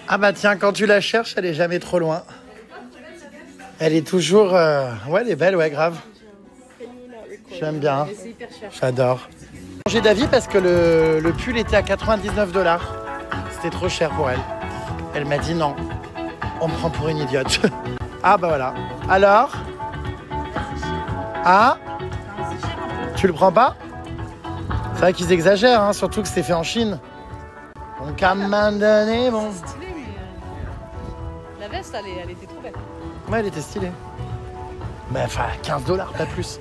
[SPEAKER 7] Ah bah tiens, quand tu la cherches, elle est jamais trop loin. Elle est toujours... Ouais, elle est belle, ouais, grave. J'aime bien. J'adore. J'ai changé d'avis parce que le pull était à 99 $. C'était trop cher pour elle. Elle m'a dit non. On me prend pour une idiote. Ah bah voilà. Alors? Ah? Tu le prends pas? C'est vrai qu'ils exagèrent, hein, surtout que c'est fait en Chine. Donc à un moment donné, bon...
[SPEAKER 6] La veste, elle était trop belle.
[SPEAKER 7] Ouais, elle était stylée. Mais enfin, 15 $, pas plus.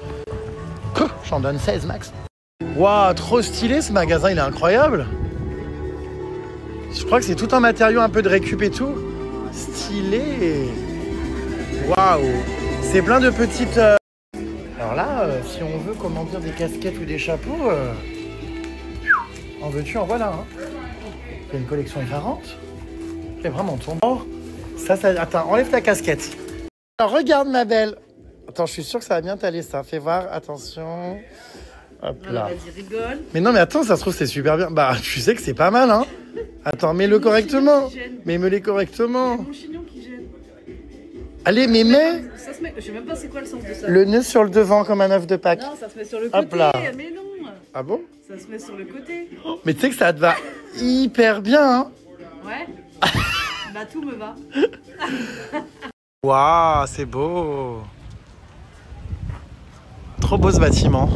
[SPEAKER 7] J'en donne 16 max. Waouh, trop stylé ce magasin, il est incroyable. Je crois que c'est tout en matériaux un peu de récup et tout. Stylé. Waouh. C'est plein de petites... Alors là, si on veut, comment dire, des casquettes ou des chapeaux, en veux-tu, en voilà. Hein. Il y a une collection effarante. C'est vraiment ton. Oh, ça... Attends, enlève ta casquette. Alors, regarde ma belle. Attends, je suis sûr que ça va bien t'aller ça. Fais voir, attention. Hop là.
[SPEAKER 6] Vas-y, rigole.
[SPEAKER 7] Mais non, mais attends, ça se trouve c'est super bien. Bah, tu sais que c'est pas mal, hein. Attends, mets-le correctement. Mais mets-le correctement.
[SPEAKER 6] C'est mon chignon qui gêne.
[SPEAKER 7] Allez, mais mets.
[SPEAKER 6] Ça se met... Je sais même pas c'est quoi le sens de ça.
[SPEAKER 7] Le nœud sur le devant comme un œuf de Pâques.
[SPEAKER 6] Non, ça se met sur le côté.
[SPEAKER 7] Hop là.
[SPEAKER 6] Mais non.
[SPEAKER 7] Ah bon?
[SPEAKER 6] Ça se met sur le côté.
[SPEAKER 7] Mais tu sais que ça te va hyper bien, hein.
[SPEAKER 6] Ouais. Bah tout me va.
[SPEAKER 7] Waouh, c'est beau. Trop beau ce bâtiment.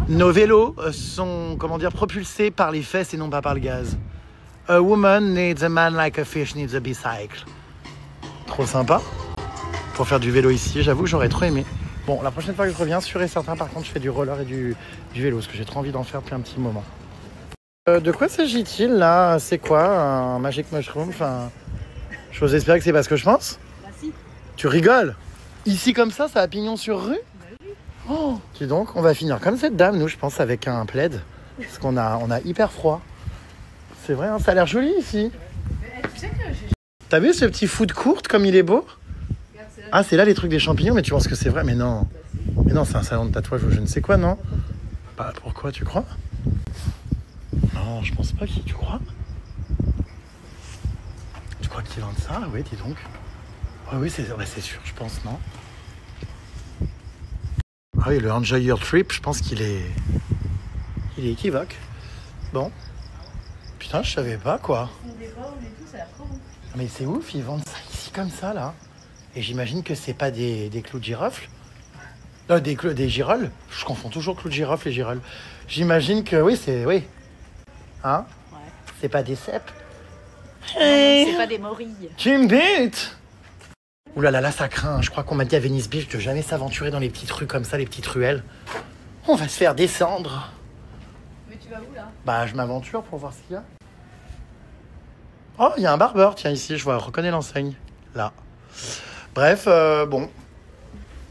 [SPEAKER 7] Nos vélos sont, comment dire, propulsés par les fesses et non pas par le gaz. A woman needs a man like a fish needs a bicycle. Trop sympa. Pour faire du vélo ici, j'avoue, j'aurais trop aimé. Bon, la prochaine fois que je reviens, sûr et certain, par contre, je fais du roller et du vélo, parce que j'ai trop envie d'en faire depuis un petit moment. De quoi s'agit-il là? C'est quoi un Magic Mushroom? Enfin, j'ose espérer que c'est pas ce que je pense.
[SPEAKER 6] Bah si.
[SPEAKER 7] Tu rigoles? Ici comme ça a pignon sur rue?
[SPEAKER 6] Bah oui.
[SPEAKER 7] Oh, dis donc, on va finir comme cette dame, nous, je pense, avec un plaid. Parce qu'on a hyper froid. C'est vrai, hein, ça a l'air joli ici.
[SPEAKER 6] Mais, tu sais que j'ai...
[SPEAKER 7] T'as vu ce petit food court comme il est beau? Ah, c'est là les trucs des champignons, mais tu penses que c'est vrai? Mais non. Mais non, c'est un salon de tatouage ou je ne sais quoi, non? Bah, pourquoi, tu crois? Non, je pense pas. Tu crois? Tu crois qu'ils vendent ça? Oui, dis donc. Ouais, oui, c'est sûr, je pense, non? Ah oui, le Enjoy Your Trip, je pense qu'il est... Il est équivoque. Bon. Putain, je savais pas, quoi. Mais c'est ouf, ils vendent ça ici comme ça, là. Et j'imagine que c'est pas des clous de girofle. Des girolles. Je confonds toujours clous de girofle et girolles. J'imagine que oui, c'est... Oui. Hein?
[SPEAKER 6] Ouais.
[SPEAKER 7] C'est pas des cèpes.
[SPEAKER 6] C'est pas des morilles.
[SPEAKER 7] Tu me butes! Ouh là là, là, ça craint. Je crois qu'on m'a dit à Venice Beach de jamais s'aventurer dans les petites rues comme ça, les petites ruelles. On va se faire descendre.
[SPEAKER 6] Mais tu vas où, là?
[SPEAKER 7] Bah, je m'aventure pour voir ce qu'il y a. Oh, il y a un barbeur, tiens, ici, je reconnais l'enseigne. Là. Bref, bon.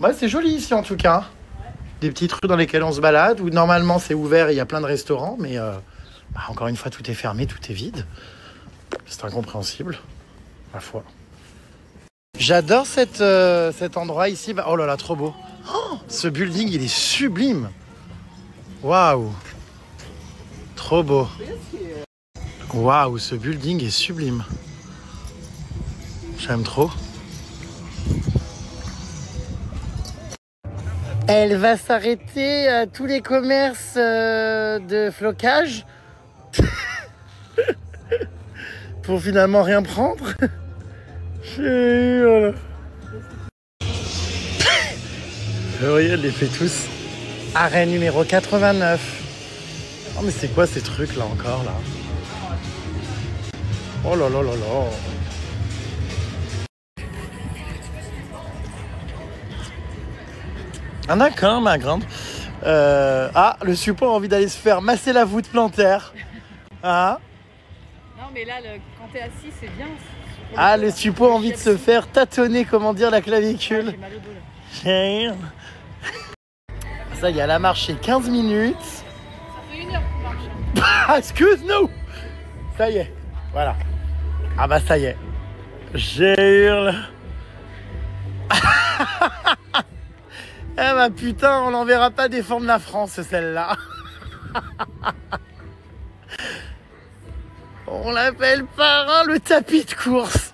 [SPEAKER 7] Ouais, c'est joli ici, en tout cas. Ouais. Des petites rues dans lesquelles on se balade, où normalement c'est ouvert et il y a plein de restaurants, mais bah, encore une fois, tout est fermé, tout est vide. C'est incompréhensible, ma foi. J'adore cet endroit ici. Bah, oh là là, trop beau. Oh, ce building, il est sublime. Waouh. Trop beau. Waouh, ce building est sublime. J'aime trop. Elle va s'arrêter à tous les commerces de flocage pour finalement rien prendre. Voilà. Regarde, elle les fait tous. Arrêt numéro 89. Oh mais c'est quoi ces trucs là encore là? Oh là là là là. Ah d'accord, ma grande. Ah, le support a envie d'aller se faire masser la voûte plantaire. Ah.
[SPEAKER 6] Non mais là, quand t'es assis, c'est bien.
[SPEAKER 7] Ah, le support a envie de se faire tâtonner, comment dire, la clavicule.
[SPEAKER 6] J'ai mal au dos là.
[SPEAKER 7] Ça y est, elle a marché 15 minutes.
[SPEAKER 6] Ça fait 1 heure qu'on marche.
[SPEAKER 7] Excuse-nous. Ça y est, voilà. Ah bah ça y est. Gilles. Eh bah putain, on n'enverra pas des formes de la France, celle-là. On l'appelle parrain le tapis de course.